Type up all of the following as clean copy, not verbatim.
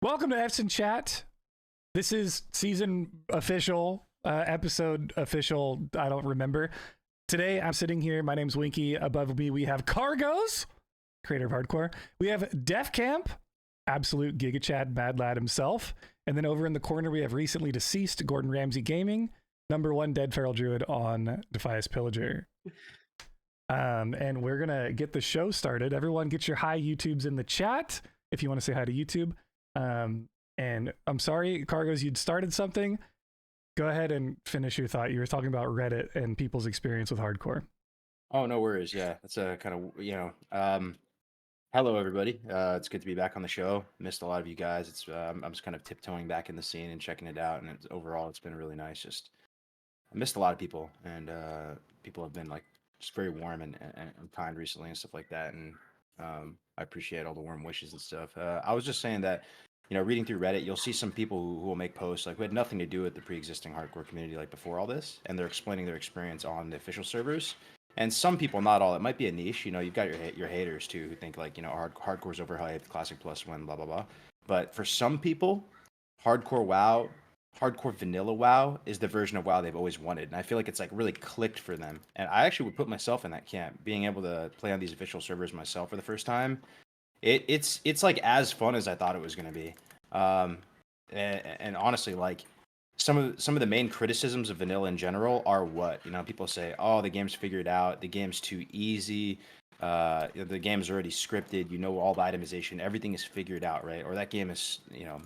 Welcome to F's and Chat. This is season official, episode official. I don't remember. Today I'm sitting here. My name's Winky. Above me we have Cargos, creator of Hardcore. We have Def Camp, absolute Giga Chad bad lad himself. And then over in the corner we have recently deceased Gordon Ramsay Gaming, #1 dead feral druid on Defias Pillager. And we're gonna get the show started. Everyone, get your hi YouTubes in the chat if you want to say hi to YouTube. And I'm sorry, Cargos, you'd started something. Go ahead and finish your thought. You were talking about Reddit and people's experience with hardcore. Oh, no worries. Yeah, that's a kind of, hello everybody. It's good to be back on the show. Missed a lot of you guys. I'm just kind of tiptoeing back in the scene and checking it out, and overall it's been really nice. I missed a lot of people, and people have been like just very warm and kind recently and stuff like that, and I appreciate all the warm wishes and stuff. I was just saying that, reading through Reddit, you'll see some people who will make posts like who had nothing to do with the pre-existing hardcore community like before all this, and they're explaining their experience on the official servers. And some people, not all, it might be a niche. You've got your haters too who think like hardcore's overhyped, classic plus one, blah blah blah. But for some people, hardcore WoW, hardcore vanilla WoW is the version of WoW they've always wanted, and I feel like it's like really clicked for them. And I actually would put myself in that camp, being able to play on these official servers myself for the first time. It's like as fun as I thought it was going to be. And honestly, like some of the main criticisms of vanilla in general are what people say. Oh, the game's figured out. The game's too easy. The game's already scripted. All the itemization. Everything is figured out, right? Or that game is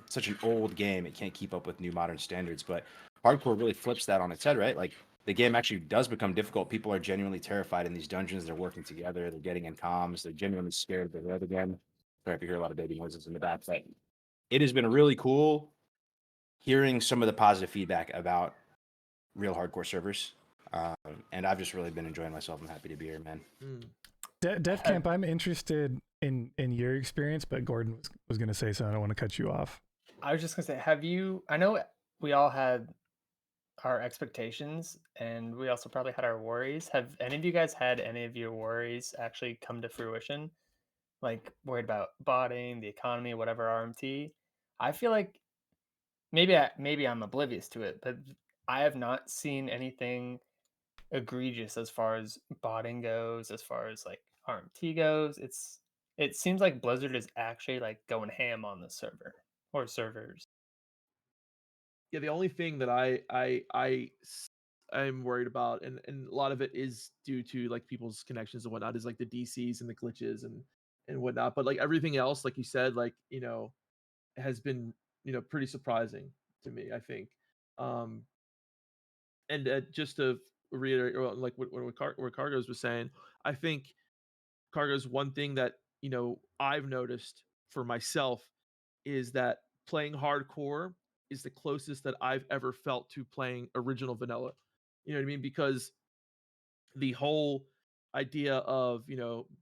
such an old game. It can't keep up with new modern standards. But hardcore really flips that on its head, right? Like the game actually does become difficult. People are genuinely terrified in these dungeons. They're working together. They're getting in comms. They're genuinely scared they're dead again. Sorry if you hear a lot of baby noises in the back, but it has been really cool hearing some of the positive feedback about real hardcore servers. And I've just really been enjoying myself. I'm happy to be here, man. Def Camp, I'm interested in your experience, but Gordon was going to say so. I don't want to cut you off. I was just gonna say, I know we all had our expectations and we also probably had our worries. Have any of you guys had any of your worries actually come to fruition? Like worried about botting, the economy, whatever RMT? I feel like maybe I'm oblivious to it, but I have not seen anything egregious as far as botting goes, as far as like RMT goes. It seems like Blizzard is actually like going ham on the server or servers. Yeah, the only thing that I'm worried about, and a lot of it is due to like people's connections and whatnot, is like the DCs and the glitches and whatnot. But like everything else, like you said, like has been pretty surprising to me. I think, um, and just to reiterate, like what Cargos was saying, I think Cargos, one thing that I've noticed for myself is that playing hardcore is the closest that I've ever felt to playing original vanilla. You know what I mean? Because the whole idea of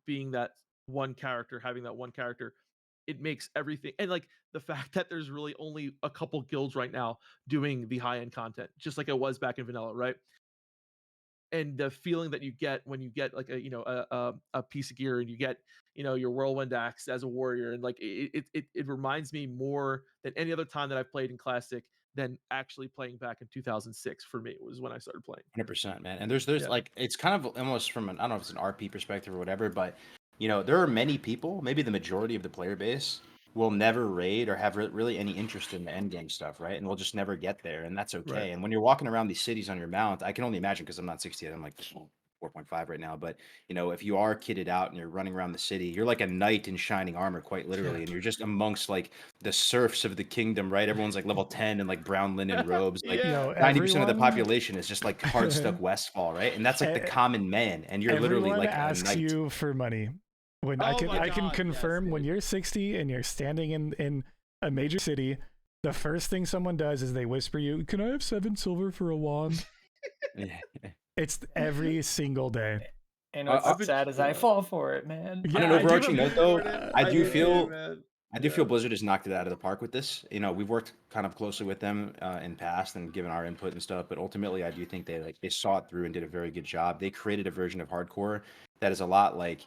being that one character, having that one character, it makes everything, and like the fact that there's really only a couple guilds right now doing the high end content, just like it was back in vanilla, right? And the feeling that you get when you get like a piece of gear and you get your whirlwind axe as a warrior, and like it reminds me more than any other time that I've played in classic than actually playing back in 2006. For me, was when I started playing. 100%, man. And there's Yeah. like it's kind of almost from I don't know if it's an RP perspective or whatever, but there are many people, maybe the majority of the player base will never raid or have really any interest in the end game stuff, right? And we'll just never get there, and that's Right. okay. And when you're walking around these cities on your mount, I can only imagine because I'm not 60 yet. I'm like 4.5 right now, but if you are kitted out and you're running around the city, you're like a knight in shining armor, quite literally, and you're just amongst like the serfs of the kingdom, right? Everyone's like level 10 and like brown linen robes, like Yeah. 90% of the Everyone population is just like hard stuck Westfall, right? And that's like the common man, and you're literally everyone like a asks knight. you for money. When Oh my I can God, confirm, yes, when dude. you're 60 and you're standing in a major city, the first thing someone does is they whisper you, "Can I have 7 silver for a wand?" It's every single day. And what's I've been- sad is I fall for it, man. On an I do overarching note, though, I do hate feel it, man. I do feel Blizzard has knocked it out of the park with this. We've worked kind of closely with them in past and given our input and stuff, but ultimately, I do think they saw it through and did a very good job. They created a version of hardcore that is a lot like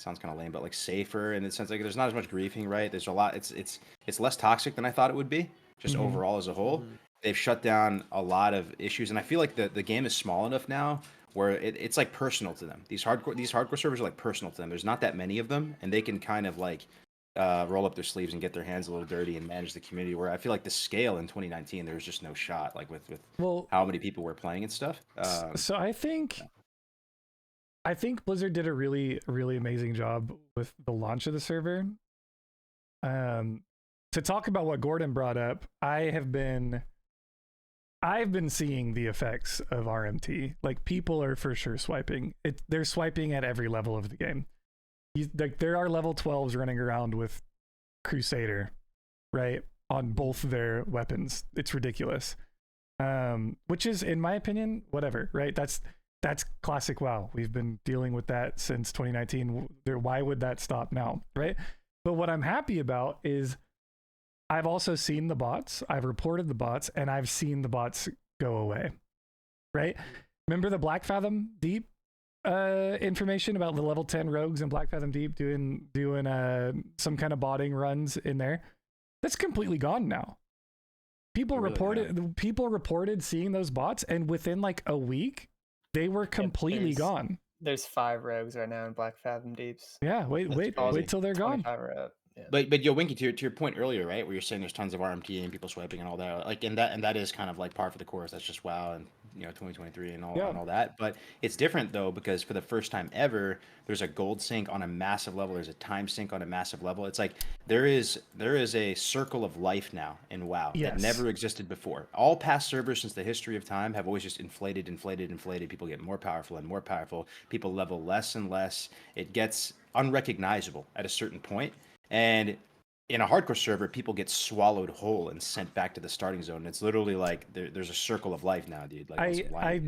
sounds kind of lame, but like safer in the sense like there's not as much griefing, right? There's a lot. It's less toxic than I thought it would be, just overall as a whole. They've shut down a lot of issues, and I feel like the game is small enough now where it's like personal to them. These hardcore servers are like personal to them. There's not that many of them, and they can kind of like roll up their sleeves and get their hands a little dirty and manage the community. Where I feel like the scale in 2019, there was just no shot, like with how many people were playing and stuff. So I think Blizzard did a really, really amazing job with the launch of the server. To talk about what Gordon brought up, I've been seeing the effects of RMT. Like, people are for sure swiping. They're swiping at every level of the game. Like, there are level 12s running around with Crusader, right, on both their weapons. It's ridiculous. Which is, in my opinion, whatever, right? That's classic WoW. We've been dealing with that since 2019. Why would that stop now, right? But what I'm happy about is I've also seen the bots, I've reported the bots, and I've seen the bots go away, right? Remember the Black Fathom Deep information about the level 10 rogues in Black Fathom Deep doing some kind of botting runs in there? That's completely gone now. People reported seeing those bots, and within like a week, they were completely gone. There's 5 rogues right now in Black Fathom Deeps. Yeah, wait till they're gone. Yeah. But yo, Winky, to your point earlier, right, where you're saying there's tons of RMT and people swiping and all that, like, and that is kind of like par for the course. That's just WoW and 2023 and all that. But it's different though, because for the first time ever, there's a gold sync on a massive level. There's a time sync on a massive level. It's like there is a circle of life now in WoW that never existed before. All past servers since the history of time have always just inflated. People get more powerful and more powerful. People level less and less. It gets unrecognizable at a certain point. And in a hardcore server, people get swallowed whole and sent back to the starting zone. It's literally like there's a circle of life now, dude. Like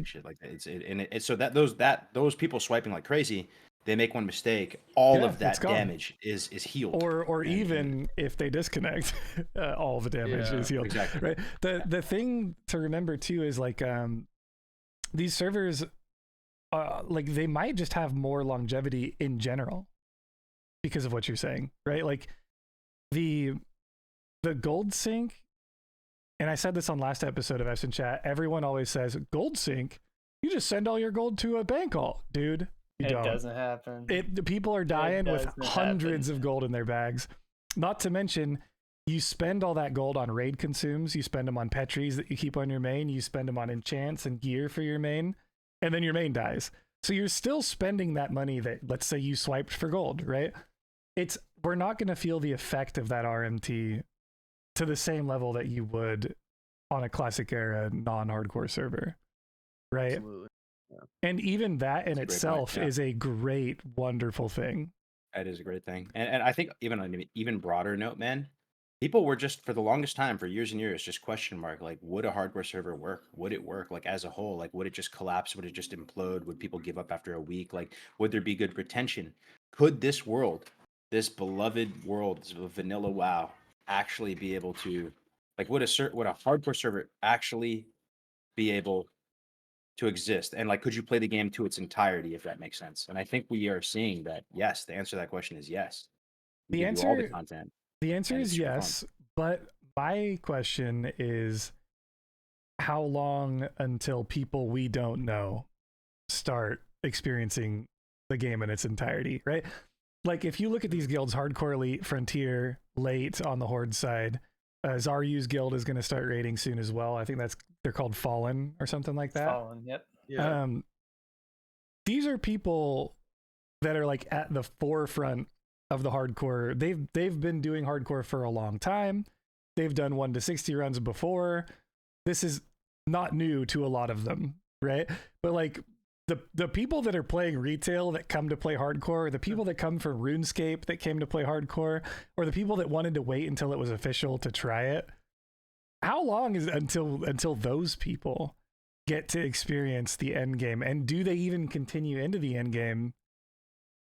shit like that. So that those people swiping like crazy, they make one mistake, all of that damage is healed. Or even if they disconnect, all the damage is healed. Exactly. Right. The thing to remember too is like these servers, like they might just have more longevity in general because of what you're saying, right? Like the gold sync, and I said this on last episode of Essen Chat, everyone always says gold sync, you just send all your gold to a bank alt, dude. You don't. Doesn't happen. People are dying with hundreds of gold in their bags. Not to mention, you spend all that gold on raid consumes, you spend them on petries that you keep on your main, you spend them on enchants and gear for your main, and then your main dies. So you're still spending that money that, let's say you swiped for gold, right? We're not going to feel the effect of that RMT to the same level that you would on a classic era non-hardcore server, right? Absolutely. Yeah. And even that in itself is a great, wonderful thing. That is a great thing. And I think even on an even broader note, man, people were just, for the longest time, for years and years, just question mark, like, would a hardcore server work? Would it work, like, as a whole? Like, would it just collapse? Would it just implode? Would people give up after a week? Like, would there be good retention? Could this world, this beloved world of vanilla WoW, actually be able to, like, would a hardcore server actually be able to exist? And like, could you play the game to its entirety, if that makes sense? And I think we are seeing that, yes, the answer to that question is yes. The answer, all the content. The answer is yes, but my question is, how long until people we don't know start experiencing the game in its entirety, right? Like, if you look at these guilds, Hardcore, Elite, Frontier, Late on the Horde side, Zaryu's guild is going to start raiding soon as well. I think they're called Fallen or something like that. Fallen, yep. Yeah. These are people that are like at the forefront of the hardcore. They've been doing hardcore for a long time. They've done 1 to 60 runs before. This is not new to a lot of them, right? But like the people that are playing retail that come to play hardcore, the people that come from RuneScape that came to play hardcore, or the people that wanted to wait until it was official to try it, how long is it until those people get to experience the end game? And do they even continue into the end game,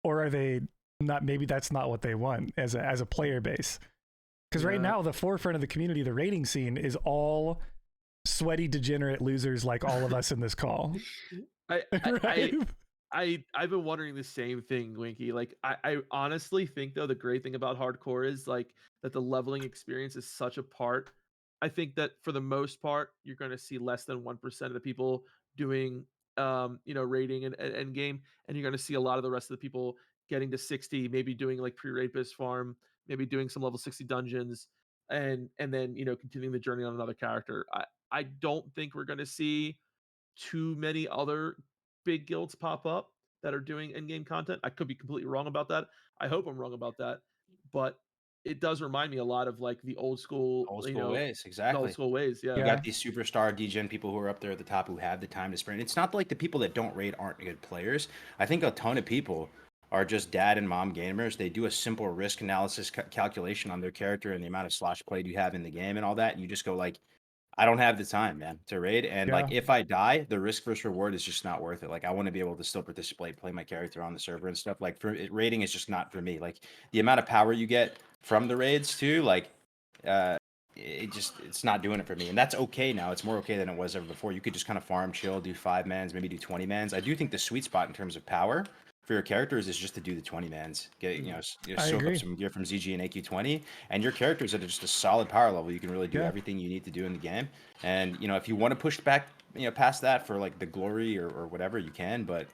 or are they not? Maybe that's not what they want as a player base. Because right now, the forefront of the community, the raiding scene, is all sweaty, degenerate losers like all of us in this call. I I've been wondering the same thing, Winky. Like I honestly think though the great thing about hardcore is like that the leveling experience is such a part. I think that for the most part you're going to see less than 1% of the people doing raiding and end game, and you're going to see a lot of the rest of the people getting to 60, maybe doing like pre-rapist farm, maybe doing some level 60 dungeons, and then continuing the journey on another character. I don't think we're going to see too many other big guilds pop up that are doing in-game content. I could be completely wrong about that. I hope I'm wrong about that, but it does remind me a lot of like the old school, Old school ways, the old exactly. school ways. Yeah. You Yeah. got these superstar degen people who are up there at the top who have the time to sprint. It's not like the people that don't raid aren't good players. I think a ton of people are just dad and mom gamers. They do a simple risk analysis calculation on their character and the amount of slosh play you have in the game and all that. And you just go like, I don't have the time, man, to raid. And like, Yeah. if I die, the risk versus reward is just not worth it. Like, I want to be able to still participate, play my character on the server and stuff. Like, raiding is just not for me. Like, the amount of power you get from the raids too, like, it's not doing it for me. And that's okay now. It's more okay than it was ever before. You could just kind of farm, chill, do 5 mans, maybe do 20 mans. I do think the sweet spot in terms of power for your characters is just to do the 20 mans. Get I soak agree. up some gear from ZG and AQ20, and your characters at just a solid power level. You can really do Yeah. everything you need to do in the game. And if you want to push back, past that for like the glory or whatever, you can. But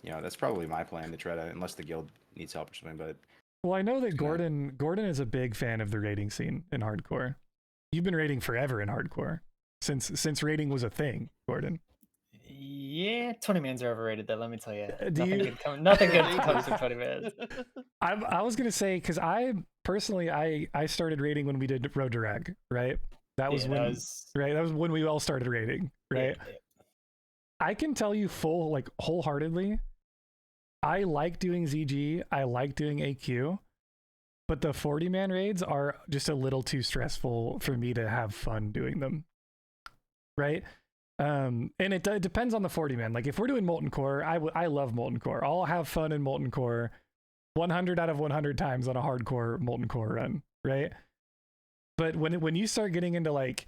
that's probably my plan to try to, unless the guild needs help or something. But Well, I know that Yeah. Gordon is a big fan of the raiding scene in hardcore. You've been raiding forever in hardcore. Since raiding was a thing, Gordon. Yeah, 20 mans are overrated. Though, let me tell you, Do you- nothing good comes from 20 mans. I was gonna say, because I personally I started raiding when we did Road to Rag, right? That was Yeah, when that was when we all started raiding, right? Yeah. I can tell you wholeheartedly, I like doing ZG, I like doing AQ, but the 40-man raids are just a little too stressful for me to have fun doing them, right? And it depends on the 40-man. Like if we're doing Molten Core, I love Molten Core. I'll have fun in Molten Core 100 out of 100 times on a hardcore Molten Core run, right? But when you start getting into like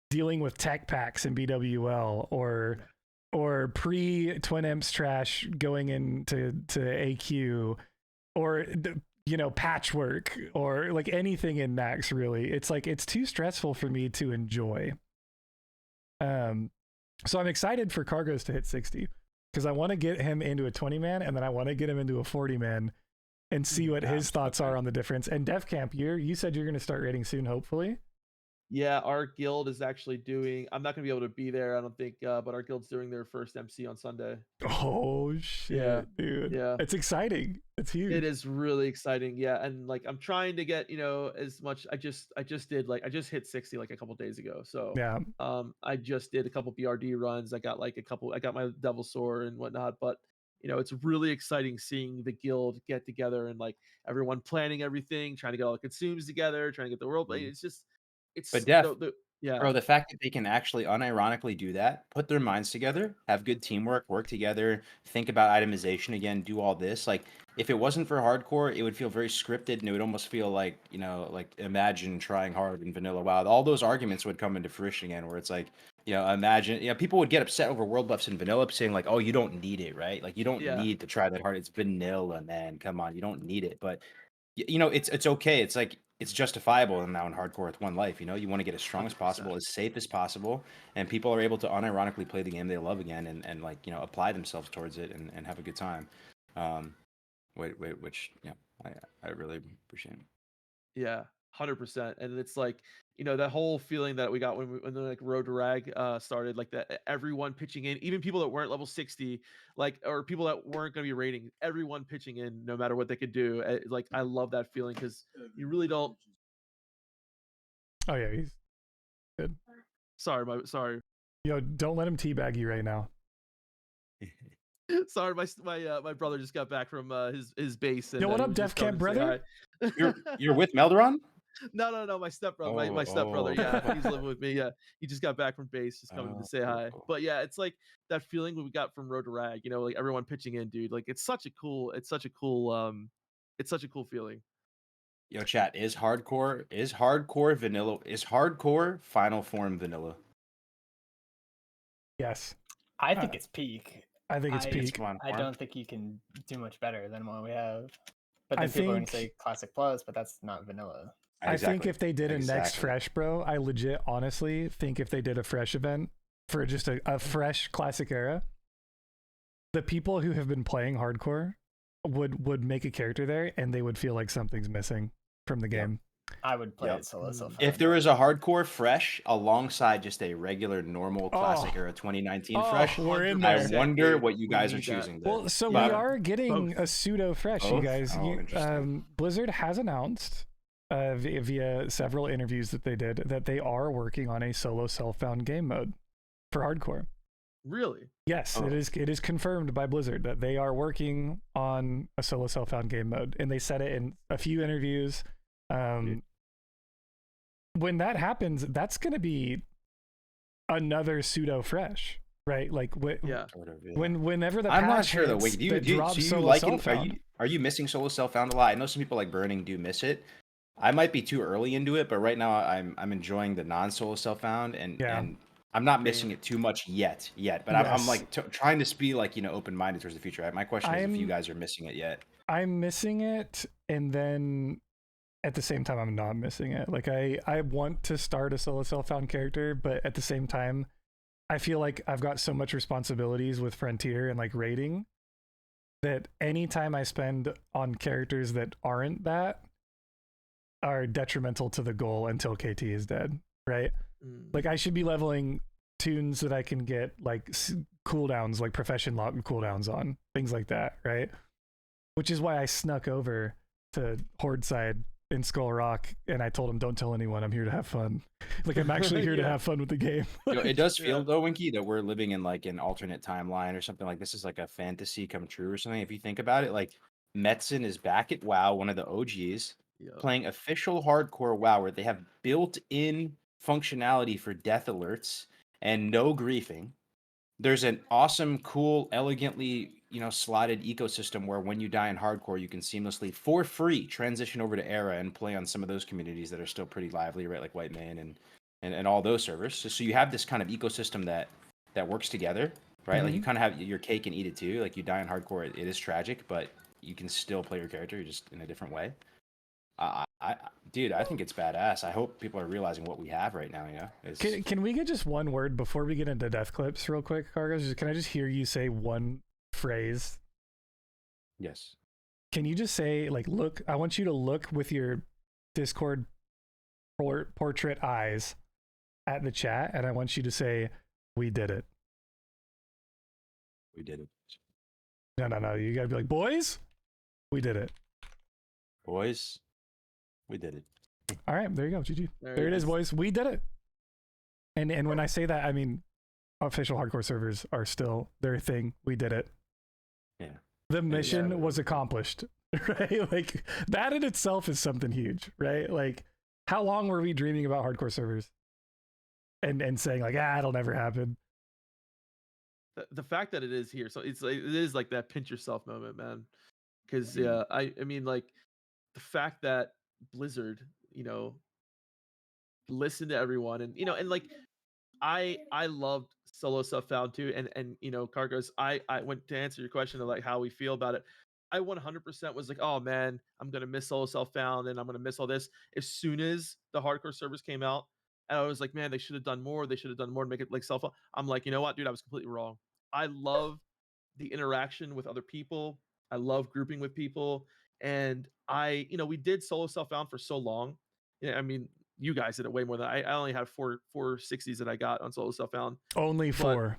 dealing with tech packs in BWL or pre Twin Imps trash going into AQ or patchwork or like anything in Max, really, it's like it's too stressful for me to enjoy. So I'm excited for Cargos to hit 60 because I want to get him into a 20-man and then I want to get him into a 40-man and see what his thoughts are on the difference. And Def Camp, you said you're going to start raiding soon, hopefully. Yeah, our guild is actually doing. I'm not gonna be able to be there, I don't think, but our guild's doing their first MC on Sunday. Oh shit, dude! Yeah, it's exciting. It's huge. it is really exciting. Yeah, and like I'm trying to get as much. I just hit 60 like a couple days ago. So yeah, I just did a couple BRD runs. I got my Devil Sword and whatnot, but it's really exciting seeing the guild get together and like everyone planning everything, trying to get all the consumes together, trying to get the world. It's just But it's Def, yeah. bro, the fact that they can actually unironically do that, put their minds together, have good teamwork, work together, think about itemization again, do all this. Like, if it wasn't for hardcore, it would feel very scripted and it would almost feel like, like Imagine trying hard in vanilla WoW. All those arguments would come into fruition again, where it's like, Imagine, people would get upset over world buffs in vanilla, saying like, oh, you don't need it, right? Like, you don't need to try that hard. It's vanilla, man. Come on, you don't need it. But it's okay. It's like it's justifiable now in hardcore with one life. You want to get as strong as 100%. possible, as safe as possible, and people are able to unironically play the game they love again and like apply themselves towards it and have a good time. Which I really appreciate. Yeah, 100%. And it's like, that whole feeling that we got when the like Road to Rag started, like that everyone pitching in, even people that weren't level 60, like or people that weren't going to be rating, everyone pitching in no matter what they could do. Like I love that feeling because you really don't. Oh yeah, he's good. Sorry. Yo, don't let him teabag you right now. Sorry, my brother just got back from his base. And, Yo, what he up, was Def just coming Camp to say brother? hi. You're with Melderon? No, my stepbrother, my stepbrother. Oh. Yeah, he's living with me. Yeah, he just got back from base, just coming to say hi. Cool. But yeah, it's like that feeling we got from Road to Rag. Like everyone pitching in, dude. Like it's such a cool feeling. Yo, chat, is hardcore vanilla? Is hardcore final form vanilla? Yes. I think it's peak. I think it's I- peak. Come on, I Juan. don't think you can do much better than what we have. But I then people are going to think- say Classic Plus, but that's not vanilla. I think Exactly. if they did a next Exactly. fresh, bro, I legit honestly think if they did a fresh event for just a fresh classic era, the people who have been playing hardcore would make a character there and they would feel like something's missing from the game. I would play Yep. it solo self. If there was a hardcore fresh alongside just a regular normal classic Oh. era 2019 Oh, fresh, we're in I there. wonder Dude, what you we guys are need that. choosing. Then. Well, so But- we are getting Both. a pseudo fresh, you Both? guys. Oh, interesting. Blizzard has announced via several interviews that they did that they are working on a solo self-found game mode for hardcore. Really? Yes, Oh. it is confirmed by Blizzard that they are working on a solo self-found game mode, and they said it in a few interviews. When that happens, that's going to be another pseudo fresh, right? Like Yeah. Sort of, yeah. whenever the I'm not patch sure though. hits Wait, do that you drops so you solo like it? self-found, Are you missing solo self found a lot? I know some people like burning do miss it. I might be too early into it, but right now I'm enjoying the non solo self found and Yeah. and I'm not missing it too much yet. But I'm Yes. like trying to be like open minded towards the future. My question is if you I'm- guys are missing it yet. I'm missing it, and then at the same time I'm not missing it. Like I want to start a solo self-found character, but at the same time I feel like I've got so much responsibilities with Frontier and like raiding that anytime I spend on characters that aren't that are detrimental to the goal until KT is dead, right? Mm. Like I should be leveling tunes that I can get like cooldowns, like profession lock cooldowns on, things like that, right? Which is why I snuck over to Horde side in Skull Rock and I told him, don't tell anyone, I'm here to have fun. Like I'm actually here to Yeah. have fun with the game. It does feel Yeah. though, Winky, that we're living in like an alternate timeline or something like this is like a fantasy come true or something. If you think about it, like Metzen is back at WoW, one of the OGs, Yeah. playing official hardcore WoW where they have built-in functionality for death alerts and no griefing. There's an awesome, cool, elegantly, slotted ecosystem where when you die in hardcore, you can seamlessly, for free, transition over to Era and play on some of those communities that are still pretty lively, right? Like White Man and all those servers. So you have this kind of ecosystem that works together, right? Like you kind of have your cake and eat it too. Like you die in hardcore, it is tragic, but you can still play your character just in a different way. Dude, I think it's badass. I hope people are realizing what we have right now. Can we get just one word before we get into death clips real quick, Cargos? Can I just hear you say one phrase? Yes. Can you just say, like, look, I want you to look with your Discord portrait eyes at the chat, and I want you to say, we did it. We did it. No. You gotta be like, boys, we did it. Boys, we did it. All right, there you go, GG. There it is, is. boys. We did it. And when I say that, I mean official hardcore servers are still their thing. We did it. Yeah. The mission Yeah. was accomplished, right? Like that in itself is something huge, right? Like how long were we dreaming about hardcore servers and saying like, it'll never happen. The fact that it is here, so it is like that pinch yourself moment, man. Because I mean, like the fact that Blizzard, listened to everyone, and like I loved solo stuff found too, and Cargos, I went to answer your question of like how we feel about it. I 100% was like, oh man, I'm gonna miss solo self found, and I'm gonna miss all this. As soon as the hardcore servers came out, and I was like, man, they should have done more. They should have done more to make it like self. I'm like, you know what, dude, I was completely wrong. I love the interaction with other people. I love grouping with people, and we did solo self found for so long. I mean, you guys did it way more than I only had four 60s that I got on solo self found. Only 4.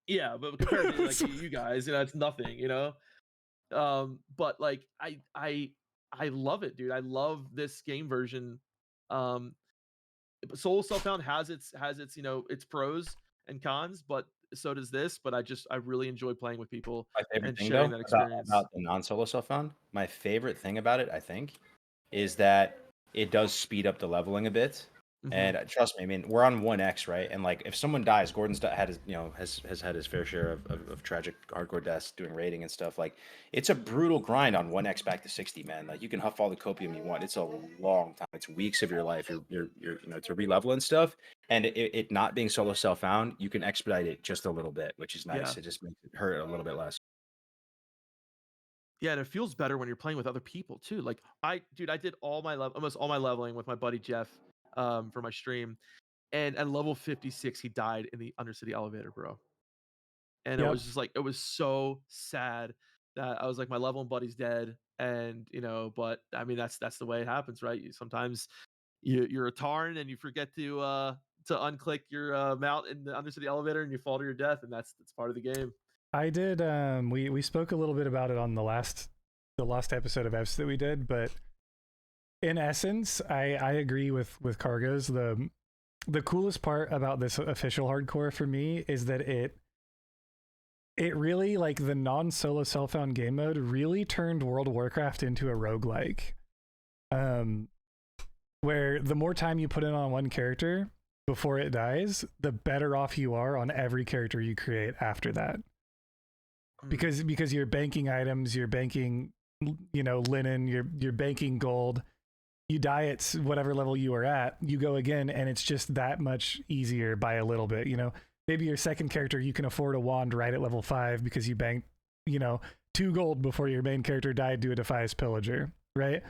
Yeah, but compared to like you guys, it's nothing, But like I love it, dude. I love this game version. Solo self found has its its pros and cons, but so does this. But I really enjoy playing with people My favorite and thing sharing though that experience. about the non-solo self found, my favorite thing about it, I think, is that it does speed up the leveling a bit. And trust me, I mean, we're on 1x, right? And like, if someone dies, Gordon's had his, has had his fair share of tragic hardcore deaths doing raiding and stuff. Like, it's a brutal grind on 1x back to 60, man. Like, you can huff all the copium you want. It's a long time. It's weeks of your life. You're to re-level and stuff. And it not being solo self-found, you can expedite it just a little bit, which is nice. Yeah. It just makes it hurt a little bit less. Yeah, and it feels better when you're playing with other people too. Like I did almost all my leveling with my buddy Jeff for my stream, and at level 56 he died in the Undercity elevator, bro. And it was just like, it was so sad that I was like, my leveling buddy's dead, and but I mean that's the way it happens, right? Sometimes you're a Tarn and you forget to unclick your mount in the Undercity elevator and you fall to your death, and that's part of the game. I did. We spoke a little bit about it on the last episode of Eps that we did, but in essence, I agree with Cargos. The coolest part about this official hardcore for me is that it really, like, the non-solo self-found game mode really turned World of Warcraft into a roguelike. Where the more time you put in on one character before it dies, the better off you are on every character you create after that. Because you're banking items, you're banking, linen, you're banking gold. You die at whatever level you are at, you go again, and it's just that much easier by a little bit. Maybe your second character, you can afford a wand right at level 5 because you banked 2 gold before your main character died to a Defias pillager, right?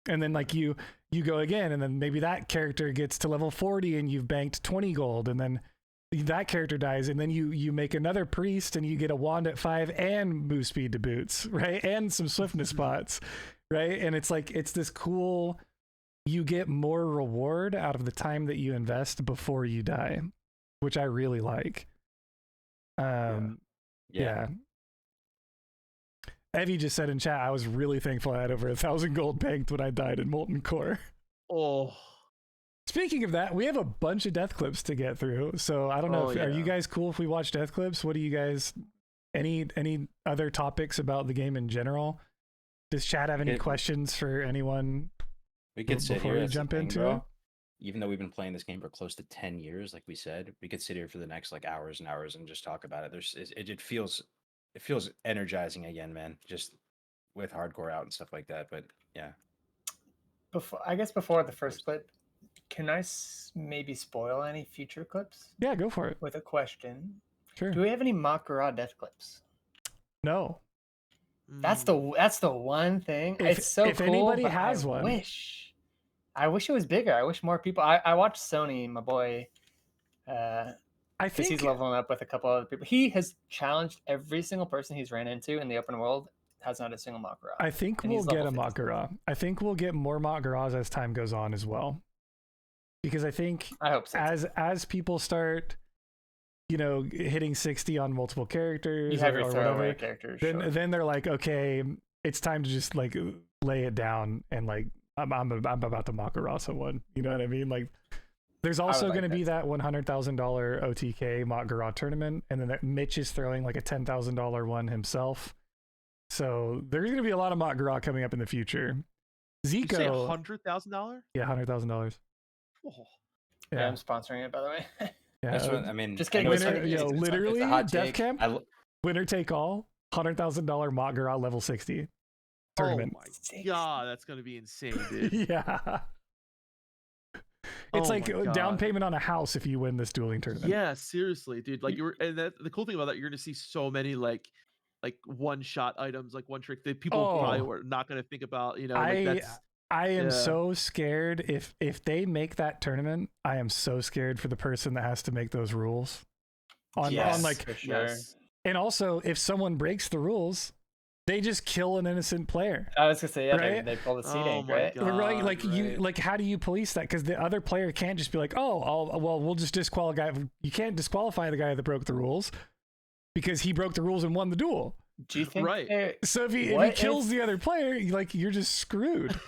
And then like you go again, and then maybe that character gets to level 40 and you've banked 20 gold, and then that character dies, and then you make another priest and you get a wand at 5 and move speed to boots, right? And some swiftness spots, right? And it's like, it's this cool, you get more reward out of the time that you invest before you die, which I really like. Yeah. Evie just said in chat, I was really thankful I had over 1,000 gold banked when I died in Molten Core. Oh. Speaking of that, we have a bunch of death clips to get through. So I don't know, are you guys cool if we watch death clips? What do you guys, any other topics about the game in general? Does chat have any questions for anyone? We could sit before here we jump into it? Even though we've been playing this game for close to 10 years, like we said, we could sit here for the next like hours and hours and just talk about it. It feels energizing again, man, just with hardcore out and stuff like that. But yeah. Before the first clip, can I maybe spoil any future clips? Yeah, go for it. With a question. Sure. Do we have any Mak'gora death clips? No. That's the one thing. It's so if cool. Anybody has one. I wish it was bigger. I wish more people. I watched Sony, my boy. I think he's leveling up with a couple other people. He has challenged every single person he's ran into in the open world. Has not a single Mak'gora. I think we'll get a Mak'gora. I think we'll get more Mak'goras as time goes on as well. Because I hope so. As people start, hitting 60 on multiple characters, you have your whatever, characters, then they're like, okay, it's time to just like lay it down, and like I'm about to Mak'gora someone. You know what I mean? Like, there's also going to be that $100,000 OTK Mak'gora tournament, and then that Mitch is throwing like a $10,000 one himself. So there's going to be a lot of Mak'gora coming up in the future. Zico, you say $100,000? Yeah, $100,000. Oh. Yeah, I'm sponsoring it, by the way. Yeah, that's what I mean. Just kidding. Literally, Death Camp, winner take all, $100,000 Mak'gora level 60 tournament. Oh my god, that's gonna be insane, dude. Yeah. It's like down payment on a house if you win this dueling tournament. Yeah, seriously, dude. Like the cool thing about that, you're gonna see so many like one shot items, like one trick that people probably were not gonna think about. I am so scared if they make that tournament. I am so scared for the person that has to make those rules. And also, if someone breaks the rules, they just kill an innocent player. I was gonna say, yeah, right? they pull the seating, right? God, right. How do you police that? Because the other player can't just be like, we'll just disqualify. You can't disqualify the guy that broke the rules because he broke the rules and won the duel. Do you think? Right. So if he kills the other player, you're just screwed.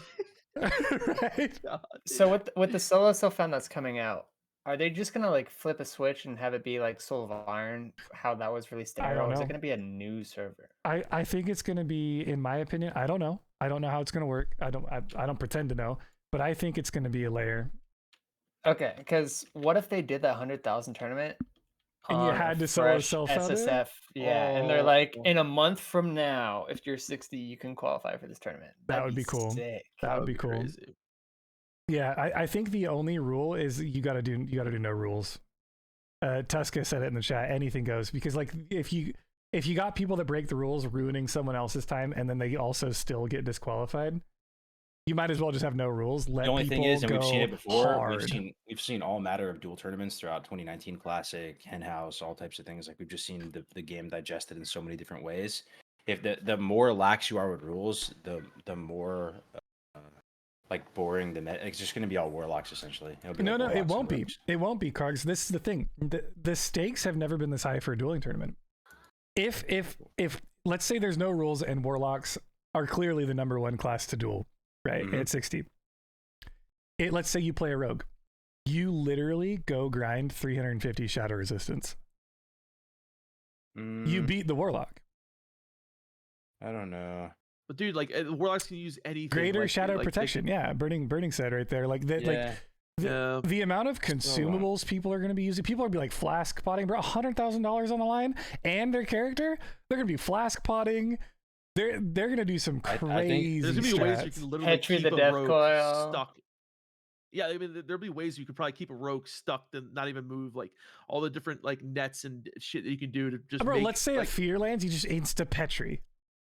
Right. So with the solo self-found that's coming out, are they just gonna like flip a switch and have it be like Soul of Iron, how that was released there, or is it gonna be a new server? I think it's gonna be, in my opinion, I don't know how it's gonna work. I don't pretend to know, but I think it's gonna be a layer. Okay, because what if they did that 100,000 tournament And you on a had to solo fresh self-found it? SSF? Yeah, and they're Oh, like, in a month from now, if you're 60, you can qualify for this tournament. That That'd would be cool. sick. That would be cool. crazy. Yeah, I think the only rule is you gotta do no rules. Tuska said it in the chat. Anything goes, because like if you got people that break the rules, ruining someone else's time, and then they also still get disqualified, you might as well just have no rules. Let The only people thing is, and we've seen go it before, hard. we've seen all matter of dual tournaments throughout 2019 Classic, Hen House, all types of things. Like we've just seen the game digested in so many different ways. If the more lax you are with rules, the more like boring the meta. It's just going to be all warlocks essentially. It'll be No, like no, it warlocks won't and be. rogues. It won't be, Kargs. This is the thing. The stakes have never been this high for a dueling tournament. If let's say there's no rules and warlocks are clearly the number one class to duel, right? Mhm. At 60. Let's say you play a rogue. You literally go grind 350 shadow resistance. You beat the warlock. I don't know. But dude, like warlocks can use anything. Greater like, shadow like, they protection. can- Yeah, burning said right there. Like that. Like Yeah. the amount of consumables people are going to be using. People are going to be like flask potting, bro. $100,000 on the line, and their character, they're going to be flask potting. They're going to do some I think crazy. There's gonna be ways you strats. can literally Petri keep the a Death rogue Coil. stuck. Yeah, I mean, there'll be ways you could probably keep a rogue stuck and not even move. Like all the different like nets and shit that you can do to just. Bro, make, let's say like, a fear lands, you just insta Petri.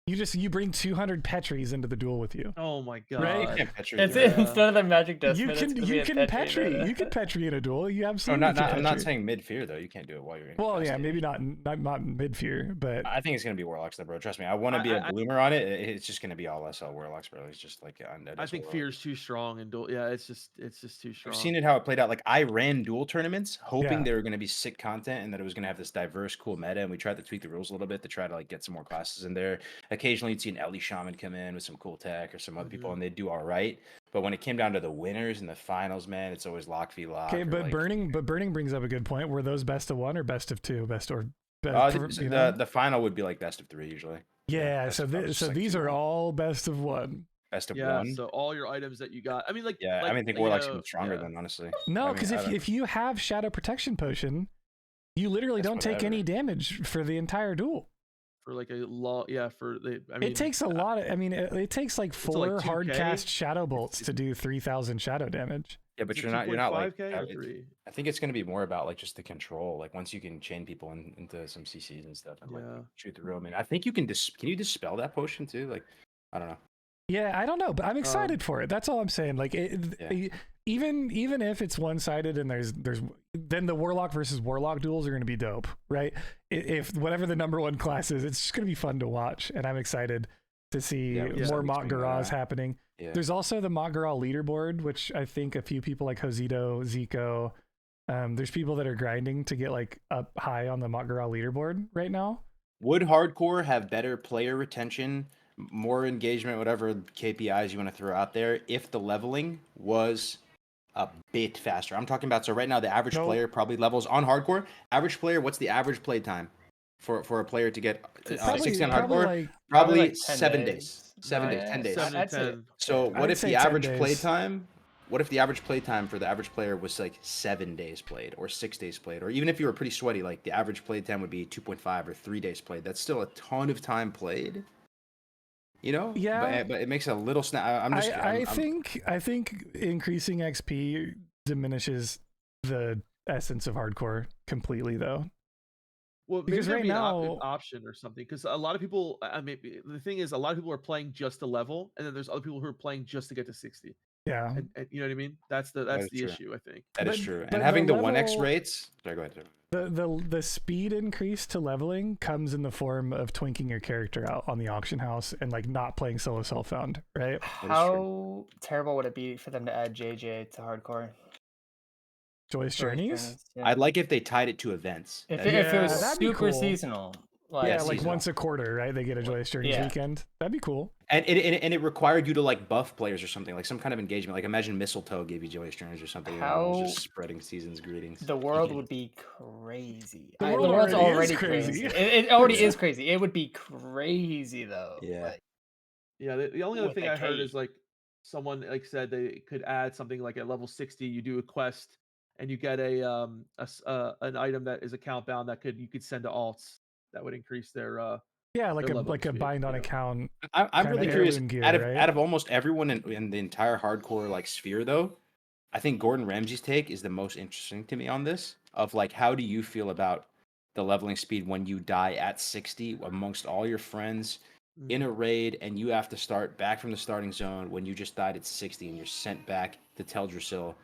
You bring 200 Petris into the duel with you. Oh my god! Right? You can't Petri It's do it. instead of the magic dust. You Mitt, it's can gonna be a Petri. meta. You can Petri in a duel. You No, absolutely can I'm not Petri. saying mid fear though. You can't do it while you're in. Well, fast yeah, stage. maybe not mid fear, but I think it's gonna be warlocks though, bro. Trust me. I want to be a bloomer on it. It's just gonna be all SL warlocks, bro. It's just like I think fear's too strong and yeah, it's just too strong. I've seen it how it played out. Like I ran dual tournaments, hoping Yeah. they were gonna be sick content and that it was gonna have this diverse, cool meta. And we tried to tweak the rules a little bit to try to like get some more classes in there. Occasionally, you'd see an Ellie Shaman come in with some cool tech or some other people, and they'd do all right. But when it came down to the winners and the finals, man, it's always lock v lock. okay. or, But like, burning brings up a good point. Were those best of one or best of two? the final would be like best of 3 usually. Yeah. best So of five is so like these are 2-1. all best of one. Best of Yeah, 1. so all your items that you got. I mean, like, Yeah, like, I think you warlocks know, can be stronger yeah. than honestly. No, I mean, because I don't- if you have shadow protection potion, you literally That's don't take any whatever. damage for the entire duel. for like a law. Yeah, for the. I mean, It takes a lot of. I mean, it takes like it like 4 hard 2K? cast shadow bolts to do 3,000 shadow damage. yeah, but is it you're not like 2.5K I- or 3? I think it's going to be more about like just the control. Like once you can chain people into some CCs and stuff and like Yeah. shoot the room. And I think you can can you dispel that potion too? Like I don't know. Yeah, I don't know, but I'm excited for it. That's all I'm saying. Like, even if it's one sided and there's then the warlock versus warlock duels are going to be dope, right? If whatever the number one class is, it's just going to be fun to watch, and I'm excited to see Yeah, we just more haven't seen Mak'goras that. happening. Yeah. There's also the Mak'gora leaderboard, which I think a few people like Josito, Zico, there's people that are grinding to get like up high on the Mak'gora leaderboard right now. Would hardcore have better player retention, more engagement, whatever KPIs you want to throw out there, if the leveling was a bit faster? I'm talking about, so right now the average No. player probably levels on hardcore. Average player, what's the average play time for a player to get 60 on hardcore? like Probably like 10 7 days. 7 days, 10 days. 7 I'd and say- 10. So I'd what if say the 10 average days. playtime? What if the average playtime for the average player was like 7 days played, or 6 days played, or even if you were pretty sweaty, like the average playtime would be 2.5 or 3 days played? That's still a ton of time played. You know? Yeah. But it makes a little snap. I think increasing XP diminishes the essence of hardcore completely, though. Well, Because maybe right there'd be an now- option or something. Because a lot of people, I mean, the thing is, a lot of people are playing just to level, and then there's other people who are playing just to get to 60. Yeah. And you know what I mean? That's the is true. issue, I think. That is but- true. but And having the the 1x level- rates. Sorry, go ahead. The speed increase to leveling comes in the form of twinking your character out on the auction house and like not playing solo self-found, right? How terrible would it be for them to add JJ to hardcore? Joyous Journeys? Yeah. I'd like if they tied it to events. If That'd it be- was that'd be super cool. seasonal. Yeah, Like, like seasonal. once a quarter, right? They get a Joyous Journeys Yeah. weekend. That'd be cool. And it required you to like buff players or something, like some kind of engagement. Like imagine Mistletoe gave you Joyous Journeys or something. And it was How- just spreading season's greetings. the world would be crazy. The The world world's already is already crazy. crazy. It already is crazy. It would be crazy though. Yeah. Like, Yeah, the only other With thing a I heard K. is like someone like said they could add something like at level 60, you do a quest and you get an item that is account bound that you could send to alts that would increase their Yeah, like their a leveling speed, bind on you know? account I'm kind of really curious. heirloom gear, Out of right? almost everyone in the entire hardcore like sphere, though, I think Gordon Ramsay's take is the most interesting to me on this. Of like, how do you feel about the leveling speed when you die at 60 amongst all your friends in a raid, and you have to start back from the starting zone when you just died at 60 and you're sent back to Teldrassil?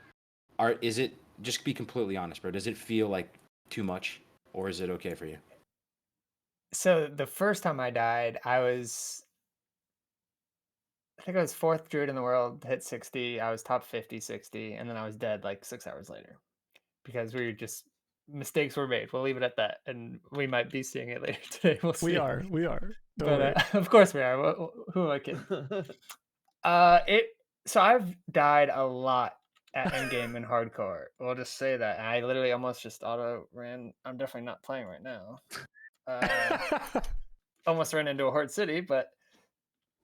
Is it, just be completely honest, bro? Does it feel like too much, or is it okay for you? So the first time I died, I think I was fourth druid in the world, hit 60. I was top 50, 60, and then I was dead like 6 hours later because mistakes were made. We'll leave it at that, and we might be seeing it later today. We'll see. We are. Don't But worry. of course we are. Who am I kidding? So I've died a lot at endgame in hardcore. We'll just say that. And I literally almost just auto ran. I'm definitely not playing right now. Almost ran into a horde city, but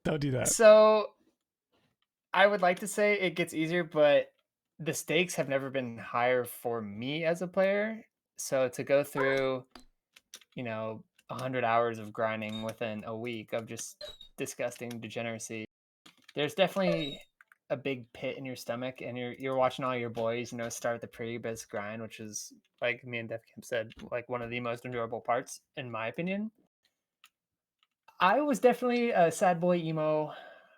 Don't do that. so I would like to say it gets easier, but the stakes have never been higher for me as a player. So to go through, 100 hours of grinding within a week of just disgusting degeneracy, there's definitely a big pit in your stomach, and you're watching all your boys, start the pre-biz grind, which is, like me and DevCamp said, like one of the most enjoyable parts, in my opinion. I was definitely a sad boy emo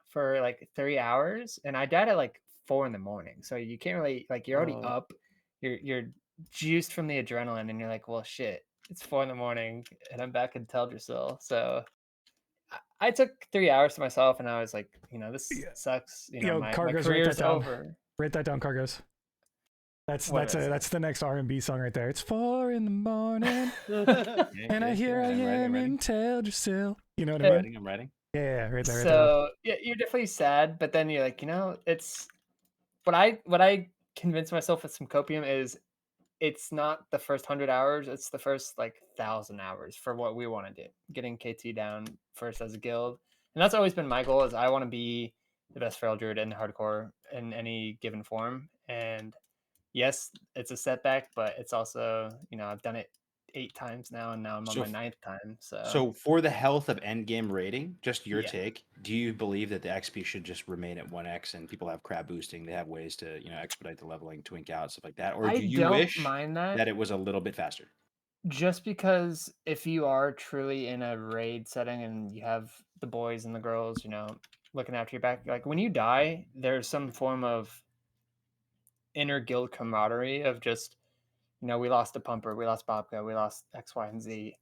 for like 3 hours, and I died at like 4 in the morning. So you can't really, like, you're already up, you're juiced from the adrenaline, and you're like, well, shit, it's 4 in the morning, and I'm back in Teldrassil. So I took 3 hours to myself, and I was like, this sucks. My Cargos, career's over. Write that down, Cargos. That's What is it? that's the next R&B song right there. It's 4 in the morning, and I hear I am in Teldrassil. You know what I mean? I'm writing. Yeah, right there. Right there. So yeah, you're definitely sad, but then you're like, it's what I convinced myself with some copium is it's not the first 100 hours, it's the first like 1,000 hours for what we want to do, getting KT down first as a guild. And that's always been my goal, is I want to be the best feral druid in hardcore in any given form. And yes, it's a setback, but it's also, I've done it 8 times now, and now I'm on So my 9th time. So for the health of endgame rating, just your Yeah. take, do you believe that the XP should just remain at 1x and people have crab boosting, they have ways to, expedite the leveling, twink out, stuff like that? Or I do you don't wish mind that. that it was a little bit faster? Just because if you are truly in a raid setting and you have the boys and the girls, looking after your back, like when you die, there's some form of inner guild camaraderie of just, we lost a pumper, we lost Bobka, we lost X, Y, and Z.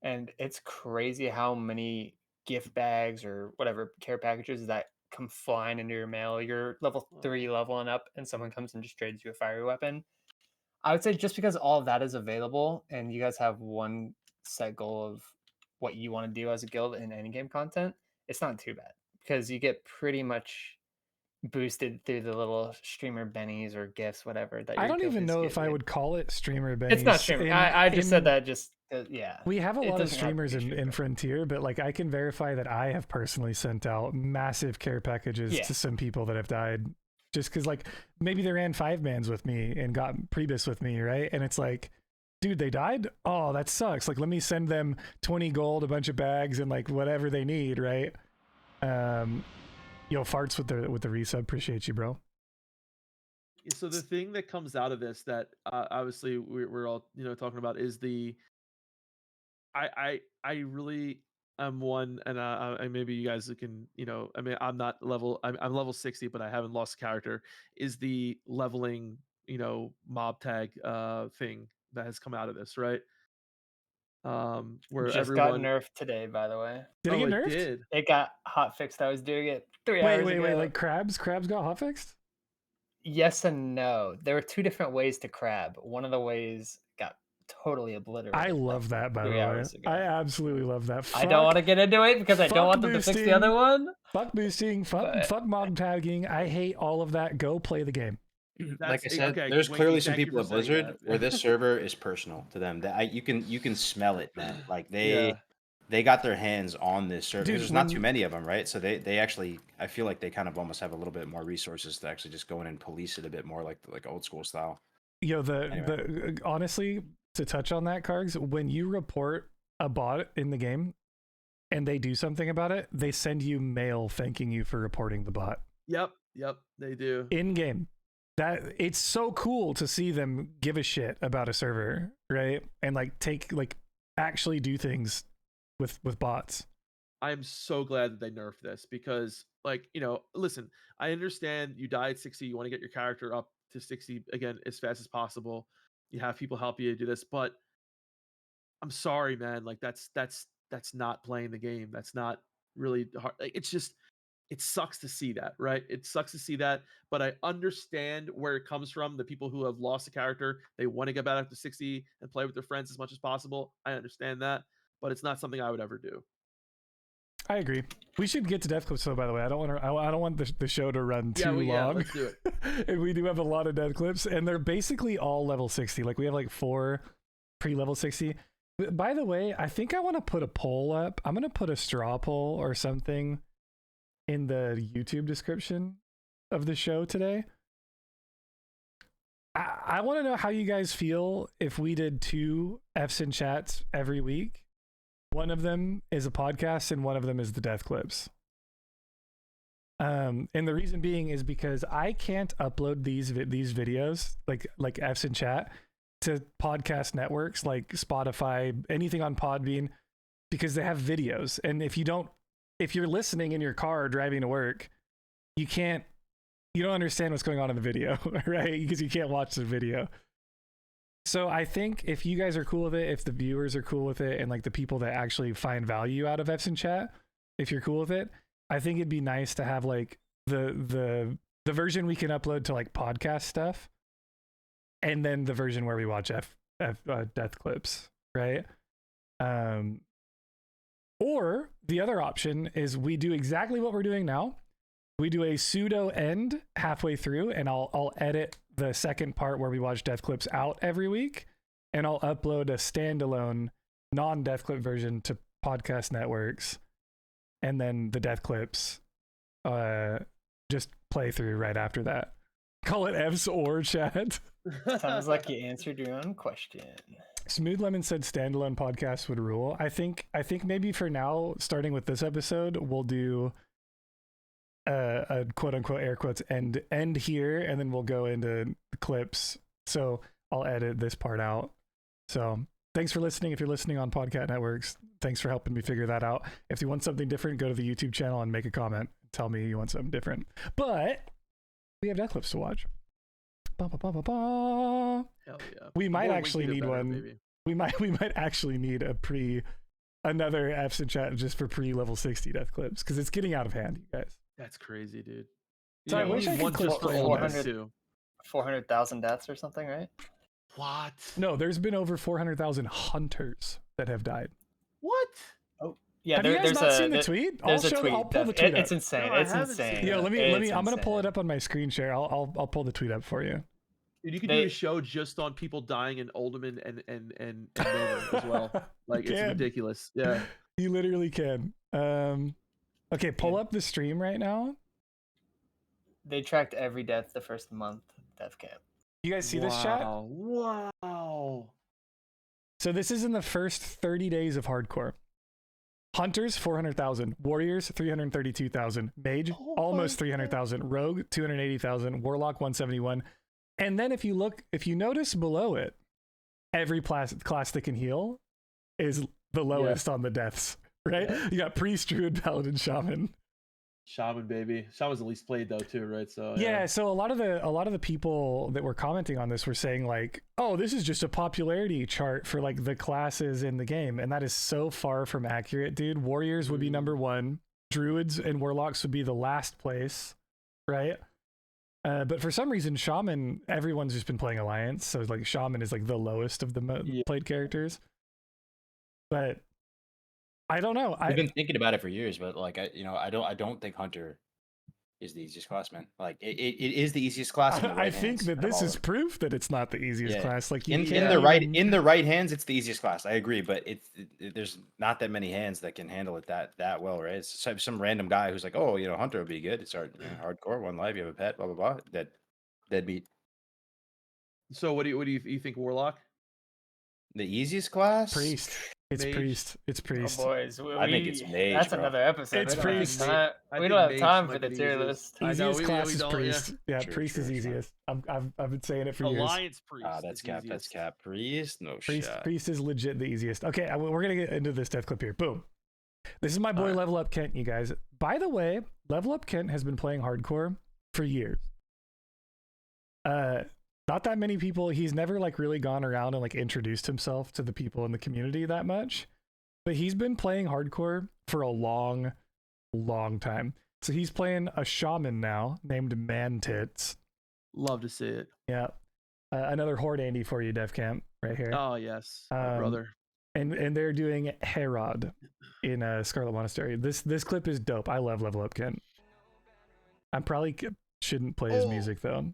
And it's crazy how many gift bags or whatever care packages that come flying into your mail. You're level 3 leveling up, and someone comes and just trades you a fiery weapon. I would say just because all of that is available and you guys have one set goal of what you want to do as a guild in any game content, it's not too bad because you get pretty much boosted through the little streamer bennies or gifts, whatever that I your don't guild even is know if I giving. would call it streamer bennies. It's not streamer. I just said that just yeah. We have a It lot of doesn't have to streamers be in streamer. Frontier, but like I can verify that I have personally sent out massive care packages Yeah. to some people that have died just because like maybe they ran 5-mans with me and got prebis with me, right? And it's like, dude, they died? Oh, that sucks. Like let me send them 20 gold, a bunch of bags, and like whatever they need, right? Farts with the resub. Appreciate you, bro. So the thing that comes out of this that obviously we're all talking about is I really am one, and maybe you guys can I mean I'm level 60, but I haven't lost character. Is the leveling mob tag thing that has come out of this, right? Where Just everyone got nerfed today, by the way. Did it get it nerfed? did. It got hot fixed. I was doing it 3 hours ago. Wait, like crabs got hotfixed? Yes and no. There were 2 different ways to crab. One of the ways got totally obliterated. I love that, by the 3 way. hours ago. I absolutely love that. I don't want to get into it because I don't want them to fix the other one. Fuck boosting, fuck mob tagging. I hate all of that. Go play the game. Like I said, okay, there's Winky, clearly some thank you people for at saying Blizzard that. where this server is personal to them. That you can smell it, man. Like Yeah. they got their hands on this server. Dude, There's not too many of them, right? So they actually, I feel like they kind of almost have a little bit more resources to actually just go in and police it a bit more, like old school style. the honestly, to touch on that, Kargs, when you report a bot in the game and they do something about it, they send you mail thanking you for reporting the bot Yep, they do. in game. That it's so cool to see them give a shit about a server, right? And like actually do things with bots. I'm so glad that they nerfed this because, like, listen, I understand you die at 60, you want to get your character up to 60 again as fast as possible. You have people help you do this, but I'm sorry, man. Like, that's not playing the game. That's not really hard. Like, it's just, it sucks to see that, right? It sucks to see that, but I understand where it comes from. The people who have lost a character, they want to get back up to 60 and play with their friends as much as possible. I understand that, but it's not something I would ever do. I agree. We should get to death clips though. By the way, I don't want the show to run too long. Yeah, let's do it. And we do have a lot of death clips, and they're basically all level 60. Like we have like 4 pre-level 60. By the way, I think I want to put a poll up. I'm gonna put a straw poll or something in the YouTube description of the show today. I want to know how you guys feel if we did 2 Fs in chats every week. One of them is a podcast and one of them is the death clips. And the reason being is because I can't upload these videos like F's in chat to podcast networks like Spotify, anything on Podbean, because they have videos. And if you're listening in your car driving to work, you don't understand what's going on in the video, right? Because you can't watch the video. So I think if you guys are cool with it, if the viewers are cool with it, and like the people that actually find value out of F's in chat, if you're cool with it, I think it'd be nice to have like the version we can upload to like podcast stuff, and then the version where we watch death clips, right? Or the other option is we do exactly what we're doing now. We do a pseudo end halfway through, and I'll edit the second part where we watch death clips out every week, and I'll upload a standalone non-death clip version to podcast networks, and then the death clips just play through right after that. Call it F's or chat. Sounds like you answered your own question. Smooth Lemon said standalone podcasts would rule. I think maybe for now, starting with this episode, we'll do a quote unquote air quotes end here, and then we'll go into clips. So I'll edit this part out. So thanks for listening. If you're listening on podcast networks, thanks for helping me figure that out. If you want something different, go to the YouTube channel and make a comment. Tell me you want something different. But we have death clips to watch. Ba, ba, ba, ba, ba. Hell yeah. We might actually need one. Maybe. We might actually need another F's in chat just for pre-level 60 death clips, because it's getting out of hand, you guys. That's crazy, dude. So I wish I could clip for 400,000 deaths or something, right? What? No, there's been over 400,000 hunters that have died. What? Oh, yeah. Have you guys not seen the tweet? I'll pull the tweet up. It's insane. No, it's insane. Yeah, let me. I'm gonna pull it up on my screen share. I'll pull the tweet up for you. Dude, you could do a show just on people dying in Oldham and Nova as well. Like, it's ridiculous. Yeah, you literally can. Okay, pull up the stream right now. They tracked every death the first month death camp. You guys see this chat? Wow. So this is in the first 30 days of hardcore. Hunters 400,000, warriors 332,000, mage almost 300,000, rogue 280,000, warlock 171. And then if you notice below it, every class that can heal is the lowest on the deaths, right? Yeah. You got priest, druid, paladin, shaman. Shaman, baby. Shaman's the least played though too, right? So yeah. So a lot of the people that were commenting on this were saying like, oh, this is just a popularity chart for like the classes in the game, and that is so far from accurate, dude. Warriors would be number 1, druids and warlocks would be the last place, right? But for some reason, shaman, everyone's just been playing alliance, so like shaman is like the lowest of the played characters. But I don't know. I've been thinking about it for years, but like I don't think hunter is the easiest class, man. Like it is the easiest class. In the right I think that this is proof that it's not the easiest class. Like in the right hands, it's the easiest class. I agree, but there's not that many hands that can handle it that well, right? It's some random guy who's like, oh, hunter would be good. It's hardcore, 1 life, you have a pet, blah blah blah. Deadbeat. So what do you think, Warlock? The easiest class? Priest. It's Mage. priest. It's Oh priest. boys, I think it's mage, that's bro. another episode. It's we don't have priest. time. I We think don't have mage time might for the be tier easiest. list. I know, Easiest we class is don't, yeah. priest. Yeah, Sure, priest sure, is sure. easiest. I've been saying it for years. Alliance priest. That's is cap. That's easiest. cap. Priest? No shot. Priest is legit the easiest. Okay, we're gonna get into this death clip here. Boom. This is my boy Alright. Level Up Kent, you guys. By the way, Level Up Kent has been playing hardcore for years. Not that many people. He's never like really gone around and like introduced himself to the people in the community that much. But he's been playing hardcore for a long time. So he's playing a shaman now named Man Tits. Love to see it. Yeah. Another Horde Andy for you, Dev Camp, right here. Oh yes, my brother. And they're doing Herod in Scarlet Monastery. This clip is dope. I love Level Up Kent. I probably shouldn't play his music though.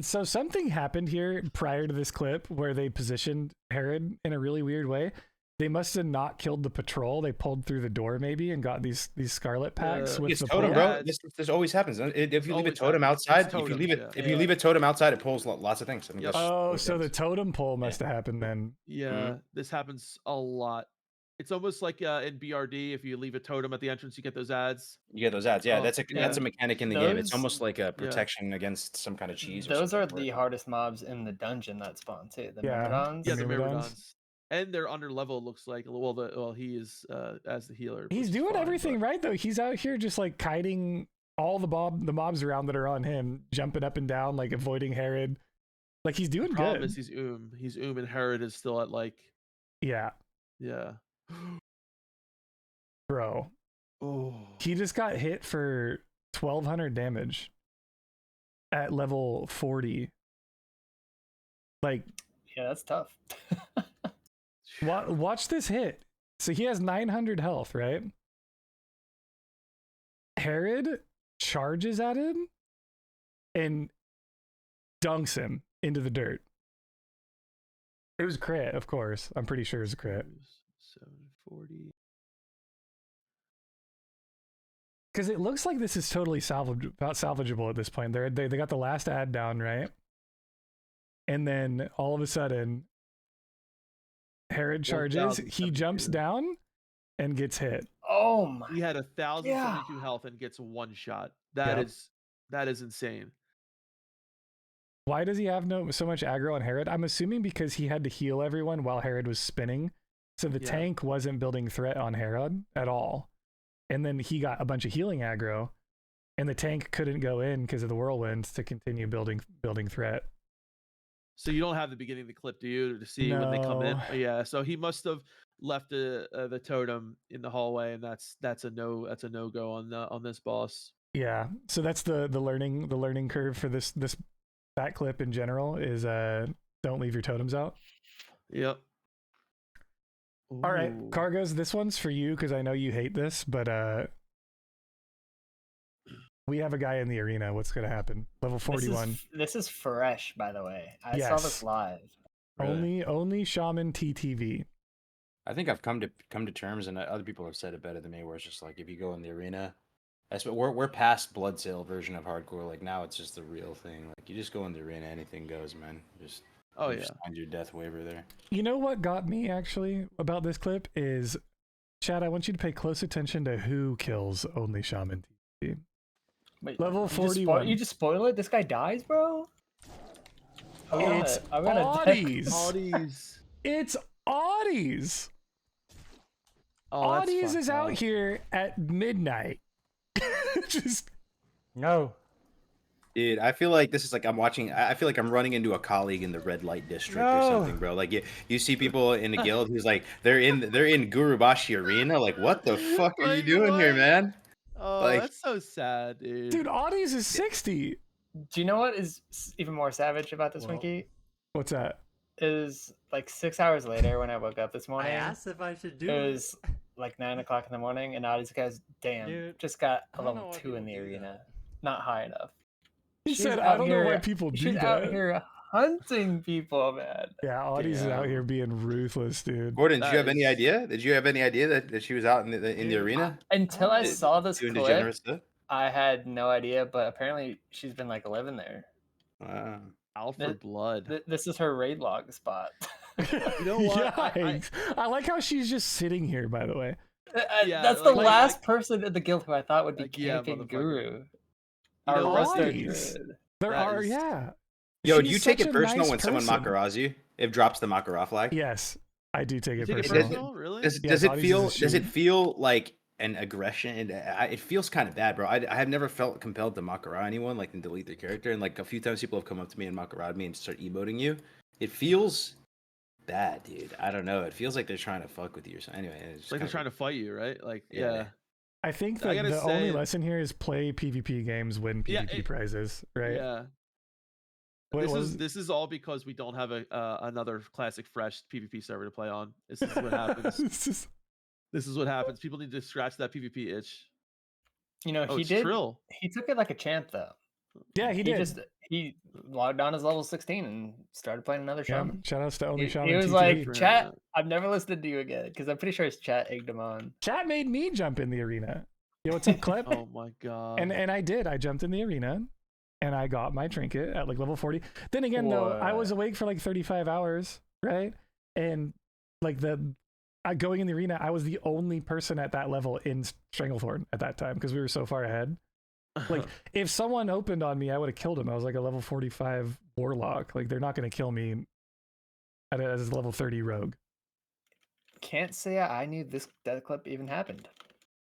So something happened here prior to this clip where they positioned Herod in a really weird way. They must have not killed the patrol. They pulled through the door maybe and got these scarlet packs with It's the totem, pole. bro. This always happens. If you leave a Always totem happens. outside, It's if you totems, leave it, yeah. if you leave a totem outside, it pulls lots of things. I think Yep. that's just Oh, what it so the does. totem pole must have happened then. Yeah, this happens a lot. It's almost like in BRD, if you leave a totem at the entrance, you get those ads. You get those ads. Yeah, Oh, that's a mechanic in the game. It's Those- almost like a protection against some kind of cheese. Or Those are something. the hardest mobs in the dungeon that spawn too. The Yeah. Myrmidons. Yeah, the Myrmidons. Myrmidons. And they're under level. It looks like. Well, he is as the healer. He's which is doing fine, everything but- right though. He's out here just like kiting all the mobs around that are on him, jumping up and down, like avoiding Herod. Like he's doing The problem good. is he's and Herod is still at like Yeah, yeah. bro. Oh, He just got hit for 1200 damage at level 40. Like, Yeah, that's tough. watch this hit. So he has 900 health, right? Herod charges at him and dunks him into the dirt. It was a crit, of course. I'm pretty sure it was a crit. 740. Because it looks like this is totally salvageable at this point. They got the last ad down, right? And then all of a sudden, Herod charges. He jumps 1,072. down and gets hit. Oh my! He had 1,072 health and gets one shot. That is insane. Why does he have so much aggro on Herod? I'm assuming because he had to heal everyone while Herod was spinning. So the tank wasn't building threat on Herod at all. And then he got a bunch of healing aggro, and the tank couldn't go in because of the whirlwinds to continue building threat. So you don't have the beginning of the clip, do you, to see when they come in? No. Yeah. So he must have left the totem in the hallway, and that's a no go on this boss. Yeah. So that's the learning curve for that clip in general is don't leave your totems out. Yep. All right, Ooh. Cargos, this one's for you because I know you hate this, but we have a guy in the arena. What's gonna happen? Level 41. This is fresh, by the way. I saw Yes. this live. Only Shaman TTV. I think I've come to terms, and other people have said it better than me. Where it's just like if you go in the arena, that's what we're past blood sale version of hardcore. Like now, it's just the real thing. Like you just go in the arena, anything goes, man. Just find your death waiver there. You know what got me actually about this clip is, Chad, I want you to pay close attention to who kills only Shaman TTV. Wait, Level you just 41. You just spoil it. This guy dies, bro. It's Audis. Audis. It's Audis. Oh, that's Audis fucked is out up. here at midnight. Just No. Dude, I feel like this is like I feel like I'm running into a colleague in the red light district or something, bro. Like you see people in the guild who's like they're in Gurubashi Arena. Like, what the fuck are you Like, doing here, what? man? Oh, Like- that's so sad, dude. dude, Audis is 60. Do you know what is even more savage about this, Well, Winky? What's that? Is like 6 hours later when I woke up this I morning. asked if I should do It it. was like 9 o'clock in the morning, and Audis goes, "Damn, Dude, just got I a don't know level why 2 in the people do arena. that. Not high enough." He She's said, I out don't know why here- people do She's that. out here hunting people, man. Yeah, Audis is out Damn. here being ruthless, dude. Gordon, did That you have any is- idea? Did you have any idea that she was out in the Dude, arena Until I Dude, saw this doing clip, degenerate stuff? I had no idea, but apparently she's been like living there. Wow. Alfred Blood. This is her raid log spot. You know what? Yikes. I like how she's just sitting here, by the way. Yeah, That's the like, last person in the guild who I thought would be like, yeah, camping motherfucker. Guru. You know Our what? roster Nice. druid. There That are, is- yeah. Yo, do She's you take such it a personal nice when someone person. Mak'gora's you? It drops the Mak'gora flag? Yes, I do take You it take it personal. personal? Really? Does Yeah, it Bodies is a feel does it shoot. feel like an aggression? It feels kind of bad, bro. I have never felt compelled to Mak'gora anyone, like, and delete their character. And like a few times people have come up to me and Mak'gora'd me and start emoting you. It feels bad, dude. I don't know. It feels like they're trying to fuck with you or something. Anyway, it's It's like they're trying to fight you, right? Like, Yeah. yeah. I think I that gotta the only say- lesson here is play PvP games, win Yeah, PvP it- prizes, right? Yeah. What was- This is all because we don't have a another classic fresh PvP server to play on. This is what happens. This is- This is what happens. People need to scratch that PvP itch. You know, Oh, he it's did. Trill. He took it like a champ, though. yeah, he did. He logged on as level 16 and started playing another Yeah, shaman. shout outs to Only He Shaman was TTV. like, for him, "Chat, yeah. I've never listened to you again," because I'm pretty sure his chat egged him on. Chat made me jump in the arena. Yo, what's up, Clip? Oh my god. And I did. I jumped in the arena and I got my trinket at like level 40. Then again, though, I was What? awake for like 35 hours, right? And like going in the arena, I was the only person at that level in Stranglethorn at that time because we were so far ahead. Like, if someone opened on me, I would have killed him. I was like a level 45 warlock. Like, they're not going to kill me as a level 30 rogue. Can't say I knew that clip even happened.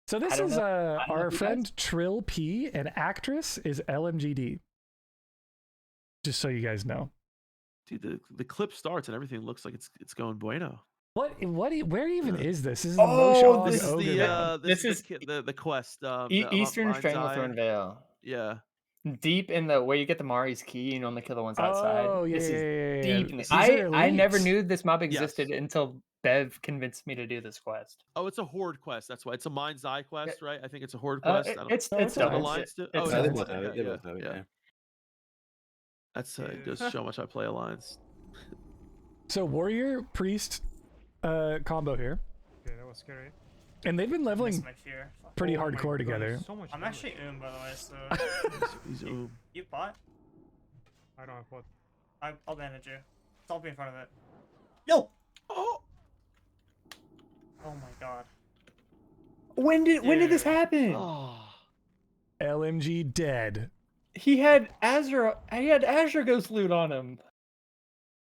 So this don't is know- I don't know our if you friend Trill P, and actress is LMGD. Just so you guys know. Dude, the clip starts and everything looks like it's going bueno. Where even Yeah. is this? This is the Oh, Moshog This is Ogre the Realm. this This is the quest. The Eastern Mind's Stranglethorn Eye. Vale. Yeah. Deep in the where you get the Mari's key, you only kill the ones outside. Oh, yeah, This is yeah. deep. These I are never elites. knew this mob Yes. existed until Bev convinced me to do this quest. Oh, it's a horde quest. That's why it's a Mind's Eye quest, right? I think it's a horde Uh, quest. I don't- it's No, it's it's Do the Alliance. double. Alliance do- It's oh, They double. both have it. okay, They both have it, yeah. That's Dude. just how much I play Alliance. So warrior priest combo here, Okay, that was scary. and they've been Miss leveling my fear. Fuck. pretty Oh my hardcore God, together. so much I'm damage. actually by the way, so He's you bot. I don't have what. I'll manage you. I'll be in front of it. Yo, Oh, Oh my god. when did this Dude. happen? oh. LMG dead. He had Azure Ghost loot on him.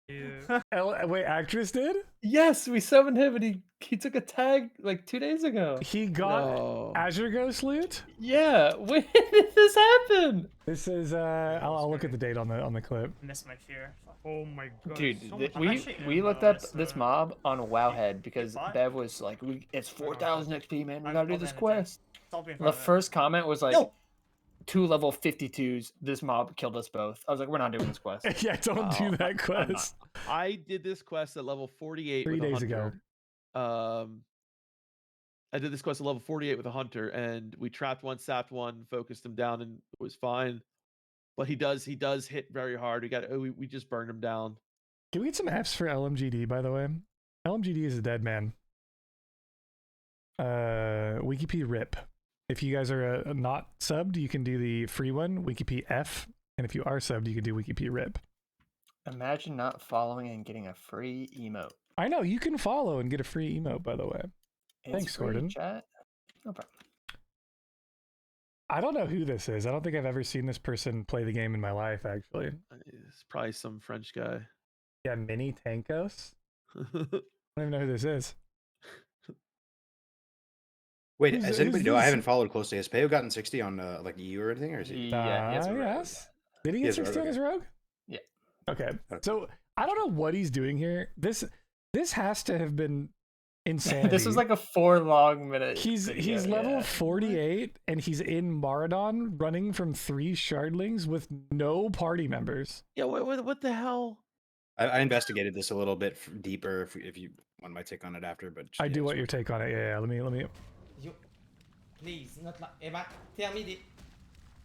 Yeah. Wait, actress did? Yes, we summoned him and he took a tag like 2 days ago. He got No. Azure Ghost loot? Yeah, when did this happen? This is I'll look at the date on the clip. Miss my fear. Fuck. Oh my god. Dude, so much I'm we actually we in, looked by the up way, this so- mob on Wowhead because bot? Bev was like, it's 4,000 XP, man. We gotta do I'll this manage it. quest. I'll be in The front of first comment was like, Yo! 2 level 52s. This mob killed us both. I was like, we're not doing this quest. Yeah, don't do Wow. that quest. I did this quest at level 48 3 with a days ago. hunter. I did this quest at level 48 with a hunter, and we trapped one, sapped one, focused him down, and it was fine. But he does hit very hard. We just burned him down. Can we get some Fs for LMGD, by the way? LMGD is a dead man. WikiP RIP. If you guys are not subbed, you can do the free one, WikiP F. And if you are subbed, you can do WikiP RIP. Imagine not following and getting a free emote. I know, you can follow and get a free emote, by the way. It's Thanks, free, Gordon. Chat. No problem. I don't know who this is. I don't think I've ever seen this person play the game in my life, actually. It's probably some French guy. Yeah, Mini Tankos? I don't even know who this is. Wait, Who's- does who's anybody know? I this? haven't followed closely. Has Peo gotten 60 on like EU or anything, or is he? Yeah, he has a rogue. Yes. Did he He get has a 60 on rogue, his rogue? Yeah. Okay. Okay. So I don't know what he's doing here. This has to have been insanity. This was like a 4 long minute. He's video, level yeah. 48 and he's in Maradon running from 3 shardlings with no party members. Yeah, what the hell? I investigated this a little bit deeper. If you want my take on it after, but I yeah, do it's want your take on it. Yeah, let me. You, please, not like Eva. Tell me the.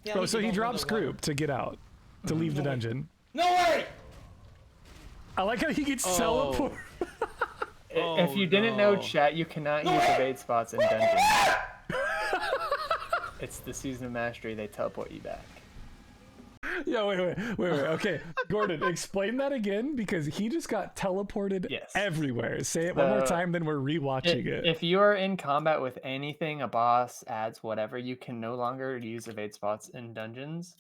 Tell Oh, me so the he bomb drops on the wall. group to get out, to leave the No way. dungeon. No worry. I like how he gets teleported. If you didn't know, no. chat, you cannot use evade spots in dungeons. It's the season of mastery. They teleport you back. Yeah, wait. Okay, Gordon, explain that again because he just got teleported Yes. everywhere. Say it one more So, time, then we're rewatching it. If you are in combat with anything, a boss, ads, whatever, you can no longer use evade spots in dungeons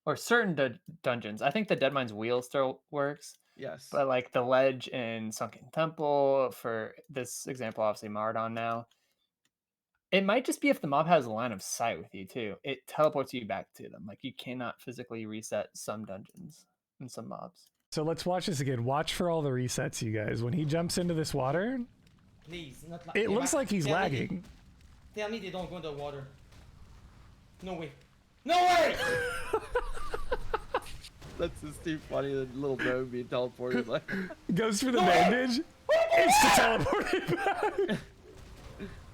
or certain dungeons. I think the Deadmines wheel still works, Yes. but like the ledge in Sunken Temple, for this example, obviously Mardon now. It might just be if the mob has a line of sight with you too. It teleports you back to them. Like you cannot physically reset some dungeons and some mobs. So let's watch this again. Watch for all the resets, you guys. When he jumps into this water, Please, not it looks like he's lagging. Tell me they don't go in the water. No way. No way! That's just too funny. The little gnome being teleported. Like, Goes for the bandage. It's to teleport it back.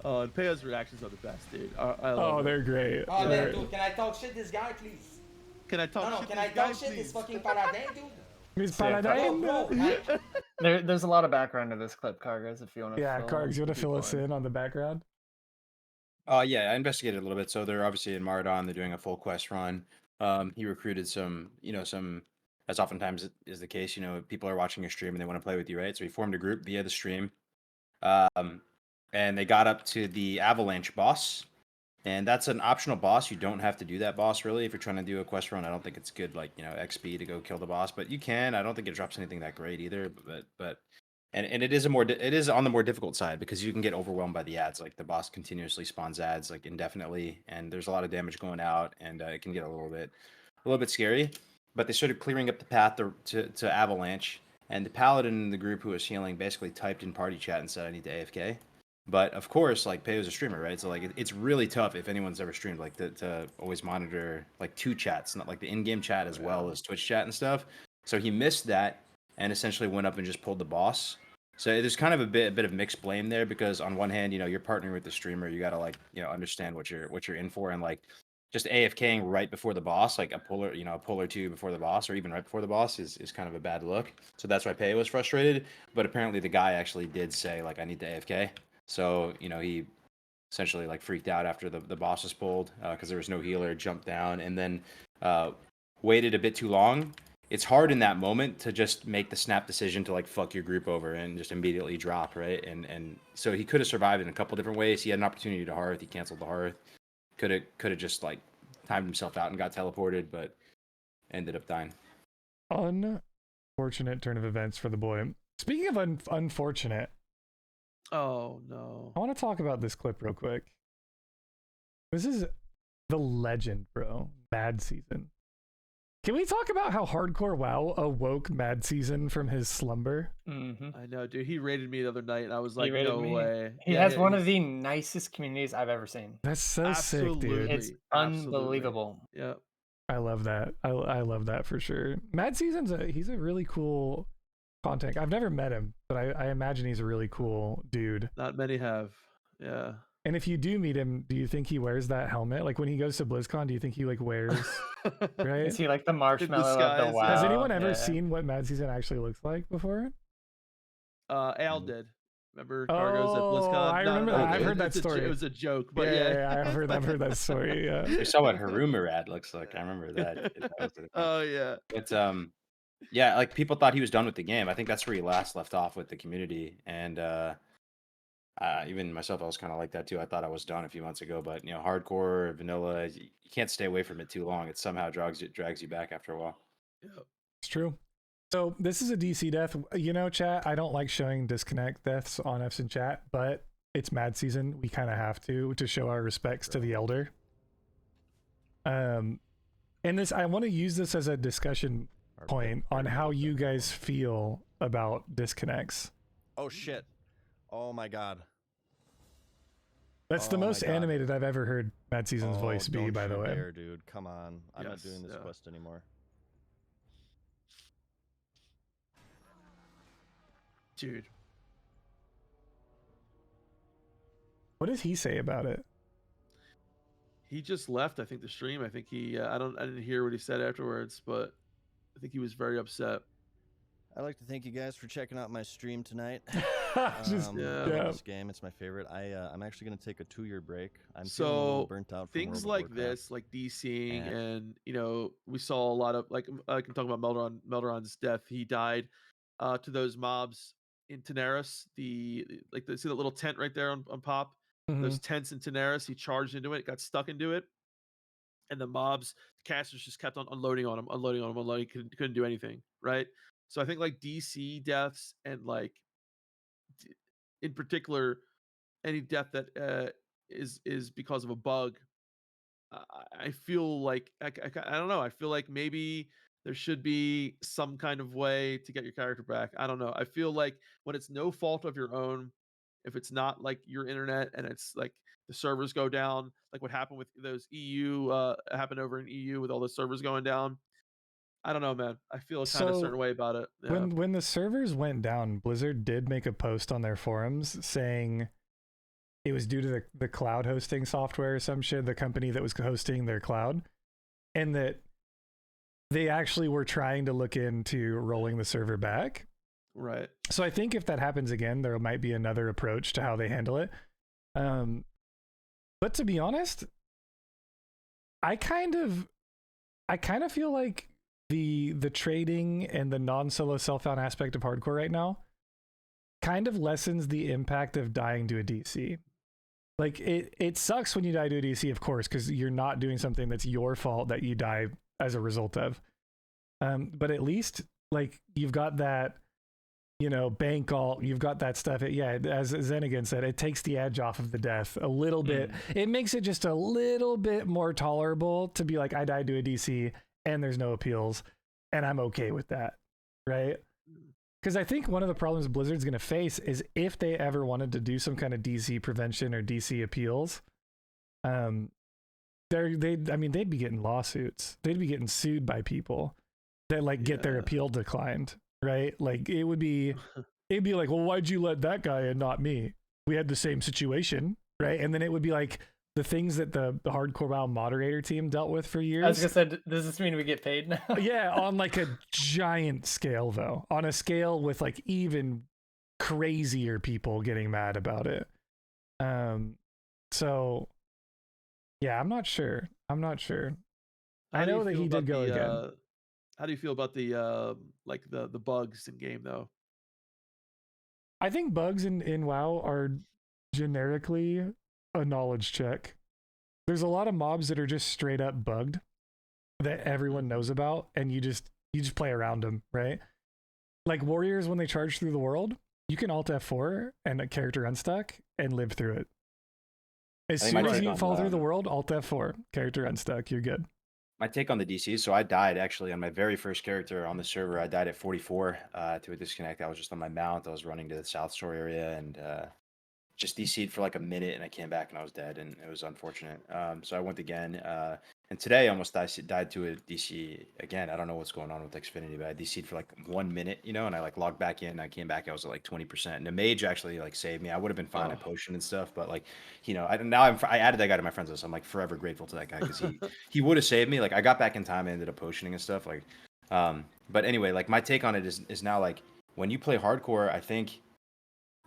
oh, and Peo's reactions are the best, dude. I love Oh, it. they're great. Oh They're- man, dude, can I talk shit this guy, please? Can I talk No, shit? can to I this guy, talk shit please? this fucking paladin, dude? He's Yeah, Paladin. Bro, There's a lot of background to this clip, Cargos, if you want to. Yeah, Kargs, you want to fill us in on the background? Yeah, I investigated a little bit. So they're obviously in Mardon. They're doing a full quest run. He recruited some, as oftentimes is the case, people are watching a stream and they want to play with you, right? So he formed a group via the stream. And they got up to the Avalanche boss. And that's an optional boss. You don't have to do that boss, really. If you're trying to do a quest run, I don't think it's good, XP to go kill the boss. But you can. I don't think it drops anything that great either. And it is it is on the more difficult side because you can get overwhelmed by the ads. Like the boss continuously spawns ads like indefinitely, and there's a lot of damage going out, and it can get a little bit scary. But they started clearing up the path to Avalanche, and the paladin in the group who was healing basically typed in party chat and said, "I need to AFK." But of course, like Peyo's a streamer, right? So like it's really tough if anyone's ever streamed like to always monitor like two chats, not like the in-game chat as well as Twitch chat and stuff. So he missed that and essentially went up and just pulled the boss. So there's kind of a bit of mixed blame there because on one hand, you're partnering with the streamer, you got to understand what you're in for, and like just AFKing right before the boss, like a pull or two before the boss, or even right before the boss is kind of a bad look. So that's why Peyo was frustrated. But apparently the guy actually did say like I need to AFK. So, he essentially like freaked out after the boss was pulled because there was no healer, jumped down, and then waited a bit too long. It's hard in that moment to just make the snap decision to like fuck your group over and just immediately drop, right? And so he could have survived in a couple different ways. He had an opportunity to hearth. He canceled the hearth. Could have just like timed himself out and got teleported, but ended up dying. Unfortunate turn of events for the boy. Speaking of unfortunate, Oh no. I want to talk about this clip real quick. This is the legend, bro. Mad Season. Can we talk about how hardcore WoW awoke Mad Season from his slumber? Mm-hmm. I know, dude. He raided me the other night, and I was like, raided no me. way. He Yeah, has yeah, one of he's- the nicest communities I've ever seen. That's so sick, dude. Absolutely. It's Absolutely. unbelievable. Yeah. I love that. I love that for sure. Mad Season's he's a really cool content. I've never met him, but I imagine he's a really cool dude. Not many have. Yeah. And if you do meet him, do you think he wears that helmet? Like when he goes to BlizzCon, do you think he like wears right? Is he like the marshmallow of the disguise, WoW? yeah. Has anyone ever Yeah. seen what Mad Season actually looks like before? Al did. Remember Cargos at Oh, BlizzCon? I remember that. I've heard that it's story. It was a joke, but yeah, I've heard that story. Yeah. I saw what Harumarad looks like. I remember that. Oh yeah. But yeah, like people thought he was done with the game. I think that's where he last left off with the community, and even myself, I was kind of like that too. I thought I was done a few months ago, but hardcore vanilla, you can't stay away from it too long. It somehow drags you back after a while. Yeah. It's true. So this is a DC death. Chat, I don't like showing disconnect deaths on F's in chat, but it's Mad Season. We kind of have to show our respects to the Elder. And I want to use this as a discussion point on how you guys feel about disconnects. Oh shit. Oh my god. That's the Oh my most God. animated I've ever heard Mad Season's voice be, don't by the you way. dare, dude. Come on. I'm not Yes, doing this yeah. quest anymore. Dude. What does he say about it? He just left, I think, the stream. I think he I didn't hear what he said afterwards, but I think he was very upset. I'd like to thank you guys for checking out my stream tonight. Just, Yeah. I yeah. love this game. It's my favorite. I'm actually gonna take a 2-year break. I'm feeling a little So burnt out from things World of like Warcraft. this, like DCing, And- and we saw a lot of like I can talk about Meldoron's death. He died to those mobs in Tenaris. See that little tent right there on Pop. Mhm. Those tents in Tenaris. He charged into it, got stuck into it, and the mobs, the casters just kept on unloading on him, unloading. Couldn't do anything, right? So I think like DC deaths and like in particular any death that is because of a bug. I feel like I don't know. I feel like maybe there should be some kind of way to get your character back. I don't know. I feel like when it's no fault of your own, if it's not like your internet and it's like the servers go down, like what happened with those EU happened over in EU with all the servers going down. I don't know, man. I feel kind of a So, certain way about it. Yeah. when the servers went down, Blizzard did make a post on their forums saying it was due to the cloud hosting software or some shit, the company that was hosting their cloud, and that they actually were trying to look into rolling the server back. Right. So I think if that happens again, there might be another approach to how they handle it. But to be honest, I kind of feel like the trading and the non-solo self-found aspect of hardcore right now kind of lessens the impact of dying to a DC. Like it sucks when you die to a DC, of course, because you're not doing something that's your fault that you die as a result of. But at least like you've got that, bank alt, you've got that stuff. As Zenigan said, it takes the edge off of the death a little bit. It makes it just a little bit more tolerable to be like, I died to a DC and there's no appeals and I'm okay with that, right? Because I think one of the problems Blizzard's going to face is if they ever wanted to do some kind of DC prevention or DC appeals, they'd be getting lawsuits. They'd be getting sued by people that like get their appeal declined, right? Like it'd be like, well, why'd you let that guy and not me? We had the same situation, right? And then it would be like the things that the hardcore WoW moderator team dealt with for years. I was gonna say, does this mean we get paid now? Yeah, on like a giant scale though. On a scale with like even crazier people getting mad about it. So yeah, I'm not sure. I know that he did go again. How do you feel about the like the bugs in game though? I think bugs in WoW are generically a knowledge check. There's a lot of mobs that are just straight up bugged that everyone knows about, and you just play around them, right? Like warriors, when they charge through the world, you can alt F4 and a character unstuck and live through it. As soon as you fall through the world, alt F4, character unstuck, you're good. My take on the DC. So I died actually on my very first character on the server. I died at 44 to a disconnect. I was just on my mount. I was running to the South Shore area and just DC'd for like a minute, and I came back and I was dead, and it was unfortunate. So I went again, and today I almost died to a DC again. I don't know what's going on with Xfinity, but I DC'd for like 1 minute, and I like logged back in. I came back, I was at like 20%, and the mage actually like saved me. I would have been fine at potion and stuff, but like, I added that guy to my friends list. I'm like forever grateful to that guy because he would have saved me. Like I got back in time and ended up potioning and stuff. Like, but anyway, like my take on it is now like when you play hardcore, I think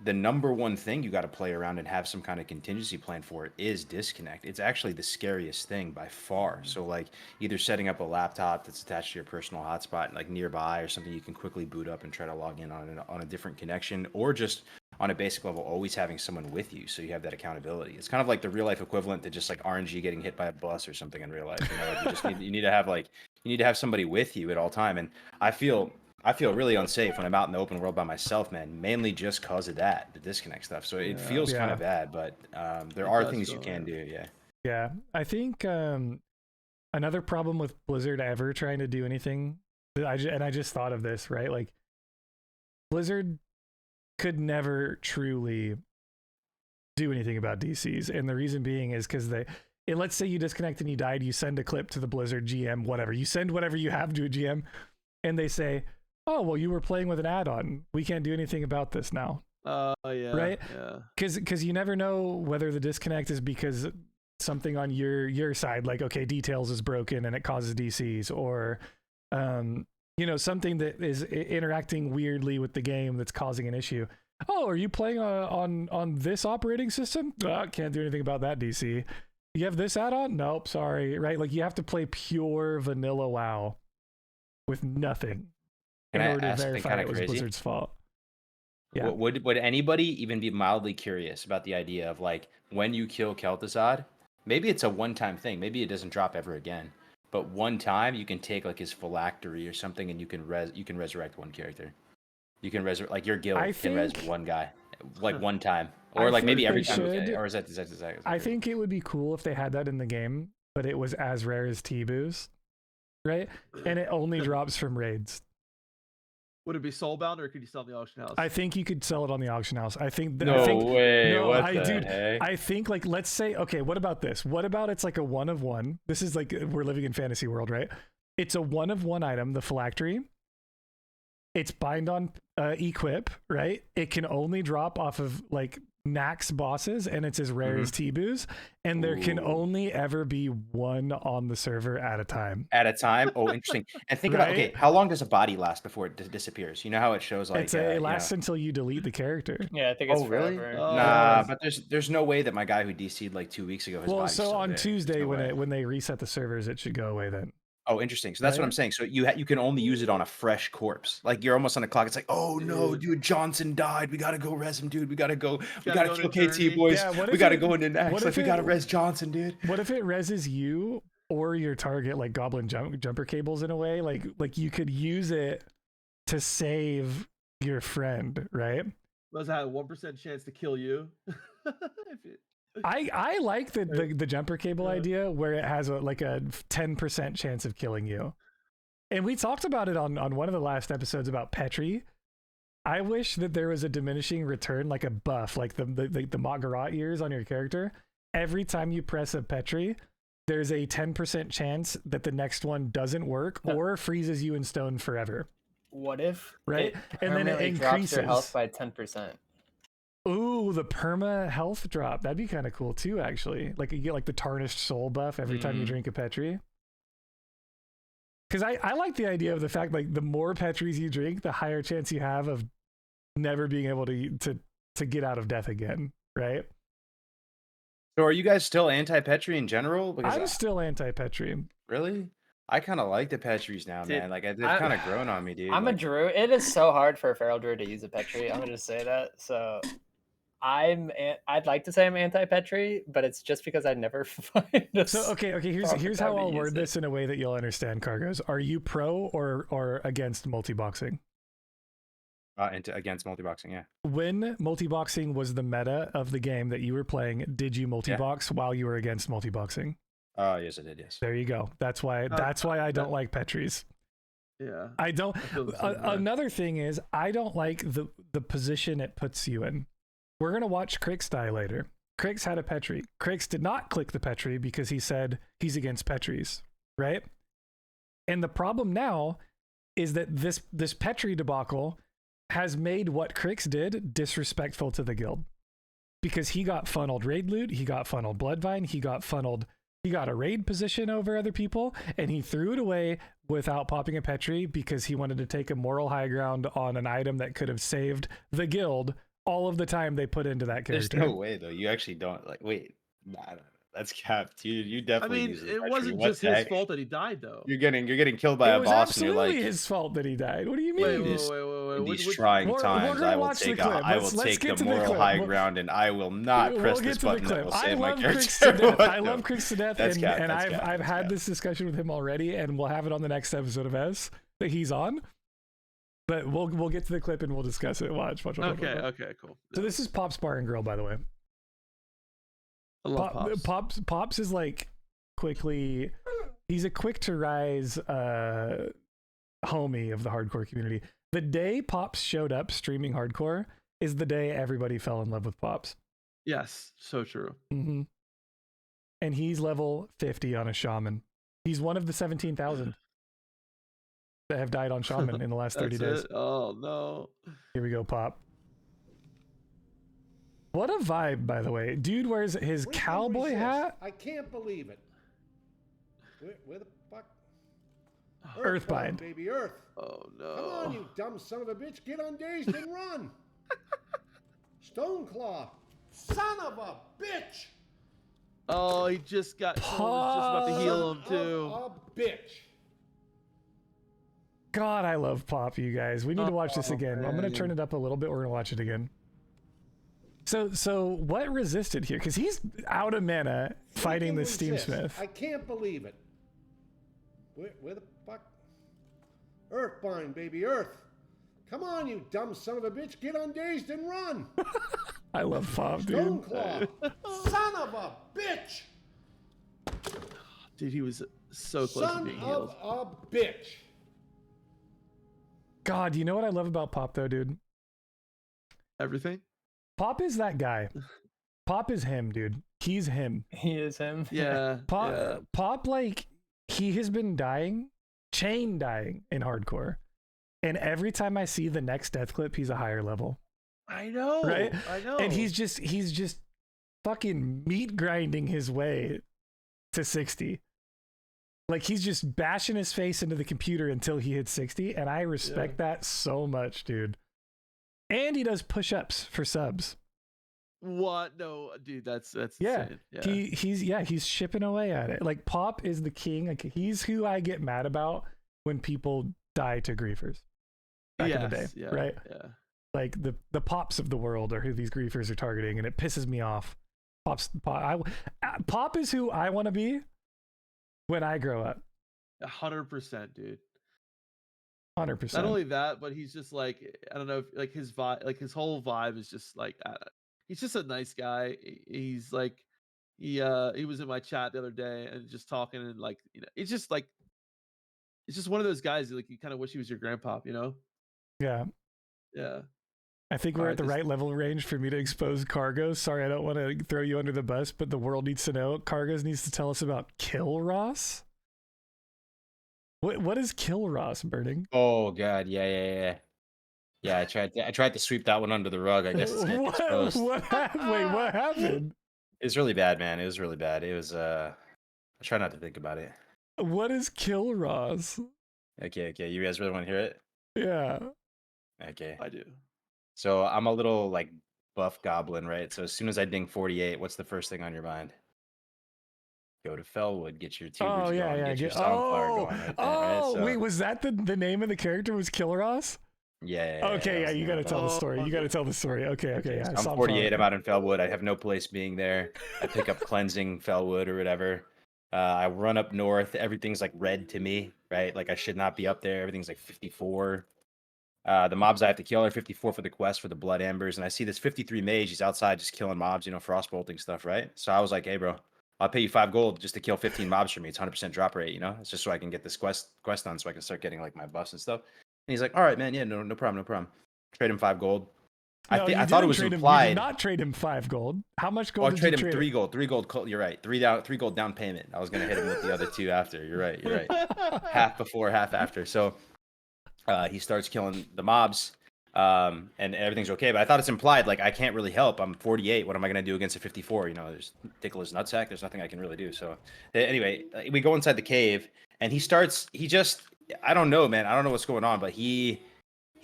the number one thing you got to play around and have some kind of contingency plan for it is disconnect. It's actually the scariest thing by far. So like either setting up a laptop that's attached to your personal hotspot like nearby or something you can quickly boot up and try to log in on a different connection, or just on a basic level always having someone with you so you have that accountability. It's kind of like the real life equivalent to just like RNG getting hit by a bus or something in real life. Like you just need to have somebody with you at all time. And I feel really unsafe when I'm out in the open world by myself, man, mainly just because of that, the disconnect stuff. So it feels kind of bad, but there are things you can do, yeah. Yeah, I think another problem with Blizzard ever trying to do anything, I just thought of this, right? Like, Blizzard could never truly do anything about DCs, and the reason being is because let's say you disconnect and you died, you send a clip to the Blizzard GM, whatever. You send whatever you have to a GM, and they say, oh, well, you were playing with an add-on. We can't do anything about this now. Yeah. Right? Yeah. Because you never know whether the disconnect is because something on your side, like, okay, details is broken and it causes DCs, or, something that is interacting weirdly with the game that's causing an issue. Oh, are you playing on this operating system? Can't do anything about that, DC. You have this add-on? Nope, sorry. Right? Like you have to play pure vanilla WoW with nothing Can in I order to ask something verify kind it of was crazy? Blizzard's fault. Yeah. Would anybody even be mildly curious about the idea of like when you kill Kel'Thuzad, maybe it's a one-time thing, maybe it doesn't drop ever again, but one time you can take like his phylactery or something and you can resurrect one character. You can resurrect like your guild can res one guy like one time, or I like maybe think every they time. should. Or is that I crazy? think it would be cool if they had that in the game, but it was as rare as T-Boos, right? And it only drops from raids. Would it be soulbound or could you sell it in the auction house? I think you could sell it on the auction house. I think way. No, What the dude, heck? I think like let's say okay, what about this? What about it's like a 1 of 1? This is like we're living in fantasy world, right? It's a 1 of 1 item, the phylactery. It's bind on equip, right? It can only drop off of like max bosses, and it's as rare as T-Boos, and there can Ooh. only ever be one on the server at a time. At a time? Oh, interesting. And think about, okay, Right? how long does a body last before it disappears? You know how it shows like It lasts until you delete the character. Yeah, I think it's Oh, really? forever. Oh, Nah, nice. but there's no way that my guy who DC'd like 2 weeks ago, his Well, body's so still on there. There's Tuesday no way. when they reset the servers, it should go away then. Oh, interesting. So that's what Right? I'm saying. So you can only use it on a fresh corpse. Like you're almost on the clock. It's like, oh no, dude, Johnson died. We gotta go res him, dude. We gotta kill into KT, eternity. boys. Yeah, what We if gotta it- go into next. what Like if we it- gotta res Johnson, dude. What if it reses you or your target like goblin jumper cables in a way? Like you could use it to save your friend, right? Does it have a 1% chance to kill you? I like the jumper cable Yeah. idea where it has a 10% chance of killing you. And we talked about it on one of the last episodes about Petri. I wish that there was a diminishing return, like a buff, like the Mak'gora ears on your character. Every time you press a Petri, there's a 10% chance that the next one doesn't work or freezes you in stone forever. What if Right? it And then it permanently drops your increases. health by 10%? Ooh, the perma health drop. That'd be kind of cool too, actually. Like you get like the tarnished soul buff every time you drink a Petri. Because I like the idea of the fact like the more Petris you drink, the higher chance you have of never being able to get out of death again, right? So are you guys still anti-Petri in general? Because I'm still anti-Petri. really, I kind of like the Petris now, Dude, man. Like they've I'm- kind of grown on me, dude. I'm a Like, druid. It is so hard for a feral druid to use a Petri. I'm gonna just say that. So I'd like to say I'm anti-Petri, but it's just because I never find a So okay, here's proper here's time how to I'll use word it. this in a way that you'll understand, Cargos. Are you pro or against multi-boxing? against multi-boxing, yeah. When multi-boxing was the meta of the game that you were playing, did you multi-box while you were against multi-boxing? Yes, I did. Yes. There you go. That's why I don't like Petris. Yeah. I don't. feel the same way. Another thing is I don't like the position it puts you in. We're gonna watch Crix die later. Crix had a Petri. Crix did not click the Petri because he said he's against Petris, right? And the problem now is that this Petri debacle has made what Crix did disrespectful to the guild, because he got funneled raid loot, he got funneled Bloodvine, he got a raid position over other people, and he threw it away without popping a Petri because he wanted to take a moral high ground on an item that could have saved the guild all of the time they put into that There's character. no way though. You actually don't like. Wait, nah, that's capped. You I definitely. mean, use the it Petri. wasn't What just the his heck? fault that he died, though. You're getting killed by It a was boss, and you're absolutely like, his fault that he died. What do you mean? Wait, Wait. in Which- these which- trying We're times, gonna I will watch the take clip. I will Let's take get the to the moral clip. high We'll- ground, and I will not press get this to the button that clip. will I save my love character. Crix to death. What I love the- Crix to death, That's and, cap, and that's I've cap, I've that's had cap. this discussion with him already, and we'll have it on the next episode of S that he's on. But we'll get to the clip and we'll discuss it. Watch. Okay, cool. So this is Pop's Bar and Grill, by the way. I love Pops. Pops is like he's a quick to rise homie of the hardcore community. The day Pops showed up streaming hardcore is the day everybody fell in love with Pops. Yes, so true. Mm-hmm. And he's level 50 on a shaman. He's one of the 17,000 that have died on shaman in the last 30 That's days. it? Oh no. Here we go, Pop. What a vibe, by the way. Dude wears his cowboy hat. I can't believe it. Where the fuck? Earthbind. Baby, Earth. Oh Come on, no. you dumb son of a bitch. Get on dazed and run. Stoneclaw, son of a bitch. Oh, he just got. Someone was just about to heal him too. Son of a bitch. God, I love Pop, you guys. We need to watch this Oh, again. I'm gonna turn man. it up a little bit. We're gonna watch it again. So what resisted here? Because he's out of mana fighting the Freaking resist. Steamsmith. I can't believe it. Where the fuck? Earthbind, baby, Earth. Come on, you dumb son of a bitch. Get undazed and run. I love Pop, dude. Stoneclaw, son of a bitch. Dude, he was so close to Son being healed. of a bitch. God, you know what I love about Pop though, dude? Everything. Pop is that guy. Pop is him, dude. He's him. He is him. Yeah. Pop, yeah. Pop, like, he has been dying, chain dying in hardcore. And every time I see the next death clip, he's a higher level. I know. Right? I know. And he's just fucking meat grinding his way to 60. Like, he's just bashing his face into the computer until he hits 60. And I respect that so much, dude. And he does push-ups for subs. What? No, dude, that's Yeah. insane. Yeah. He's shipping away at it. Like, Pop is the king. Like, he's who I get mad about when people die to griefers back in the day, Yeah, right? Yeah. Like the Pops of the world are who these griefers are targeting, and it pisses me off. Pop is who I want to be when I grow up. 100%, dude. 100%. Not only that, but he's just like, I don't know, if, like his vibe, like his whole vibe is just like, he's just a nice guy. He's like, he was in my chat the other day and just talking, and like, you know, it's just like, it's just one of those guys that, like, you kind of wish he was your grandpa, you know? Yeah. Yeah. I think we're All at the right, right level range for me to expose Cargos. Sorry, I don't want to throw you under the bus, but the world needs to know. Cargos needs to tell us about Kill Ross. What is Kill Ross, Burning? Oh god, yeah. Yeah, I tried to sweep that one under the rug. I guess it's gonna get exposed. What happened? Wait, what happened? It was really bad, man. It was really bad. It was I try not to think about it. What is Kill Ross? Okay. You guys really want to hear it? Yeah. Okay. I do. So I'm a little like buff goblin, right? So as soon as I ding 48, what's the first thing on your mind? Go to Fellwood, get your tubers Oh yeah, going, yeah. get your Soundfire going right there, right? So, Wait, was that the name of the character? Was Kill Ross? yeah. Okay, yeah. that's You the got to name tell of the it. story. You got to tell the story. Okay. So Yeah. I'm 48. I'm out in Fellwood. I have no place being there. I pick up cleansing Fellwood or whatever. I run up north. Everything's like red to me, right? Like I should not be up there. Everything's like 54. The mobs I have to kill are 54 for the quest for the blood ambers, and I see this 53 mage. He's outside just killing mobs, you know, frostbolting stuff, right? So I was like, hey, bro, I'll pay you 5 gold just to kill 15 mobs for me. It's 100% drop rate, you know. It's just so I can get this quest done, so I can start getting like my buffs and stuff. And he's like, all right, man, yeah, no problem. Trade him 5 gold. I thought it was implied. You did not trade him 5 gold. How much gold? I'll did trade you him trade 3 gold. 3 gold. You're right. 3 gold down payment. I was gonna hit him with the other 2 after. You're right. Half before, half after. So he starts killing the mobs. And everything's okay, but I thought it's implied, like I can't really help. I'm 48. What am I gonna do against a 54? You know, there's Tickler's nutsack. There's nothing I can really do. So anyway, we go inside the cave, and I don't know, man. I don't know what's going on, but he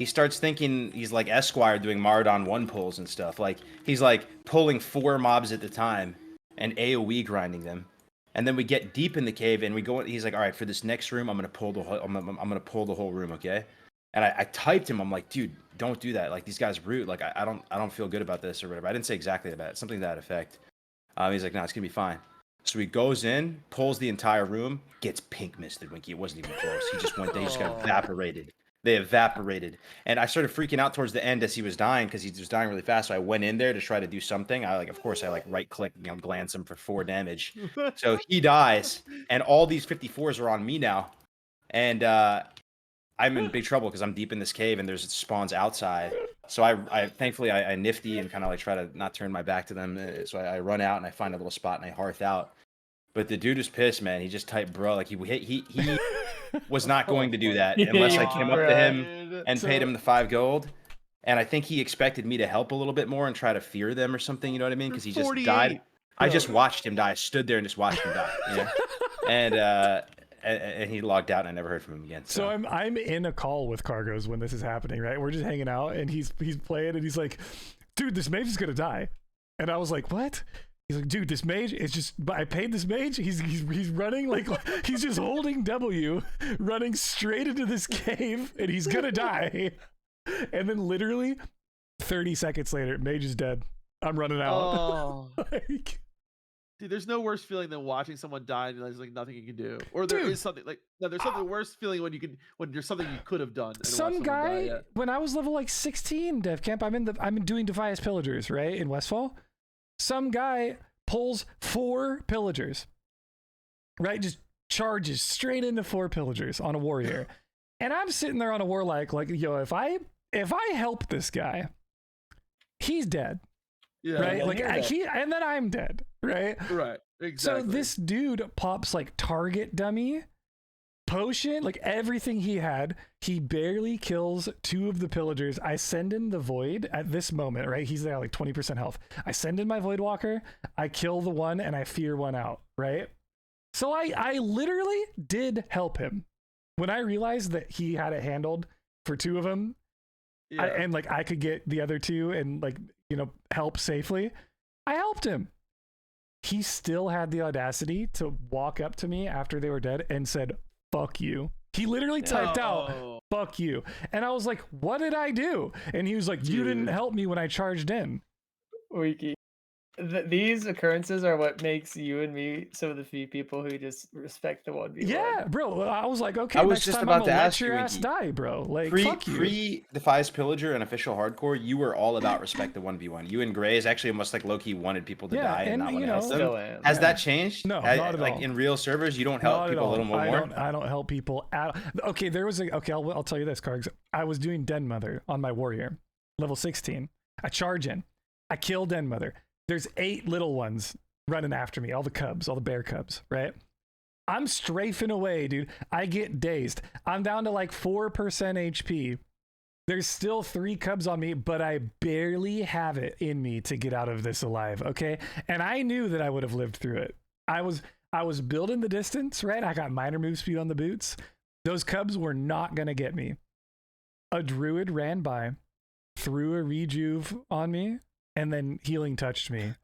starts thinking he's like Esquire doing Mardon 1 pulls and stuff. Like he's like pulling 4 mobs at the time and AoE grinding them. And then we get deep in the cave and we go. He's like, all right, for this next room, I'm gonna pull the whole room, okay? And I typed him. I'm like, dude, don't do that. Like these guys root. Like I don't feel good about this or whatever. I didn't say exactly that. Something to that effect. He's like, no, it's gonna be fine. So he goes in, pulls the entire room, gets pink misted, Winky. It wasn't even close. He just went there. He just got evaporated. They evaporated. And I started freaking out towards the end as he was dying because he was dying really fast. So I went in there to try to do something. Of course, I right click, glance him for 4 damage. So he dies, and all these 54s are on me now. And I'm in big trouble because I'm deep in this cave and there's spawns outside. So I thankfully I nifty and kind of like try to not turn my back to them. So I run out and I find a little spot and I hearth out. But the dude is pissed, man. He just typed bro. Like he was not going to do that unless I came up to him and paid him the 5 gold. And I think he expected me to help a little bit more and try to fear them or something. You know what I mean? Because he just died. I just watched him die. I stood there and just watched him die. You know? And he logged out and I never heard from him again. So I'm in a call with Cargos when this is happening, right? We're just hanging out and he's playing and he's like, dude, this mage is gonna die. And I was like, what? He's like, dude, this mage is just, I paid this mage. He's running like, he's just holding W, running straight into this cave, and he's gonna die. And then literally 30 seconds later, mage is dead. I'm running out. Oh. Like, Dude, there's no worse feeling than watching someone die and there's like nothing you can do. Or there Dude. is something like no, there's something worse feeling when there's something you could have done. And watch some someone die, guy, yeah. when I was level like 16 dev camp, I'm doing defiance pillagers, right, in Westfall. Some guy pulls 4 pillagers, right, just charges straight into 4 pillagers on a warrior. And I'm sitting there on a warlike like, yo, if I help this guy, he's dead. Yeah. Right, like you're dead. and then I'm dead, right? Right. Exactly. So this dude pops like target dummy, potion, like everything he had. He barely kills 2 of the pillagers. I send in the void at this moment, right? He's there like 20% health. I send in my void walker. I kill the one and I fear one out, right? So I literally did help him. When I realized that he had it handled for 2 of them, yeah. and like I could get the other 2 and like, you know, help safely, I helped him. He still had the audacity to walk up to me after they were dead and said, fuck you. He literally typed out, fuck you. And I was like, what did I do? And he was like, you didn't help me when I charged in. Wiki. These occurrences are what makes you and me some of the few people who just respect the 1v1. Yeah, bro. I was like, okay, I was next just time about I'm gonna to let ask your you, ass Winky. die, bro. Like, fuck you. Pre Defies Pillager and official hardcore, you were all about respect the 1v1. You and Grays actually almost like low-key wanted people to die and not want to help Still them. am. Has that changed? No, not at like all. in real servers, you don't help Not at people a all. little more. I don't help people at all. Okay, there was a, okay, I'll tell you this, Kargs. I was doing Den Mother on my warrior, level 16. I charge in. I kill Den Mother. There's 8 little ones running after me, all the cubs, all the bear cubs, right? I'm strafing away, dude. I get dazed. I'm down to like 4% HP. There's still 3 cubs on me, but I barely have it in me to get out of this alive, okay? And I knew that I would have lived through it. I was building the distance, right? I got minor move speed on the boots. Those cubs were not gonna get me. A druid ran by, threw a rejuve on me, and then healing touched me.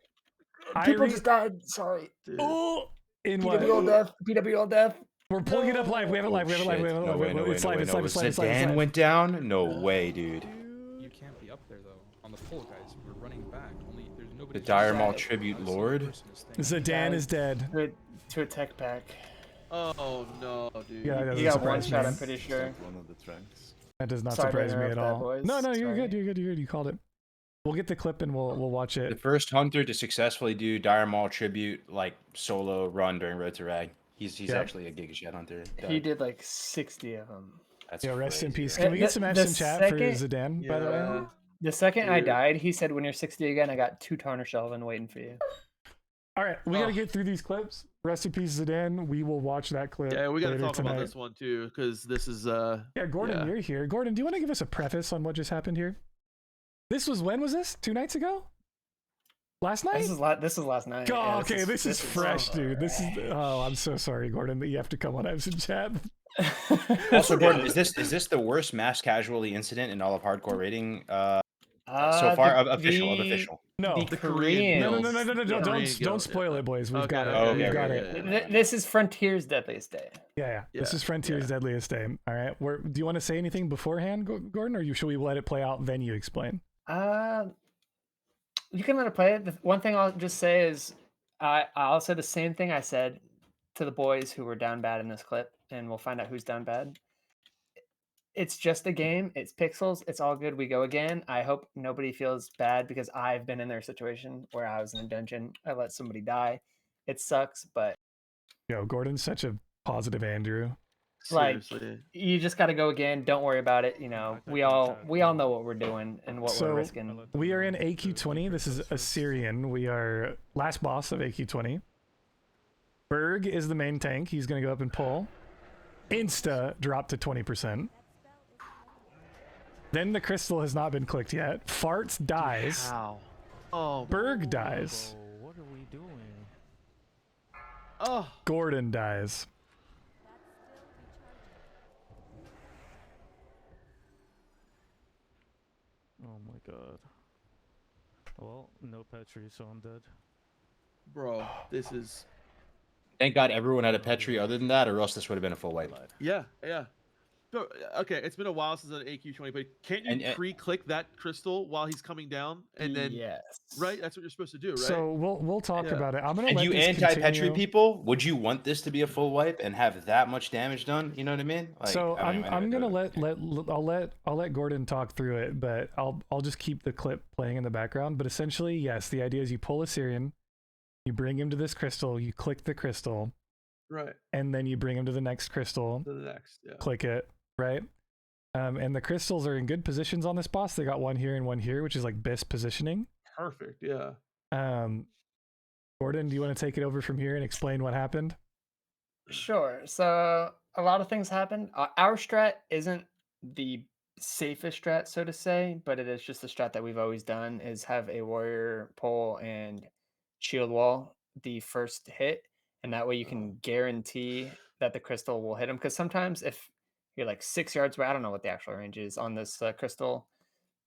People just died. Sorry. Dude. Oh, in what? PWL death. PWL death. We're pulling it up live. We have it live. We have it live. We have it live. It's live. It's live. It's live. It's live. Dan went down? No way, dude. You can't be up there though. On the pull, guys, we're running back. Only there's nobody. The Dire Maul Tribute Lord? Zidane is dead. To a tech pack. Oh no, dude. Yeah, that You doesn't got one surprise shot, me. I'm pretty sure. One of the tracks. That does not Sorry to surprise me at interrupt that, all. boys. No, you're Sorry. good. You're good. You're good. You called it. We'll get the clip and we'll watch The it. first hunter to successfully do Dire Maul Tribute like solo run during Road to Rag. He's Yep. actually a Giga Shed hunter. He did like 60 of them. That's Yeah, rest in crazy. peace. Can we get some The F's in chat for second- Zidane, by the way? Yeah. The second I Dude. died, he said, when you're 60 again, I got 2 Tarnish Elven waiting for you. All right, we gotta Oh. get through these clips. Rest in peace, Zidane. We will watch that clip. Yeah, we gotta later talk tonight. about this one too, because this is Yeah, Gordon, yeah. you're here. Gordon, do you want to give us a preface on what just happened here? When was this? 2 nights ago? Last night? This is last night. Oh, Yeah, okay, this is fresh, dude. This is. alright. Oh, I'm so sorry, Gordon, that you have to come on Evs in chat. Also, Gordon, is this the worst mass casualty incident in all of hardcore rating so far? Of official. No, The Korean Korean. no, Korean don't guild, spoil yeah. it, boys. We've Okay, got it. okay, We've okay, got okay, it. yeah. This is Frontier's Deadliest Day. Yeah. This Yeah, is Frontier's Deadliest Day. All right. Do you want to say anything beforehand, Gordon, or should we let it play out then you explain? You can let it play. The one thing I'll just say is I'll say the same thing I said to the boys who were down bad in this clip, and we'll find out who's down bad. It's just a game. It's pixels. It's all good. We go again. I hope nobody feels bad because I've been in their situation where I was in a dungeon. I let somebody die. It sucks, but Yo, Gordon's such a positive Andrew. like Seriously. you just got to go again. Don't worry about it. You know, we all know what we're doing and what So we're risking. we are in AQ20. This is Assyrian. We are last boss of AQ20. Berg is the main tank. He's going to go up and pull. Insta drop to 20%. Then the crystal has not been clicked yet. Farts dies. How? Oh. Berg dies. What are we doing? Oh. Gordon dies. Oh my god. Well, no Petri, so I'm dead. Bro, this is Thank God everyone had a Petri other than that, or else this would have been a full wipe. yeah. So, okay, it's been a while since an AQ20, but can't you And pre-click that crystal while he's coming down, and then Yes. right? That's what you're supposed to do, right? So we'll talk Yeah. about it. I'm gonna and let you this anti-Petri continue. people, would you want this to be a full wipe and have that much damage done? You know what I mean? Like, So I don't I'm even gonna know. I'll let Gordon talk through it, but I'll just keep the clip playing in the background. But essentially, yes, the idea is you pull a Syrian, you bring him to this crystal, you click the crystal, Right. and then you bring him to the next crystal, To the next, yeah. click it, right? And the crystals are in good positions on this boss. They got one here and one here, which is like best positioning. Perfect, yeah. Gordon, do you want to take it over from here and explain what happened? Sure. So a lot of things happened. Our strat isn't the safest strat, so to say, but it is just the strat that we've always done: is have a warrior pull and shield wall the first hit, and that way you can guarantee that the crystal will hit him. Because sometimes if you're like 6 yards away, I don't know what the actual range is on this crystal.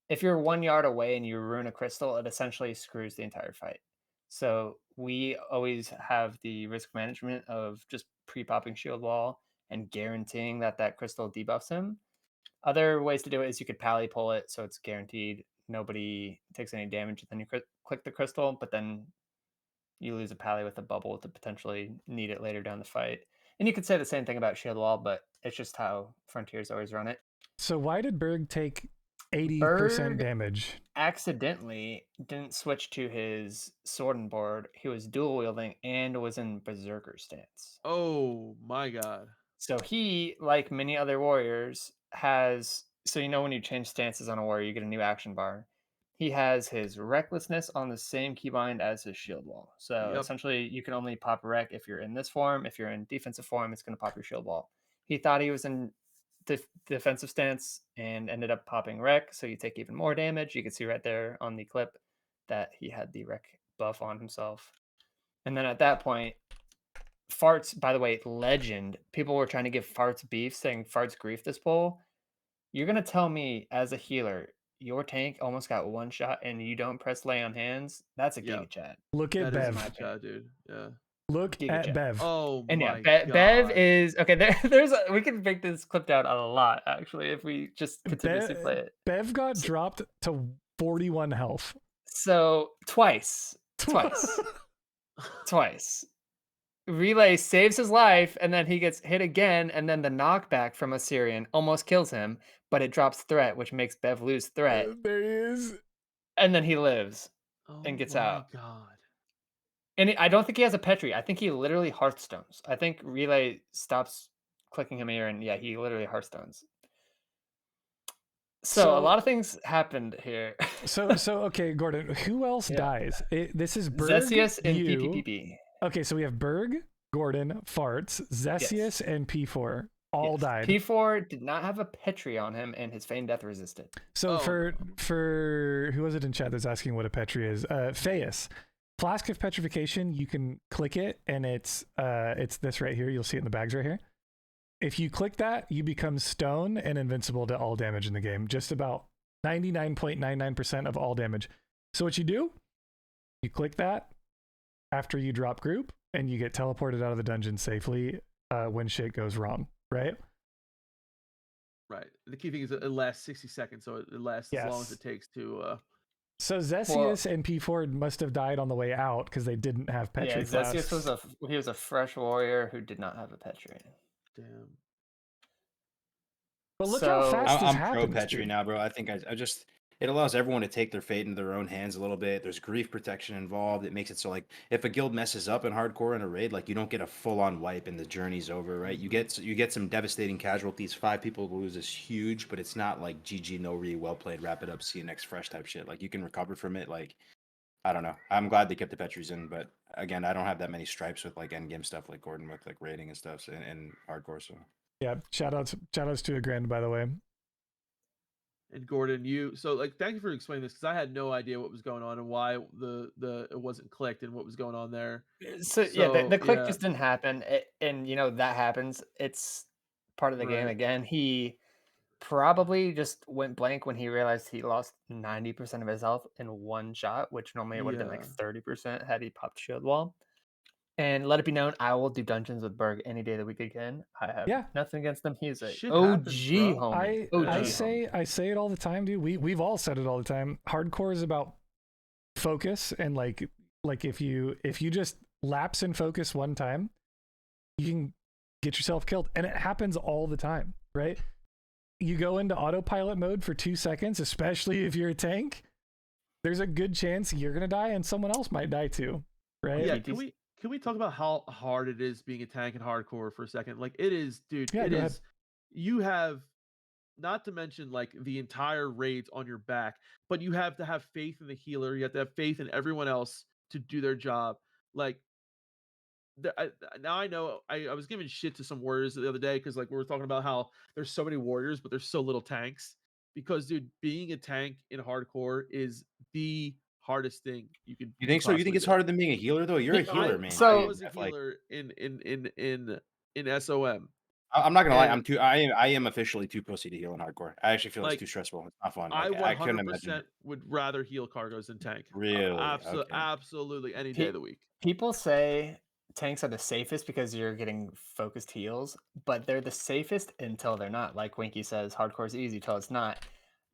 If you're 1 yard away and you ruin a crystal, it essentially screws the entire fight. So we always have the risk management of just pre-popping shield wall and guaranteeing that that crystal debuffs him. Other ways to do it is you could pally pull it, so it's guaranteed nobody takes any damage, and then you click the crystal, but then you lose a pally with a bubble to potentially need it later down the fight. And you could say the same thing about shield wall, but it's just how Frontiers always run it. So why did Berg take 80% Berg damage? accidentally didn't switch to his sword and board. He was dual wielding and was in berserker stance. Oh my god. So he, like many other warriors, has, so you know when you change stances on a warrior, you get a new action bar. He has his recklessness on the same keybind as his shield wall. So Yep. essentially you can only pop wreck if you're in this form. If you're in defensive form, it's going to pop your shield wall. He thought he was in defensive stance and ended up popping wreck, so you take even more damage. You can see right there on the clip that he had the wreck buff on himself. And then at that point, Farts, by the way, legend. People were trying to give Farts beef, saying Farts grief this pull. You're gonna tell me as a healer, your tank almost got one shot and you don't press lay on hands? That's a Yeah. Giga Chat. Look at That is Bev. my chat, dude. Yeah. Look Giga at Chat. Bev. Oh And yeah, my Bev god. is okay. We can break this clip down a lot actually if we just continuously play it. Bev got dropped to 41 health. So twice. Relay saves his life, and then he gets hit again, and then the knockback from Assyrian almost kills him, but it drops threat, which makes Bev lose threat, There he is. and then he lives Oh and gets my out. god. And I don't think he has a Petri. I think he literally Hearthstones. I think Relay stops clicking him here, and yeah, he literally Hearthstones. So a lot of things happened here. so okay, Gordon, who else dies? This is Berg, Zesius and you. PPPP. Okay, so we have Berg, Gordon, Farts, Zesius, and P4 all died. P4 did not have a Petri on him, and his Feign Death resisted. So for who was it in chat that's asking what a Petri is? Feus. Flask of Petrification, you can click it, and it's this right here. You'll see it in the bags right here. If you click that, you become stone and invincible to all damage in the game. Just about 99.99% of all damage. So what you do, you click that after you drop group, and you get teleported out of the dungeon safely when shit goes wrong, right? Right. The key thing is it lasts 60 seconds, so it lasts as long as it takes to So Zesius and P4 must have died on the way out because they didn't have Petri flasks. Zesius was a fresh warrior who did not have a Petri. Damn. But look how fast this I'm happens, pro Petri dude. now, bro. I think I just it allows everyone to take their fate into their own hands a little bit. There's grief protection involved. It makes it so like if a guild messes up in hardcore in a raid, like you don't get a full on wipe and the journey's over, right? You get some devastating casualties. 5 people lose is huge, but it's not like GG no re, well played, wrap it up, see you next fresh type shit. Like you can recover from it. Like I don't know. I'm glad they kept the Petris in, but again, I don't have that many stripes with like endgame stuff like Gordon with like raiding and stuff in hardcore. So yeah, shout outs to a grand, by the way. And Gordon, thank you for explaining this because I had no idea what was going on and why it wasn't clicked and what was going on there. So yeah, the click just didn't happen, and you know that happens. It's part of the game. Again, he probably just went blank when he realized he lost 90% of his health in one shot, which normally it would have been like 30% had he popped shield wall. And let it be known, I will do dungeons with Berg any day of the week again. I have Yeah. nothing against him. He's a Shit OG happens, bro. homie. I OG Yeah. homie. I say it all the time, dude. We've all said it all the time. Hardcore is about focus, and like if you just lapse in focus one time, you can get yourself killed, and it happens all the time, right? You go into autopilot mode for 2 seconds, especially if you're a tank. There's a good chance you're gonna die, and someone else might die too, right? Yeah, can we talk about how hard it is being a tank in hardcore for a second? Like it is, dude. Yeah, It go is. ahead. You have, not to mention like the entire raids on your back, but you have to have faith in the healer. You have to have faith in everyone else to do their job. Like now I know I was giving shit to some warriors the other day because like we were talking about how there's so many warriors, but there's so little tanks. Because dude, being a tank in hardcore is the hardest thing you can. You think so? You think it's harder than being a healer though? You're a healer, man. so- I was a healer in SOM. I'm not gonna lie. And- I am officially too pussy to heal in hardcore. I actually feel Like, it's too stressful. It's not fun. I Like, I couldn't imagine 100% it. would rather heal cargos than tank. Really? Okay. Absolutely, any day of the week. People say tanks are the safest because you're getting focused heals, but they're the safest until they're not. Like Winky says, hardcore is easy till it's not.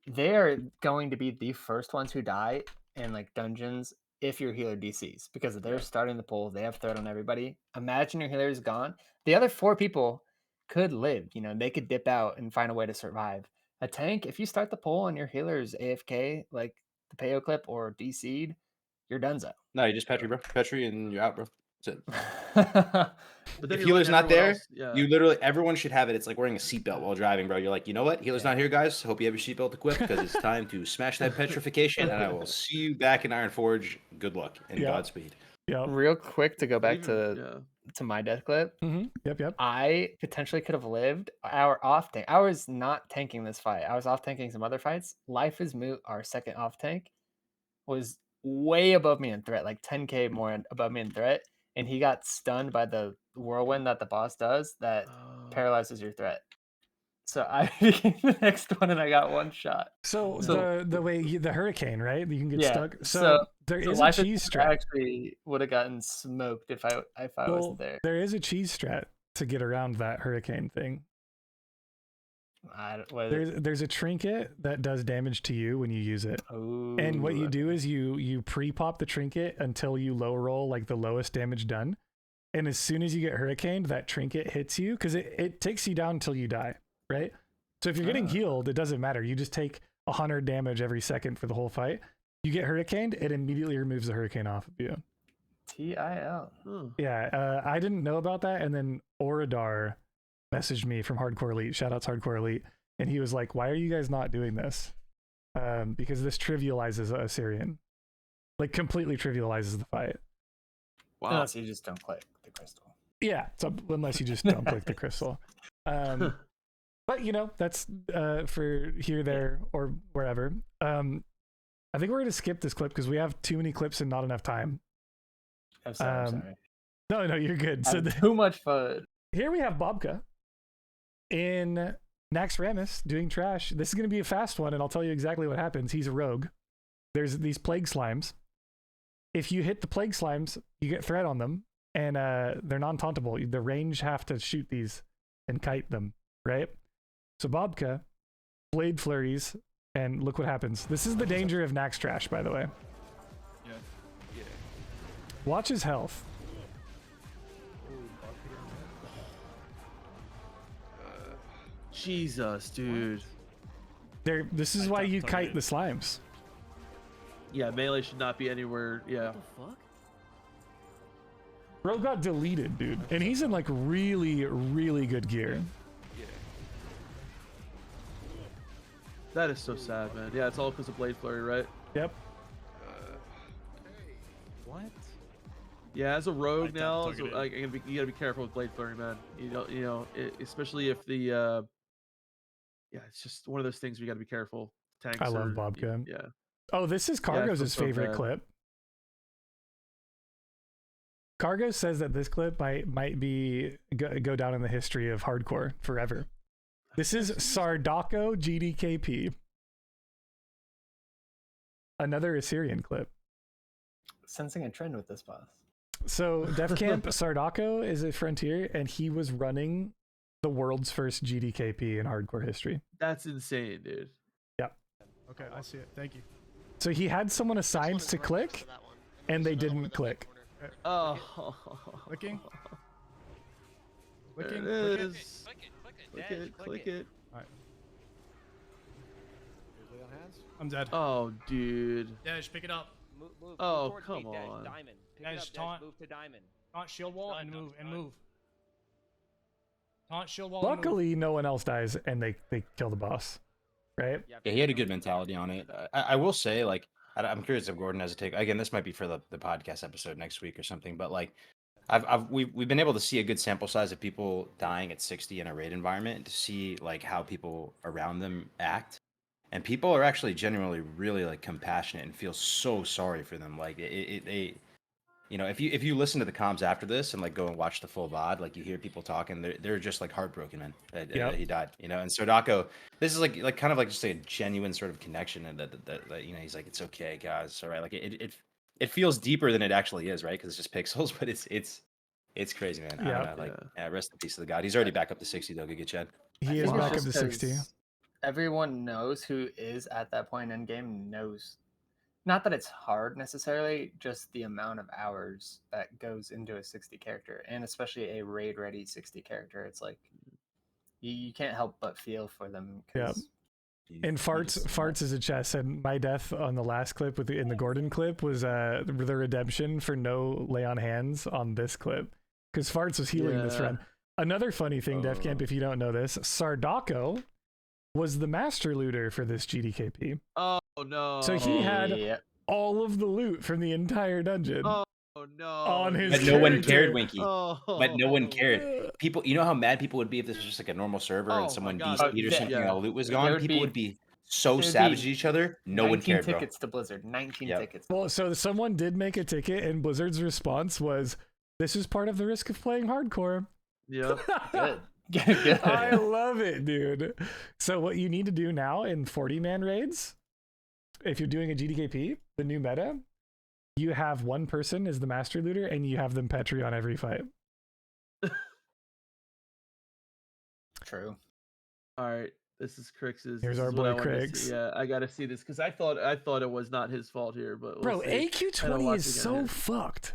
They're going to be the first ones who die in like dungeons if your healer DCs because they're starting the pull. They have threat on everybody. Imagine your healer is gone. The other 4 people could live. You know, they could dip out and find a way to survive. A tank, if you start the pull and your healer is AFK, like the Peo clip or DC'd, you're donezo. No, you just Petri, bro. Petri, and you're out, bro. That's it. But then If you're healer's letting not everyone there, else- yeah. you literally everyone should have it. It's like wearing a seatbelt while driving, bro. You're like, you know what? Healer's not here, guys. Hope you have your seatbelt equipped because it's time to smash that petrification, and I will see you back in Iron Forge. Good luck and Yeah. Godspeed. Yeah. Real quick to go back Even- to my death clip. Yep. I potentially could have lived our off tank. I was not tanking this fight. I was off tanking some other fights. Life is Moot, our second off tank, was way above me in threat, like 10k more above me in threat. And he got stunned by the whirlwind that the boss does that paralyzes your threat. So I became the next one and I got one shot. So, So- the way the hurricane, right? You can get Yeah, stuck. So, so- there So is a Life cheese Moot strat. actually would have gotten smoked if I wasn't there. There is a cheese strat to get around that hurricane thing. There's a trinket that does damage to you when you use it. And what you do is you pre-pop the trinket until you low roll like the lowest damage done. And as soon as you get hurricaned, that trinket hits you because it takes you down until you die, right? So if you're getting healed, it doesn't matter. You just take 100 damage every second for the whole fight. You get hurricaned, it immediately removes the hurricane off of you. TIL. Yeah, I didn't know about that. And then Oradar messaged me from Hardcore Elite. Shout out to Hardcore Elite. And he was like, why are you guys not doing this? Because this trivializes Assyrian. Like, completely trivializes the fight. Wow. Unless you just don't click the crystal. Yeah, so unless you just don't click the crystal. But, you know, that's for here, there, or wherever. I think we're going to skip this clip because we have too many clips and not enough time. I'm sorry. No, you're good. So Too much fun. Here we have Bobka in Nax Ramus doing trash. This is going to be a fast one, and I'll tell you exactly what happens. He's a rogue. There's these plague slimes. If you hit the plague slimes, you get threat on them, and they're non-tauntable. The range have to shoot these and kite them, right? So Bobka, blade flurries, and look what happens. This is the danger of Nax trash, by the way. Yeah. Watch his health. Jesus, dude. This is why you kite the slimes. Yeah, melee should not be anywhere. Yeah. Bro got deleted, dude. And he's in like really, really good gear. That is so sad, man. Yeah, it's all because of Blade Flurry, right? Yep. What? Yeah, as a rogue now, took so, it in. like, you gotta be careful with Blade Flurry, man. Especially if the, yeah, it's just one of those things we gotta be careful. Tanks I love are- Bobka. Yeah. Oh, this is Yeah, I Cargo's feel so favorite bad. clip. Cargo says that this clip might be go down in the history of hardcore forever. This is Sardako GDKP. Another Assyrian clip. Sensing a trend with this boss. So Def Camp Sardako is a frontier, and he was running the world's first GDKP in hardcore history. That's insane, dude. Okay, I see it. Thank you. So he had someone assigned to click, and they didn't click. Oh. Clicking. There Clicking. it Click it. is. Click it. Usually on hands. I'm dead. Oh, dude. Dash, pick it up. Oh, come on. Dash, taunt. Taunt shield wall and move and move. Taunt shield wall. and move. Luckily, no one else dies, and they kill the boss, right? Yeah, he had a good mentality on it. I will say, like, I'm curious if Gordon has a take. Again, this might be for the podcast episode next week or something, but like, we've been able to see a good sample size of people dying at 60 in a raid environment to see like how people around them act, and people are actually genuinely really like compassionate and feel so sorry for them. Like they, you know, if you listen to the comms after this and like go and watch the full VOD, like you hear people talking, they're just like heartbroken, man. That he died, you know. And Sardako, this is like kind of like just a genuine sort of connection, and that you know, he's like, it's okay, guys, all right. Like it feels deeper than it actually is, right? Because it's just pixels, but it's crazy, man. I don't know, like, rest in peace to the god. He's already back up to 60 though. Good Chad. He is back up to 60. Everyone knows who is at that point in game knows. Not that it's hard necessarily, just the amount of hours that goes into a 60 character, and especially a raid ready 60 character. It's like you can't help but feel for them. Yeah. And farts is a chest, and my death on the last clip in the Gordon clip was the redemption for no lay on hands on this clip, because farts was healing this run. Another funny thing, Def Camp, if you don't know this, Sardako was the master looter for this GDKP. Oh no! So he had all of the loot from the entire dungeon. Oh no! On his but no one cared, Winky. Oh. But no one cared. People, you know how mad people would be if this was just like a normal server and someone DC'd or something, and all the loot was gone. People would be so savage at each other. No one cared, bro. 19 tickets to Blizzard. 19 tickets. Well, so someone did make a ticket, and Blizzard's response was, "This is part of the risk of playing hardcore." Yeah. Good. I love it, dude. So what you need to do now in 40-man raids, if you're doing a GDKP, the new meta, you have one person as the master looter, and you have them Petri on every fight. True. All right, this is Crix's. Here's our boy Crix. Yeah, I gotta see this because I thought it was not his fault here, but bro, AQ20 is so fucked.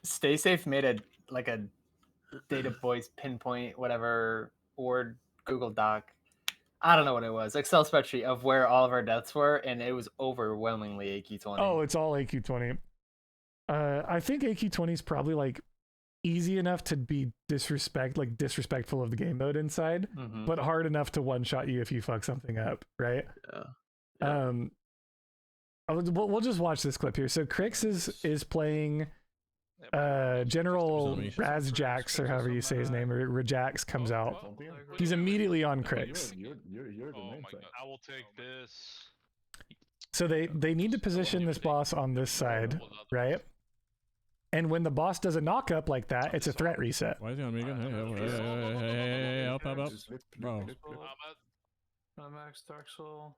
Stay Safe made a data voice pinpoint whatever Word Google Doc. I don't know what it was. Excel spreadsheet of where all of our deaths were, and it was overwhelmingly AQ20. Oh, it's all AQ20. I think AQ20 is probably like easy enough to be disrespectful of the game mode inside, but hard enough to one-shot you if you fuck something up, right? Yeah. We'll just watch this clip here. So Crix is playing General Razjax, or however you say his name, or Rajax comes out. He's immediately on Crix. You're the main thing. I will take this. So they need to position this boss on this side, right? And when the boss does a knock up like that, it's a threat reset. Why is he on me again? Hey, help, bro. Max Dark Soul.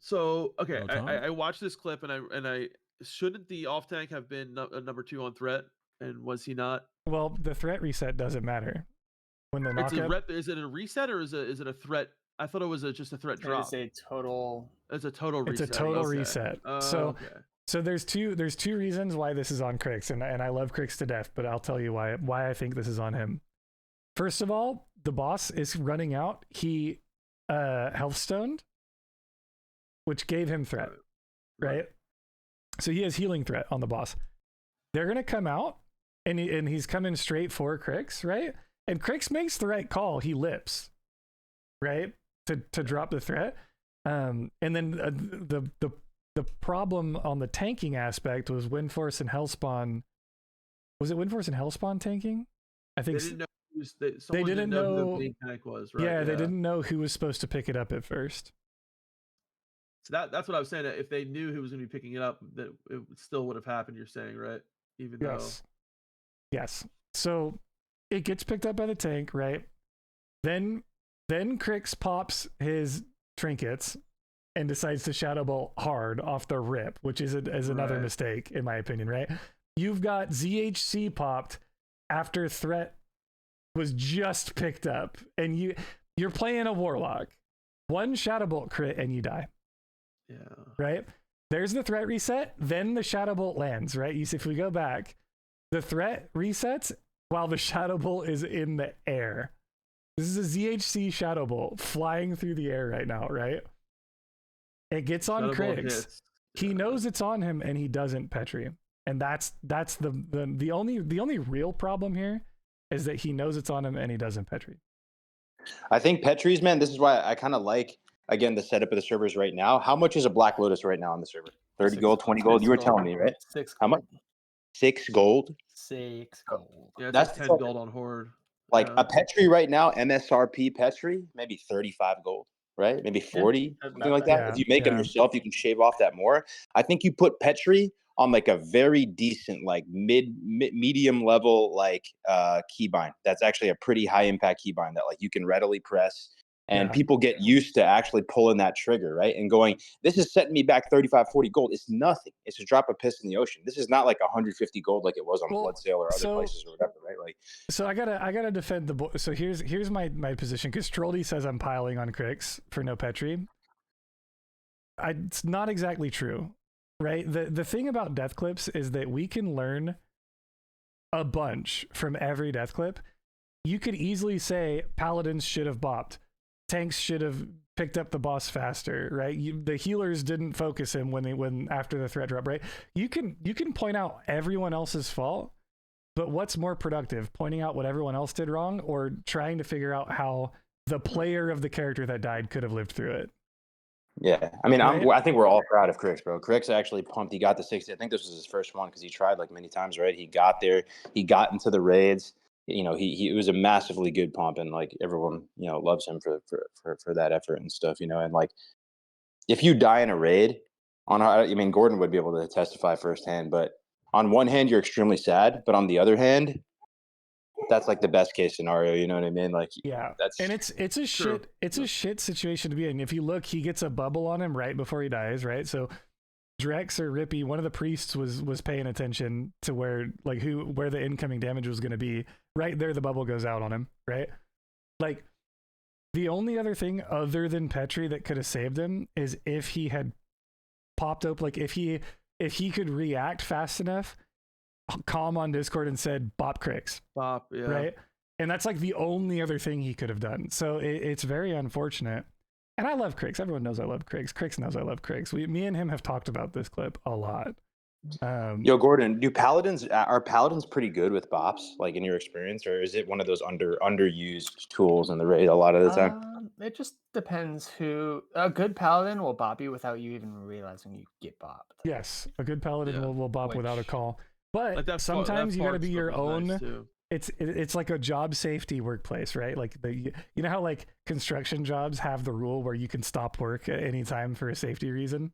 So okay, I watched this clip and I shouldn't the off tank have been number 2 on threat, and was he not? Well, the threat reset doesn't matter. When the knock up, is it a reset or is it a threat? I thought it was just a threat drop. It's a total. It's a total reset. It's a total reset. So there's two reasons why this is on Crix, and I love Crix to death, but I'll tell you why I think this is on him. First of all, the boss is running out. He health stoned, which gave him threat, right? So he has healing threat on the boss. They're gonna come out, and he's coming straight for Crix, right? And Crix makes the right call. He lips, right, to drop the threat. And then the problem on the tanking aspect was Windforce and Hellspawn. Was it Windforce and Hellspawn tanking? I think they didn't know who the main tank was, right? Yeah, they didn't know who was supposed to pick it up at first. So that's what I was saying. That if they knew who was going to be picking it up, that it still would have happened. You're saying, right? Even though. Yes. So it gets picked up by the tank, right? Then Crix pops his trinkets and decides to Shadow Bolt hard off the rip, which is another Right. mistake in my opinion, right? You've got ZHC popped after threat was just picked up, and you're playing a Warlock. One Shadow Bolt crit and you die. Yeah. Right? There's the threat reset, then the Shadow Bolt lands, right? If we go back, the threat resets while the Shadow Bolt is in the air. This is a ZHC Shadow Bolt flying through the air right now, right? It gets on Shadow Bolt Criggs. hits. He Yeah. knows it's on him and he doesn't Petri. And that's the only real problem here is that he knows it's on him and he doesn't Petri. I think Petri's, man, this is why I kind of like, again, the setup of the servers right now. How much is a Black Lotus right now on the server? 30 6 gold, 20 gold? You were gold. telling me, right? 6 How much? gold. 6 gold? 6 gold. Yeah, it's That's like 10 like- gold on Horde. Like Yeah. a Petri right now, MSRP Petri, maybe 35 gold, right? Maybe 40, something about like that. that. Yeah, If you make them yeah. yourself, you can shave off that more. I think you put Petri on like a very decent, like medium level, like keybind. That's actually a pretty high impact keybind that like you can readily press. And Yeah. people get used to actually pulling that trigger, right? And going, this is setting me back 35, 40 gold. It's nothing. It's a drop of piss in the ocean. This is not like 150 gold like it was on Well, Bloodsail or other so- places or whatever, right? Like, So I gotta defend the boy. So here's my position, because Troldy says I'm piling on Crix for no Petri. It's not exactly true, right? The thing about death clips is that we can learn a bunch from every death clip. You could easily say paladins should have bopped, tanks should have picked up the boss faster, right? The healers didn't focus him when after the threat drop, right? You can point out everyone else's fault. But what's more productive, pointing out what everyone else did wrong or trying to figure out how the player of the character that died could have lived through it? yeah, I mean, Right? I think we're all proud of Crix, bro. Crix actually pumped. He got the 60. I think this was his first one because he tried like many times, right? He got there. He got into the raids. You know, he it was a massively good pump, and like everyone, you know, loves him for that effort and stuff. You know, and like if you die in a raid, I mean, Gordon would be able to testify firsthand. But on one hand, you're extremely sad, but on the other hand, that's like the best case scenario. You know what I mean? Like, Yeah. that's And it's a True. a shit situation to be in. If you look, he gets a bubble on him right before he dies, right? So Drex or Rippy, one of the priests was paying attention to where the incoming damage was going to be. Right there, the bubble goes out on him, right? Like, the only other thing other than Petri that could have saved him is if he had popped up, like if he could react fast enough, calm on Discord and said bop Crix, Bop, yeah. right? And that's like the only other thing he could have done. So it's very unfortunate. And I love Crix. Everyone knows I love Crix. Crix knows I love Crix. Me and him have talked about this clip a lot. Yo, Gordon, are paladins pretty good with bops, like in your experience, or is it one of those underused tools in the raid a lot of the time? It just depends who. A good paladin will bop you without you even realizing you get bopped. Yes, a good paladin Yeah. will bop without a Which- call. But Like that sometimes you got to fart be your stuff is own. nice, too. It's like a job safety workplace, right? Like you know how like construction jobs have the rule where you can stop work at any time for a safety reason.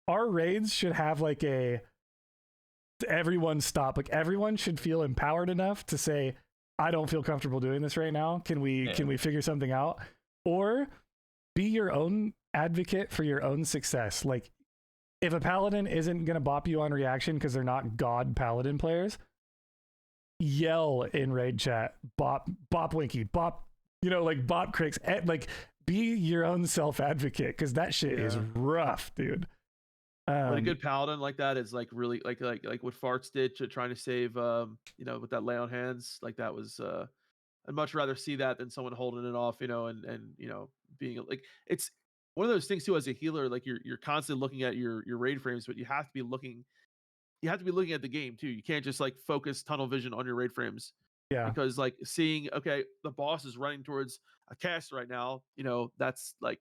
Our raids should have like everyone stop. Like everyone should feel empowered enough to say, I don't feel comfortable doing this right now. Can we figure something out? Or be your own advocate for your own success. Like if a paladin isn't going to bop you on reaction because they're not god paladin players, yell in raid chat, bop Winky, bop, like bop Crix, like be your own self advocate, because that shit is rough, dude. But a good paladin like that is like really like what Farts did to trying to save with that lay on hands. Like that was I'd much rather see that than someone holding it off, and being like, it's one of those things too as a healer, like you're constantly looking at your raid frames, but you have to be looking at the game too. You can't just like focus tunnel vision on your raid frames. Yeah. Because like seeing, okay, the boss is running towards a cast right now, that's like,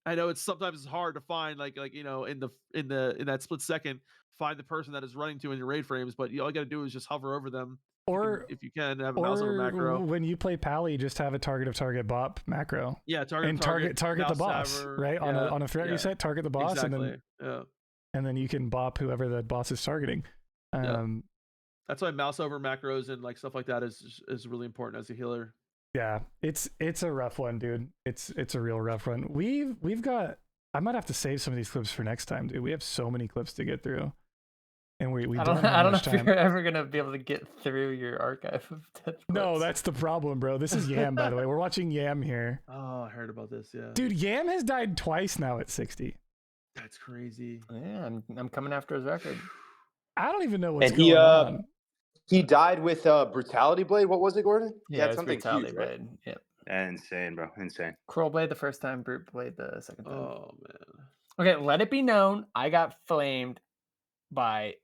I know it's sometimes hard to find like in that split second, find the person that is running to in your raid frames, but all you got to do is just hover over them, or if you can have a mouse over macro. When you play Pally, just have a target bop macro. Yeah, target the boss, saver, right? On a threat reset, target the boss, exactly. and then you can bop whoever the boss is targeting. That's why mouse over macros and like stuff like that is really important as a healer. Yeah, it's a rough one, dude. It's a real rough one. We've got. I might have to save some of these clips for next time, dude. We have so many clips to get through, and we don't have I don't know much if time. you're ever gonna be able to get through your archive of death No, clips. that's the problem, bro. This is Yam, by the way. We're watching Yam here. Oh, I heard about this. Yeah, Dude, Yam has died twice now at 60. that's crazy. Yeah, I'm coming after his record. I don't even know what's And going on. he died with Brutality Blade. What was it, Gordon? He Yeah, had it's something Brutality huge, right? Blade. Yep. Insane, bro. Insane. Cruel Blade the first time, Brute Blade the second time. Oh man. Okay, let it be known, I got flamed by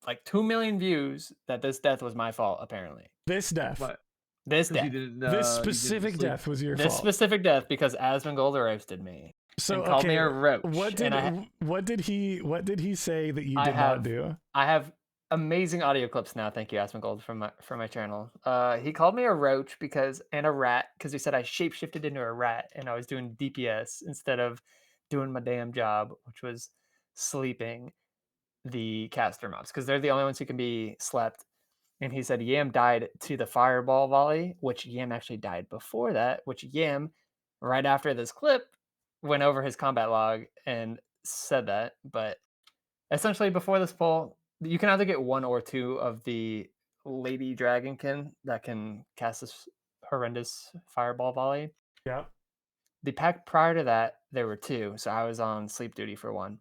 like 2 million views that this death was my fault, apparently. This death. What? This 'Cause you death. didn't, This you didn't specific sleep. death was your This fault. specific death because Asmongold roasted me. So and called me a roach. What and did he say that you I did have- not do? I have amazing audio clips now. Thank you, Asmongold, from my channel. He called me a roach and a rat because he said I shapeshifted into a rat and I was doing DPS instead of doing my damn job, which was sleeping the caster mobs because they're the only ones who can be slept. And he said Yam died to the fireball volley, which Yam actually died before that, which Yam, right after this clip, went over his combat log and said that. But essentially, before this poll, you can either get 1 or 2 of the Lady Dragonkin that can cast this horrendous fireball volley. Yeah. The pack prior to that, there were 2, so I was on sleep duty for 1.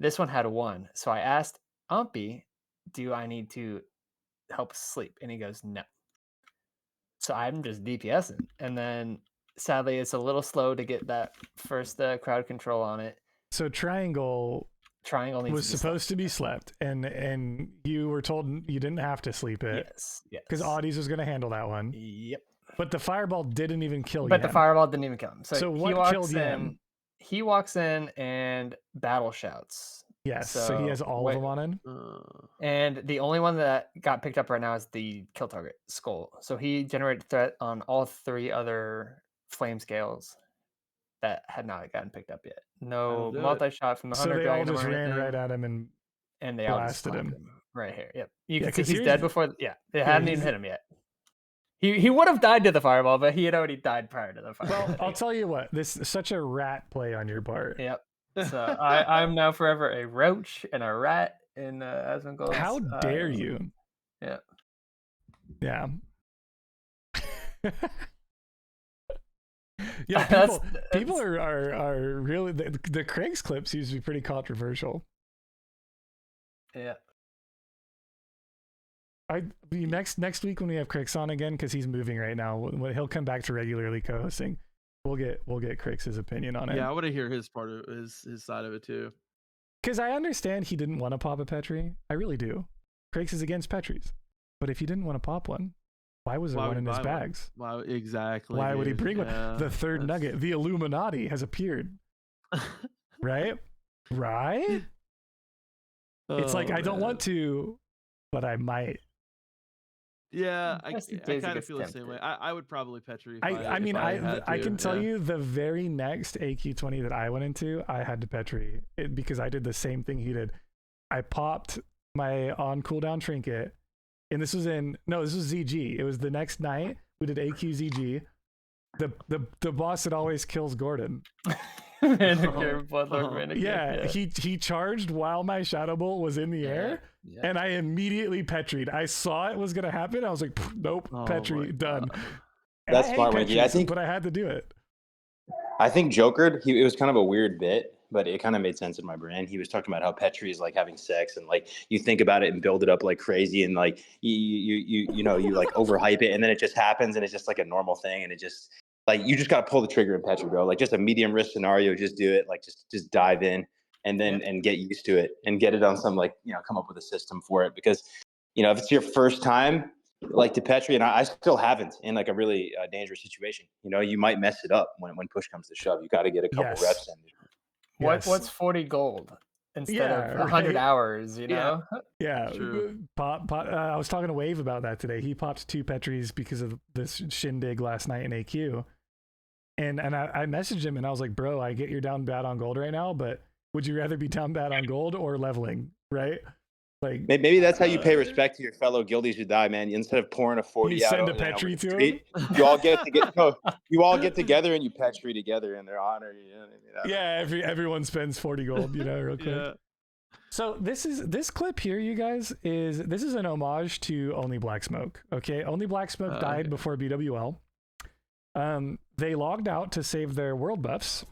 This one had 1, so I asked Umpy, do I need to help sleep? And he goes, no. So I'm just DPSing. And then, sadly, it's a little slow to get that first crowd control on it. So Triangle Needs was supposed to be slept, and you were told you didn't have to sleep it. Yes. Because Audis was going to handle that one. Yep. But the fireball didn't even kill But Yam. the fireball didn't even kill him. So he what walks killed Yam? in. He walks in and battle shouts. Yes. So he has all of them on him. And the only one that got picked up right now is the kill target, Skull. So he generated threat on all 3 other flame scales that had not gotten picked up yet. No multi-shot from the So Hunter they all Dragon. just ran right at him and they all just blasted him. right here. Yep. You Yeah, can see 'cause he's here's dead the- before. Yeah, it hadn't even hit him yet. He would have died to the fireball, but he had already died prior to the fireball. Well, I'll tell you what. This is such a rat play on your part. Yep. So I'm now forever a roach and a rat in Asmongold's. How dare you? Yeah. Yeah. Yeah, people are really the Craig's clip seems to be pretty controversial. Yeah. Next week when we have Crix on again, because he's moving right now, when he'll come back to regularly co-hosting, we'll get Crix's opinion on it. Yeah, I want to hear his part of his side of it too. Because I understand he didn't want to pop a Petri. I really do. Crix is against Petris, but if he didn't want to pop one, why was there one in his bags? Why exactly? Why would he bring one? Yeah, The third nugget, the Illuminati, has appeared. Right? It's like I don't want to, but I might. Yeah, I Just in kind case it of gets feel the same tempted. way. I would probably Petri. If I mean, if I had I to, can tell yeah. you the very next AQ20 that I went into, I had to Petri because I did the same thing he did. I popped my on cooldown trinket, and this was ZG. It was the next night we did AQ ZG. The boss that always kills Gordon. Vinegar, Bloodlord Vinegar. Yeah, he charged while my Shadow Bolt was in the air, and I immediately Petried. I saw it was gonna happen. I was like, nope, Petri, done. And That's I hate smart, Winky. Petries, but I had to do it. I think Jokered, it was kind of a weird bit, but it kind of made sense in my brain. He was talking about how Petri is like having sex, and like you think about it and build it up like crazy, and like you know you like overhype it, and then it just happens, and it's just like a normal thing, and it just like you just got to pull the trigger in Petri, bro. Like just a medium risk scenario, just do it. Like just dive in, and then and get used to it, and get it on some like come up with a system for it, because if it's your first time like to Petri, and I still haven't in like a really dangerous situation. You might mess it up when push comes to shove. You got to get a couple reps in. What's 40 gold instead of 100 hours? Yeah. True. I was talking to Wave about that today. He popped 2 Petries because of this shindig last night in AQ, and I messaged him and I was like, bro, I get you're down bad on gold right now, but would you rather be down bad on gold or leveling, right? Like Maybe that's how you pay respect to your fellow guildies who die, man. Instead of pouring a 40 you out send a over the Petri to him. street, you all get together and you Petri together in their honor. You know what I mean? Yeah, everyone spends 40 gold, real quick. Yeah. So this clip here, you guys, is an homage to Only Black Smoke. Okay, Only Black Smoke died before BWL. They logged out to save their world buffs.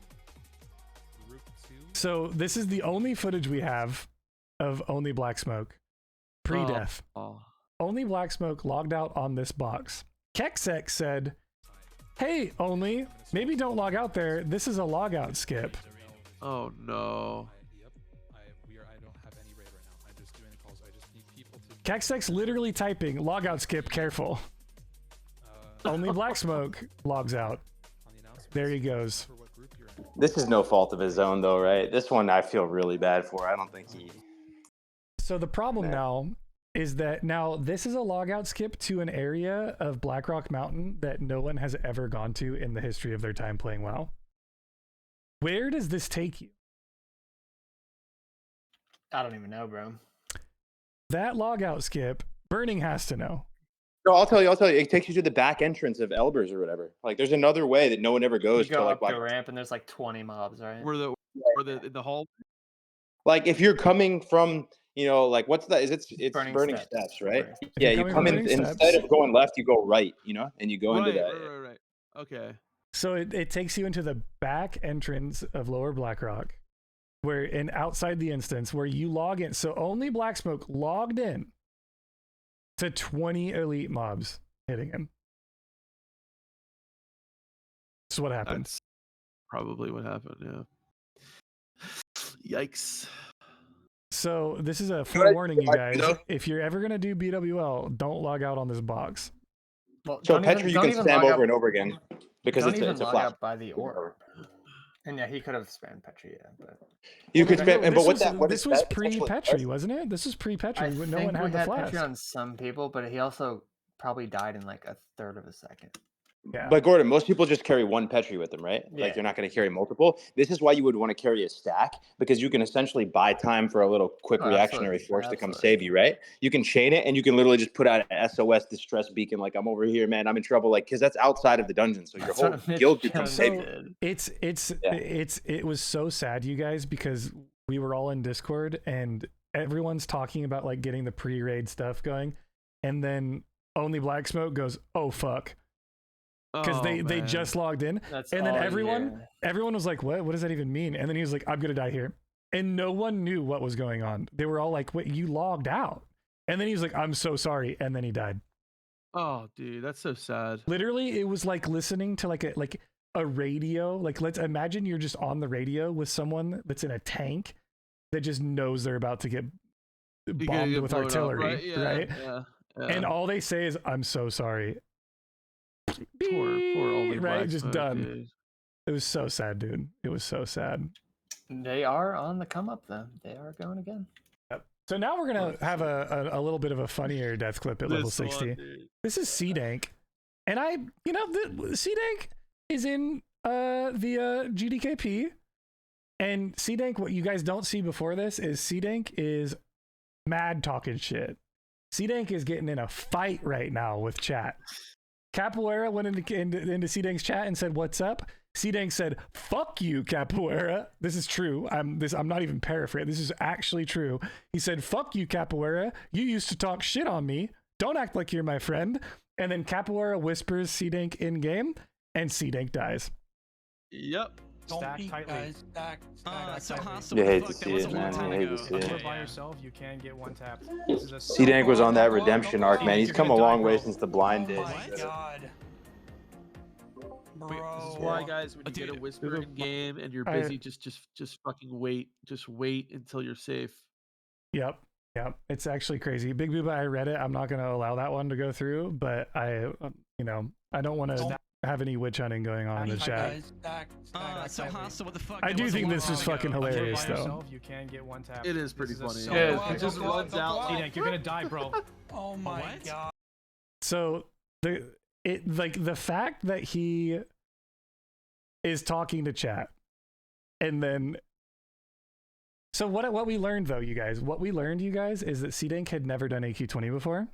So this is the only footage we have of Only Black Smoke pre-death. Only Black Smoke logged out on this box. Kexek said, "Hey, Only, maybe don't log out there. This is a logout skip." Oh no. I don't have any raid right now. I'm just doing the calls. I just need people to. Kexek's literally typing logout skip. Careful. Only Black Smoke logs out. There he goes. This is no fault of his own, though, right? This one I feel really bad for. I don't think he. So the problem now is that this is a logout skip to an area of Blackrock Mountain that no one has ever gone to in the history of their time playing WoW. Where does this take you? I don't even know, bro. That logout skip, Burning has to know. No, I'll tell you. It takes you to the back entrance of Elbers or whatever. Like, there's another way that no one ever goes You go to. up Like, the ramp and there's like 20 mobs, right? Where the hall? Like, if you're coming from, like, what's that? It's Burning Steps, right? Yeah, you come in instead of going left, you go right, and you go into that. Right. Okay. So it takes you into the back entrance of Lower Blackrock, outside the instance where you log in. So Only Black Smoke logged in to 20 elite mobs hitting him. That's what happened. That's probably what happened, yeah. Yikes. So this is a forewarning, you guys. If you're ever going to do BWL, don't log out on this box. Well, so Petri, you can spam over and over again because it's a flash. Out by the orb. And yeah, he could have spammed Petri, but you could spam. But this was pre-Petri, wasn't it? This was pre-Petri. No one had the flash. Petri on some people, but he also probably died in like a third of a second. Yeah. But Gordon, most people just carry one Petri with them, right? Yeah. Like you're not going to carry multiple. This is why you would want to carry a stack, because you can essentially buy time for a little quick reactionary force to come save you, right? You can chain it and you can literally just put out an SOS distress beacon, like I'm over here, man, I'm in trouble, like because that's outside of the dungeon, so your whole guild could come save you. It was so sad, you guys, because we were all in Discord and everyone's talking about like getting the pre-raid stuff going, and then Only Black Smoke goes, "Oh fuck." Because they just logged in. And then everyone was like, what does that even mean? And then he was like, I'm gonna die here. And no one knew what was going on. They were all like, wait, you logged out? And then he was like, I'm so sorry. And then he died. Oh dude, that's so sad. Literally, it was like listening to like a radio. Like, let's imagine you're just on the radio with someone that's in a tank that just knows they're about to get bombed with artillery, right? Yeah. And all they say is, I'm so sorry. Poor Only right, Black just Smoke, done. dude. It was so sad, dude. It was so sad. They are on the come up, though. They are going again. Yep. So now we're gonna have a little bit of a funnier death clip at level 60. This is C-Dank, and C-Dank is in the GDKP, and C-Dank, what you guys don't see before this is C-Dank is mad talking shit. C-Dank is getting in a fight right now with chat. Capoeira went into C-Dank's chat and said, "What's up?" C-Dank said, "Fuck you, Capoeira." This is true. I'm not even paraphrasing. This is actually true. He said, "Fuck you, Capoeira. You used to talk shit on me. Don't act like you're my friend." And then Capoeira whispers C-Dank in game, and C-Dank dies. Yep. Stack tightly. Stack tightly. You hate to see it, man. You hate to see If you're it. by yourself, you can get one tapped. C-Dank was on that redemption arc, man. He's come a long way since the blind days. Oh my god. This is why, guys, when you get a whisper in game and you're busy, just fucking wait. Just wait until you're safe. Yep. It's actually crazy. Big Booba, I read it. I'm not going to allow that one to go through, but I don't want to have any witch hunting going on in the chat. I do think this is fucking hilarious, though. You can get one tap. It is pretty funny. It just runs out. C-Dank, you're gonna die, bro. Oh my god. So the fact that he is talking to chat, and then So what we learned though, you guys, is that C-Dank had never done AQ20 before.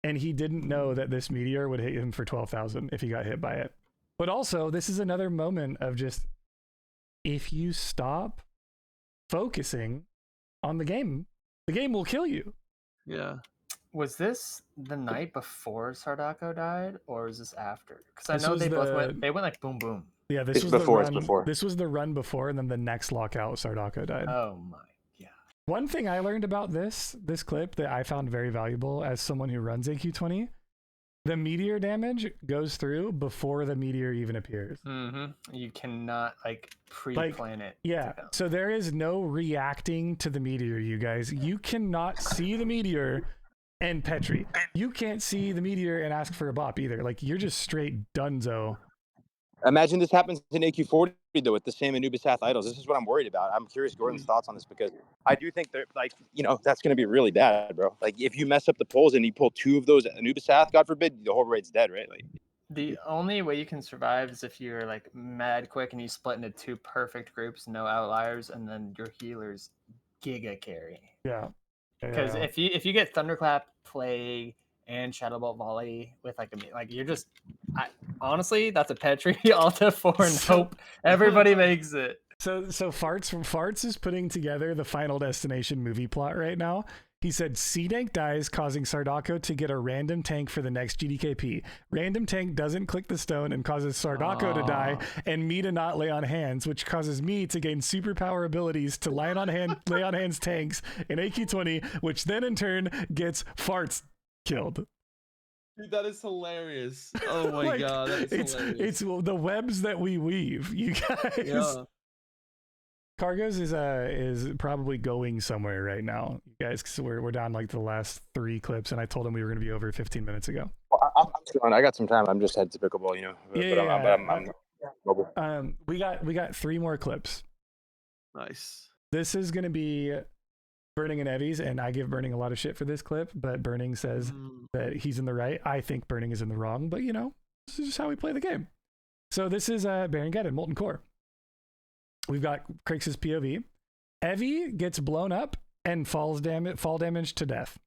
And he didn't know that this meteor would hit him for 12,000 if he got hit by it. But also, this is another moment of just, if you stop focusing on the game will kill you. Yeah. Was this the night before Sardako died, or was this after? Because I This know was they both the- went. They went like boom, boom. Yeah, this It's was before, the it's run. before. This was the run before, and then the next lockout, Sardako died. Oh my god! One thing I learned about this clip that I found very valuable as someone who runs AQ20, the meteor damage goes through before the meteor even appears. Mm-hmm. You cannot pre-plan it. Yeah, so there is no reacting to the meteor, you guys. You cannot see the meteor and Petri. You can't see the meteor and ask for a bop either. Like, you're just straight dunzo. Imagine this happens in AQ40 though with the same Anubis Hath idols. This is what I'm worried about. I'm curious Gordon's thoughts on this, because I do think that, like, that's going to be really bad, bro. Like, if you mess up the polls and you pull 2 of those Anubis Hath, God forbid, the whole raid's dead, right? Like, The only way you can survive is if you're like mad quick and you split into 2 perfect groups, no outliers, and then your healers giga carry. Yeah. Because if you get Thunderclap, Plague, and Shadowbolt Volley with you're just, honestly, that's a Petri Alta 4 and hope everybody makes it. So Farts is putting together the Final Destination movie plot right now. He said C-Dank dies, causing Sardako to get a random tank for the next GDKP. Random tank doesn't click the stone and causes Sardako to die, and me to not lay on hands, which causes me to gain superpower abilities to lay on hands tanks in AQ20, which then in turn gets Farts killed. Dude, that is hilarious. Oh my god, that is hilarious. It's the webs that we weave, you guys. Yeah. Cargos is probably going somewhere right now, you guys, because we're down like the last 3 clips, and I told him we were going to be over 15 minutes ago. I'm still on. I got some time. I'm just headed to pickleball, I'm mobile. We got 3 more clips. Nice. This is going to be Burning and Evie's, and I give Burning a lot of shit for this clip, but Burning says that he's in the right. I think Burning is in the wrong, but this is just how we play the game. So this is Baron Molten Core. We've got Crix's POV. Evie gets blown up and fall damage to death.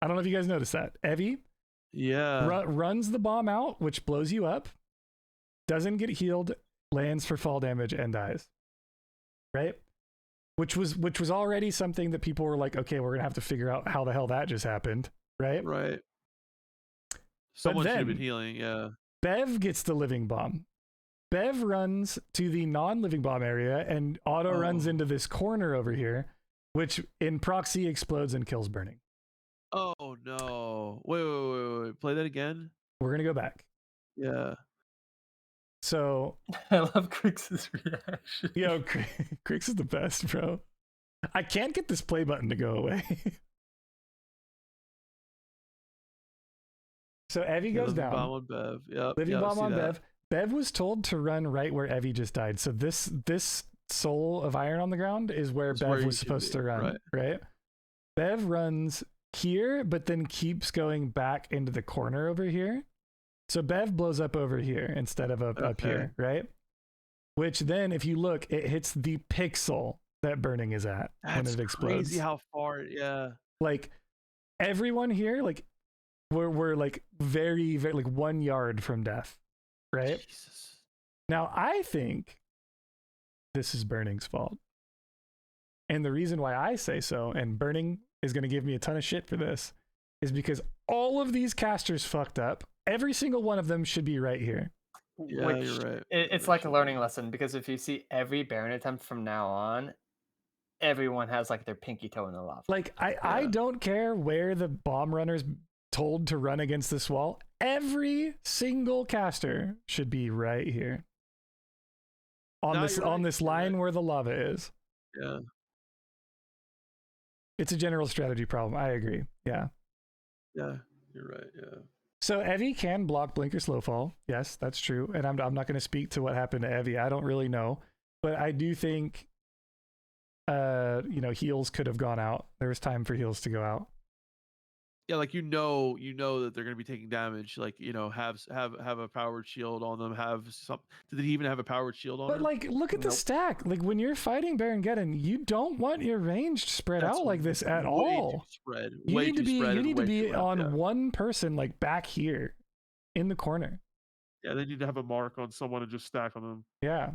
I don't know if you guys noticed that. Evie runs the bomb out, which blows you up, doesn't get healed, lands for fall damage, and dies. Right? Which was already something that people were like, okay, we're going to have to figure out how the hell that just happened. Right? Right. Someone should have been healing, yeah. Bev gets the living bomb. Bev runs to the non-living bomb area and auto runs into this corner over here, which in proxy explodes and kills Burning. Oh no. Wait. Play that again? We're going to go back. Yeah. So I love Crix's reaction. Yo, Crix is the best, bro. I can't get this play button to go away. So Evie goes down. Bomb on Bev. Yep. Living bomb on Bev. Bev was told to run right where Evie just died. So this soul of iron on the ground is where Bev was supposed to run, right? Bev runs here, but then keeps going back into the corner over here. So Bev blows up over here instead of up here, right? Which then, if you look, it hits the pixel that Burning is at when it explodes. Crazy how far, yeah. Like, everyone here, like, we're like very, very, like 1 yard from death. Right? Jesus. Now, I think this is Burning's fault. And the reason why I say so, and Burning is going to give me a ton of shit for this, is because all of these casters fucked up. Every single one of them should be right here. Yeah, you're right. It's like a learning lesson, because if you see every Baron attempt from now on, everyone has like their pinky toe in the lava. Like, I don't care where the bomb runner's told to run against this wall. Every single caster should be right here on this line where the lava is. Yeah, it's a general strategy problem. I agree. Yeah, you're right. Yeah. So Evie can block Blinker Slowfall. Yes, that's true. And I'm not going to speak to what happened to Evie. I don't really know, but I do think heals could have gone out. There was time for heals to go out. Yeah, like you know that they're gonna be taking damage. Like have a powered shield on them. Have some. Did he even have a powered shield on But him? like, look at the stack. Like when you're fighting Baron Geddon, you don't want your ranged spread That's out like this at way all. Too spread. You Way need to too be spread you and need to way be too left, on yeah. one person, like back here in the corner. Yeah, they need to have a mark on someone and just stack on them. Yeah.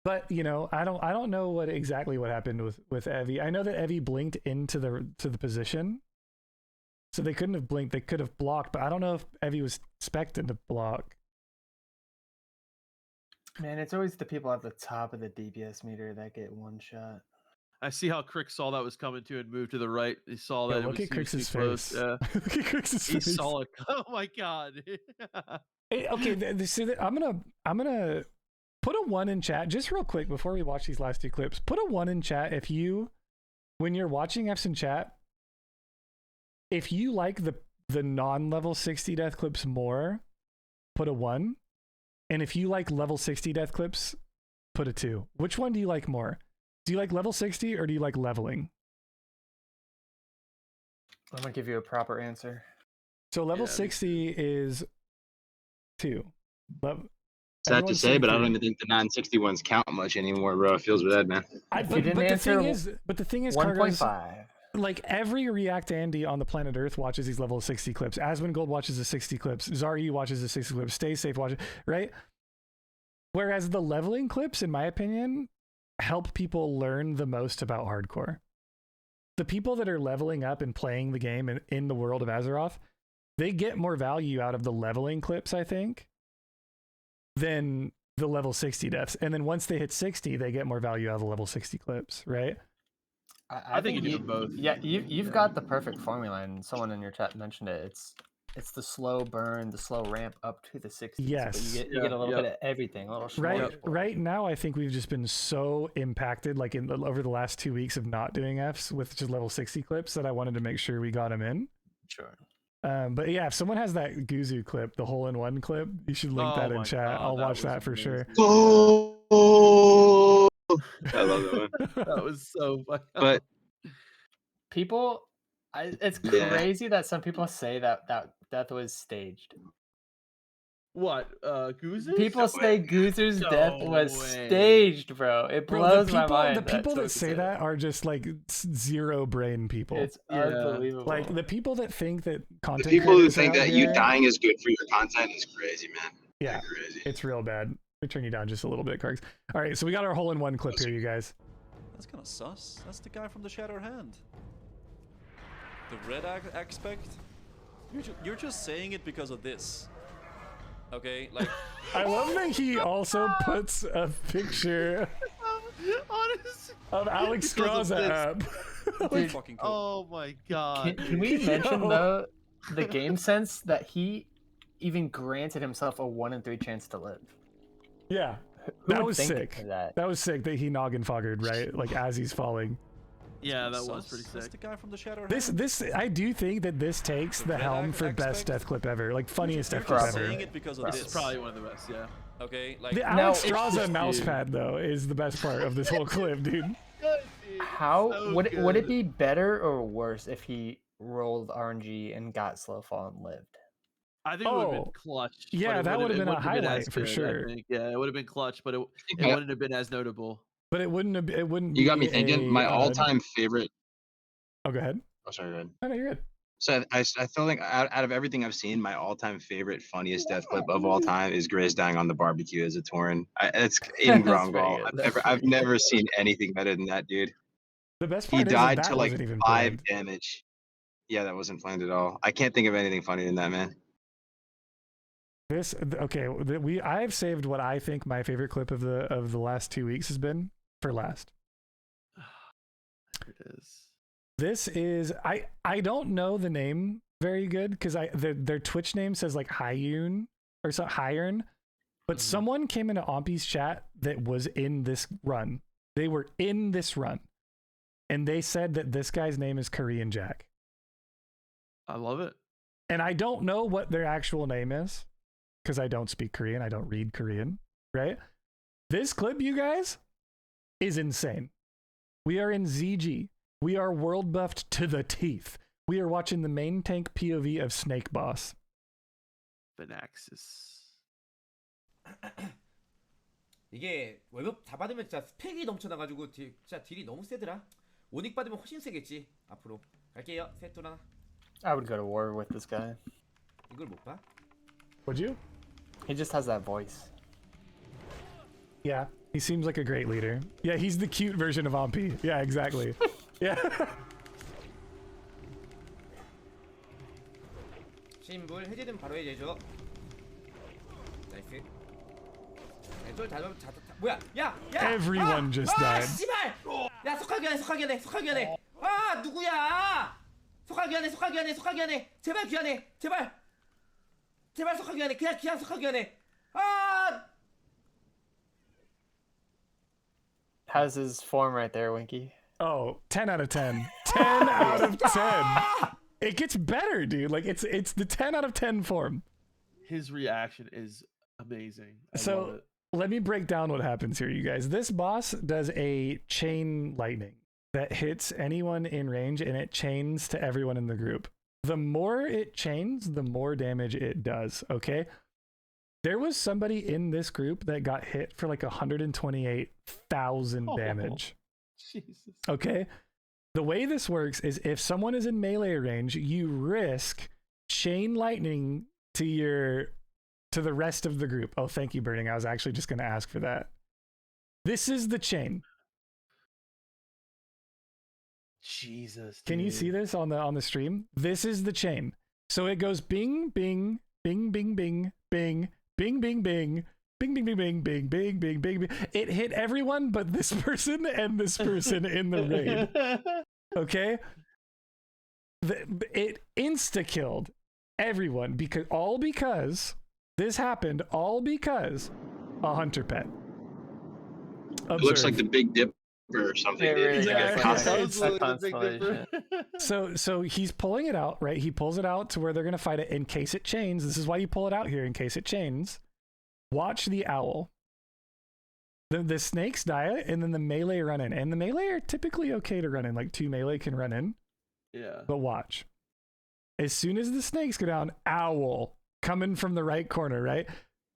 But I don't know what happened with Evie. I know that Evie blinked into the position, so they couldn't have blinked. They could have blocked, but I don't know if Evie was expected to block. Man, it's always the people at the top of the DPS meter that get one shot. I see how Crick saw that was coming to and moved to the right. He saw that. Look at Crick's face. Yeah. Look at Crick's face. He saw it. Oh my god. Hey, okay, I'm gonna put a 1 in chat just real quick before we watch these last 2 clips. Put a 1 in chat if you, when you're watching F's in chat, if you like the non-level 60 death clips more, put a 1. And if you like level 60 death clips, put a 2. Which one do you like more? Do you like level 60 or do you like leveling? I'm gonna give you a proper answer. So level 60 is 2. Sad to say, but I don't even think the 960 ones count much anymore, bro. It feels bad, man. But the thing is, 1.5. Like every React Andy on the planet Earth watches these level 60 clips. Aswin Gold watches the 60 clips. Zari watches the 60 clips. Stay Safe watches, right? Whereas the leveling clips, in my opinion, help people learn the most about hardcore. The people that are leveling up and playing the game in the world of Azeroth, they get more value out of the leveling clips, I think, than the level 60 deaths. And then once they hit 60, they get more value out of the level 60 clips, right? I think you do both. Yeah, you've got the perfect formula, and someone in your chat mentioned it. It's the slow burn, the slow ramp up to the 60s. Yes. But you get a little bit of everything, a little right now, I think we've just been so impacted, like over the last 2 weeks of not doing Fs with just level 60 clips, that I wanted to make sure we got them in. Sure. But yeah, if someone has that Guzu clip, the hole-in-one clip, you should link that in chat. I'll watch that for sure. Oh, I love that one. That was so funny. But people, it's crazy that some people say that death was staged. What? Guzu's? People say Guzu's death was staged, bro. It blows my mind. The people that say that are just like zero brain people. It's unbelievable. Like the people that think that content. The people who think that you dying is good for your content is crazy, man. Yeah, crazy. It's real bad. Let me turn you down just a little bit, Kargs. All right, so we got our hole-in-one clip here, you guys. That's kind of sus. That's the guy from the Shattered Hand. The red aspect. You're just saying it because of this. Okay, like I love that he also puts a picture of Alex Straza up. Dude, fucking cool. Oh my god. Can we mention though the game sense that he even granted himself a 1 in 3 chance to live? Yeah, that was sick. That was sick that he noggin foggered, right? Like as he's falling. Yeah, that was pretty sick. That's the guy from the Shattered Hand. This I do think that this takes the helm for best death clip ever, like funniest death clip ever. Saying it because of this is probably one of the best, yeah. Okay, like the Alex Straza mousepad though is the best part of this whole clip, dude. How would it be better or worse if he rolled RNG and got slow fall and lived? I think it would have been clutch. Yeah, that would have been a highlight for sure. Yeah, it would have been clutch, but it wouldn't have been as notable. But it wouldn't have. It wouldn't. You got me thinking. My all-time favorite. Oh, go ahead. Oh, sorry. Go ahead. No, you're good. So I feel like out of everything I've seen, my all-time favorite, funniest death clip of all time is Grizz dying on the barbecue as a Tauren. It's in Gromgal. I've never seen anything better than that, dude. The best part he died is that to like even 5 damage. Yeah, that wasn't planned at all. I can't think of anything funnier than that, man. I've saved what I think my favorite clip of the last 2 weeks has been for last. There it is. This is I don't know the name very good because their Twitch name says like Hyun or something Hyern, but someone came into Ompi's chat that was in this run. They were in this run, and they said that this guy's name is Korean Jack. I love it. And I don't know what their actual name is because I don't speak Korean. I don't read Korean, right? This clip, you guys, is insane. We are in ZG. We are world buffed to the teeth. We are watching the main tank POV of Snake Boss. Benaxis. 이게 월급 다 받으면 진짜 스펙이 넘쳐나가지고 진짜 딜이 너무 세더라. 오닉 받으면 훨씬 세겠지. 앞으로 갈게요. 셋, 둘, 하나. I would go to war with this guy. 이걸 못 봐? Would you? He just has that voice. Yeah, he seems like a great leader. Yeah, he's the cute version of Ompi. Yeah, exactly. Yeah. 심불 해제는 바로 해제죠. 나이스. 뭐야? 야! Everyone just died. 씨발! 야, 속하기하네. 아, 누구야? 속하기하네. 제발 귀하네. 제발 속하기하네. 그냥 속하기하네. 아! How's his form right there, Winky? Oh, 10 out of 10. 10 out of 10. It gets better, dude. Like it's the 10 out of 10 form. His reaction is amazing. I love So it. let me break down what happens here, you guys. This boss does a chain lightning that hits anyone in range and it chains to everyone in the group. The more it chains, the more damage it does, okay? There was somebody in this group that got hit for like 128,000 damage. Jesus. Okay? The way this works is if someone is in melee range, you risk chain lightning to the rest of the group. Oh, thank you, Burning. I was actually just going to ask for that. This is the chain. Jesus. Can you see this on the stream? This is the chain. So it goes bing, bing, bing, bing, bing, bing, bing, bing, bing, bing, bing, bing, bing, bing, bing, bing, bing, bing. It hit everyone but this person and this person in the raid. Okay? It insta-killed everyone because this happened all because a hunter pet. It looks like the Big Dipper or something. It really So he's pulling it out, right? He pulls it out to where they're going to fight it in case it chains. This is why you pull it out here, in case it chains. Watch the owl. The snakes die, and then the melee run in. And the melee are typically okay to run in. Like 2 melee can run in. Yeah. But watch. As soon as the snakes go down, owl coming from the right corner, right?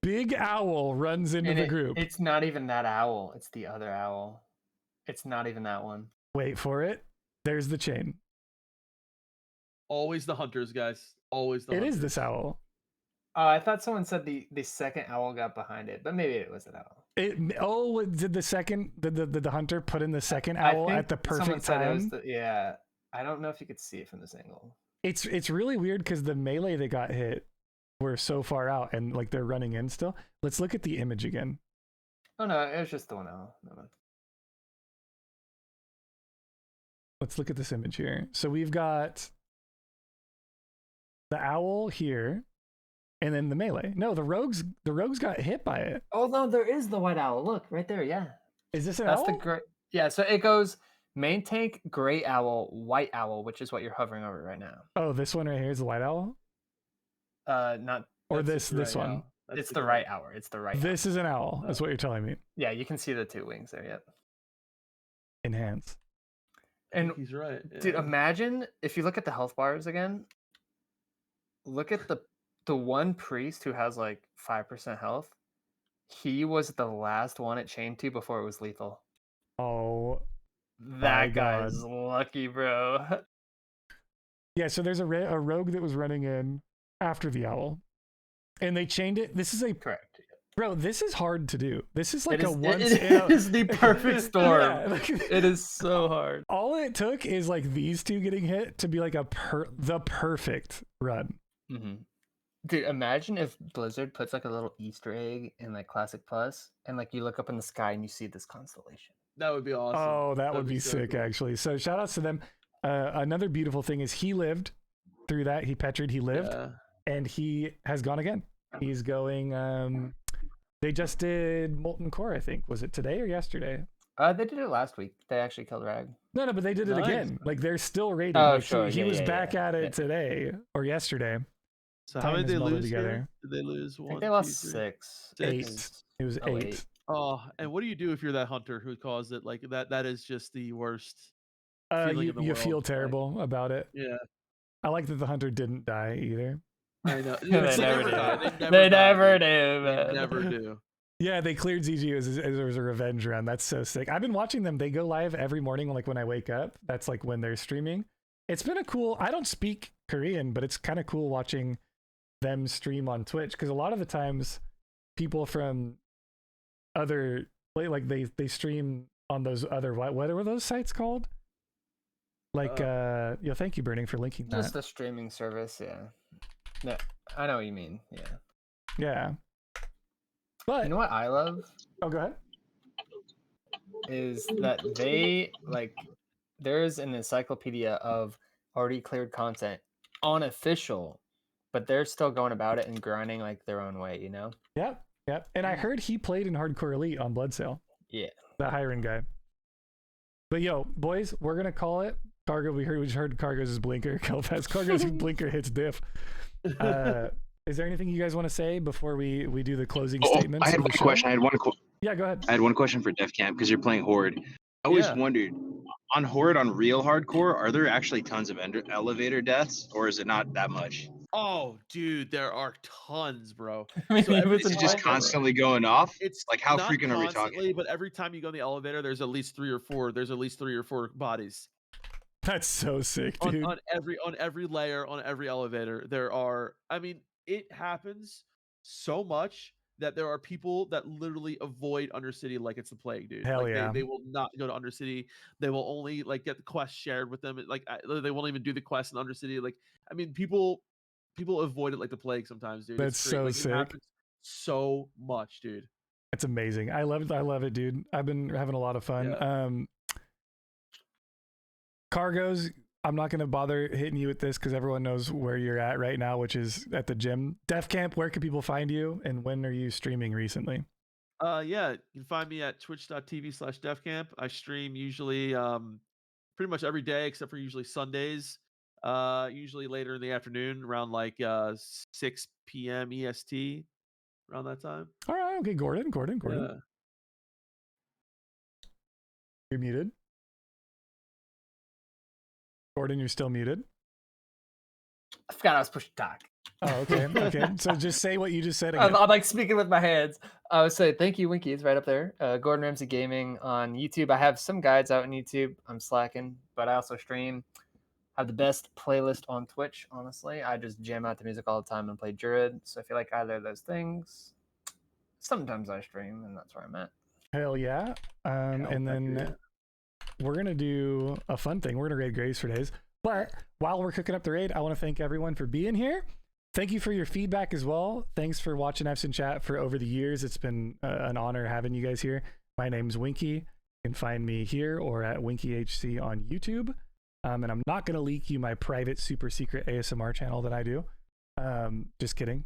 Big owl runs into the group. It's not even that owl. It's the other owl. It's not even that one. Wait for it. There's the chain. Always the hunters, guys. Always the It hunters. is this owl. I thought someone said the second owl got behind it, but maybe it was an owl. Did the hunter put in the second I owl think at the someone perfect said it was time? yeah. I don't know if you could see it from this angle. It's really weird because the melee that got hit were so far out and like they're running in still. Let's look at the image again. Oh no, it was just the one owl. No. Let's look at this image here. So we've got the owl here, and then the melee. No, the rogues got hit by it. Oh no, there is the white owl. Look right there. Yeah. Is this an That's owl? the great. Yeah. So it goes main tank, gray owl, white owl, which is what you're hovering over right now. Oh, this one right here is the white owl? Not. Or that's this the right one? owl. It's the right owl. It's the right. This is an owl. That's what you're telling me. Yeah, you can see the 2 wings there. Yep. Enhance. And he's right. Dude, imagine if you look at the health bars again. Look at the one priest who has like 5% health. He was the last one it chained to before it was lethal. Oh, that guy's lucky, bro. Yeah, so there's a rogue that was running in after the owl, and they chained it. This is correct. Bro, this is hard to do. This is like It a is- once. it is the perfect storm. Yeah, like- It is so hard. All it took is like these two getting hit to be like the perfect run. Mm-hmm. Dude, imagine if Blizzard puts like a little Easter egg in like Classic Plus, and like you look up in the sky and you see this constellation. That would be awesome. Oh, that would be so sick, cool. actually. So shout outs to them. Another beautiful thing is he lived through that. He petried, he lived, and he has gone again. He's going. They just did Molten Core, I think. Was it today or yesterday? They did it last week. They actually killed Rag. No, but they did it Nice. again. Like they're still raiding. Oh, Like, sure. He Yeah, was yeah, back yeah. at it Yeah. today or yesterday. So how many Time did is they melded lose together. here? Did they lose I one? think they lost 2, 3? 6. 8. It was 8. 8. Oh, and what do you do if you're that hunter who caused it? Like that is just the worst. feeling in the You world. feel like, terrible about it. yeah, I like that the hunter didn't die either. I know. They They never die. do. They They never never die, do, dude. They man. never do. Yeah, they cleared ZG as there was a revenge run. That's so sick. I've been watching them. They go live every morning, like when I wake up. That's like when they're streaming. It's been a cool. I don't speak Korean, but it's kind of cool watching them stream on Twitch because a lot of the times people from other like they stream on those other what were those sites called? Like thank you Burning for linking that. Just the streaming service, yeah. No, I know what you mean. Yeah. Yeah. But you know what I love? Oh, go ahead. Is that they like there's an encyclopedia of already cleared content on official, but they're still going about it and grinding like their own way, you know? Yep. And I heard he played in Hardcore Elite on Bloodsail. Yeah. The hiring guy. But yo, boys, we're gonna call it. Cargo, we just heard Cargo's blinker. Kelpaz, Cargo's blinker hits diff. Is there anything you guys want to say before we do the closing statements? I had one question. Yeah, go ahead. I had one question for Def Camp because you're playing Horde. I always wondered, on Horde, on real hardcore, are there actually tons of elevator deaths, or is it not that much? Oh, dude, there are tons, bro. I So mean, Is it just constantly going off? It's like how not frequent are we constantly, talking? but every time you go in the elevator, there's at least three or four bodies. That's so sick, dude. On every layer, on every elevator, there are. I mean, it happens so much that there are people that literally avoid Undercity like it's the plague, dude. Hell like, yeah. They will not go to Undercity. They will only like get the quest shared with them. Like they won't even do the quest in Undercity. Like, I mean, people avoid it like the plague sometimes, dude. That's so like, sick. It happens so much, dude. It's amazing. I love it, dude. I've been having a lot of fun. Yeah. Cargos, I'm not gonna bother hitting you with this because everyone knows where you're at right now, which is at the gym. Def Camp, where can people find you, and when are you streaming recently? Yeah, you can find me at twitch.tv/defcamp. I stream usually pretty much every day except for usually Sundays. Usually later in the afternoon, around like 6 p.m. EST, around that time. All right, okay, Gordon. Yeah. You're muted. Gordon, you're still muted. I forgot I was pushing talk. Oh, okay. So just say what you just said I'm again. like speaking with my hands. I would say thank you, Winky. It's right up there. Gordon Ramsay Gaming on YouTube. I have some guides out on YouTube. I'm slacking, but I also stream. I have the best playlist on Twitch, honestly. I just jam out the music all the time and play Druid. So if you like either of those things, sometimes I stream, and that's where I'm at. Hell yeah. And then we're going to do a fun thing. We're going to raid Graves for days. But while we're cooking up the raid, I want to thank everyone for being here. Thank you for your feedback as well. Thanks for watching F's in chat for over the years. It's been an honor having you guys here. My name's Winky. You can find me here or at WinkyHC on YouTube. And I'm not going to leak you my private super secret ASMR channel that I do. Just kidding.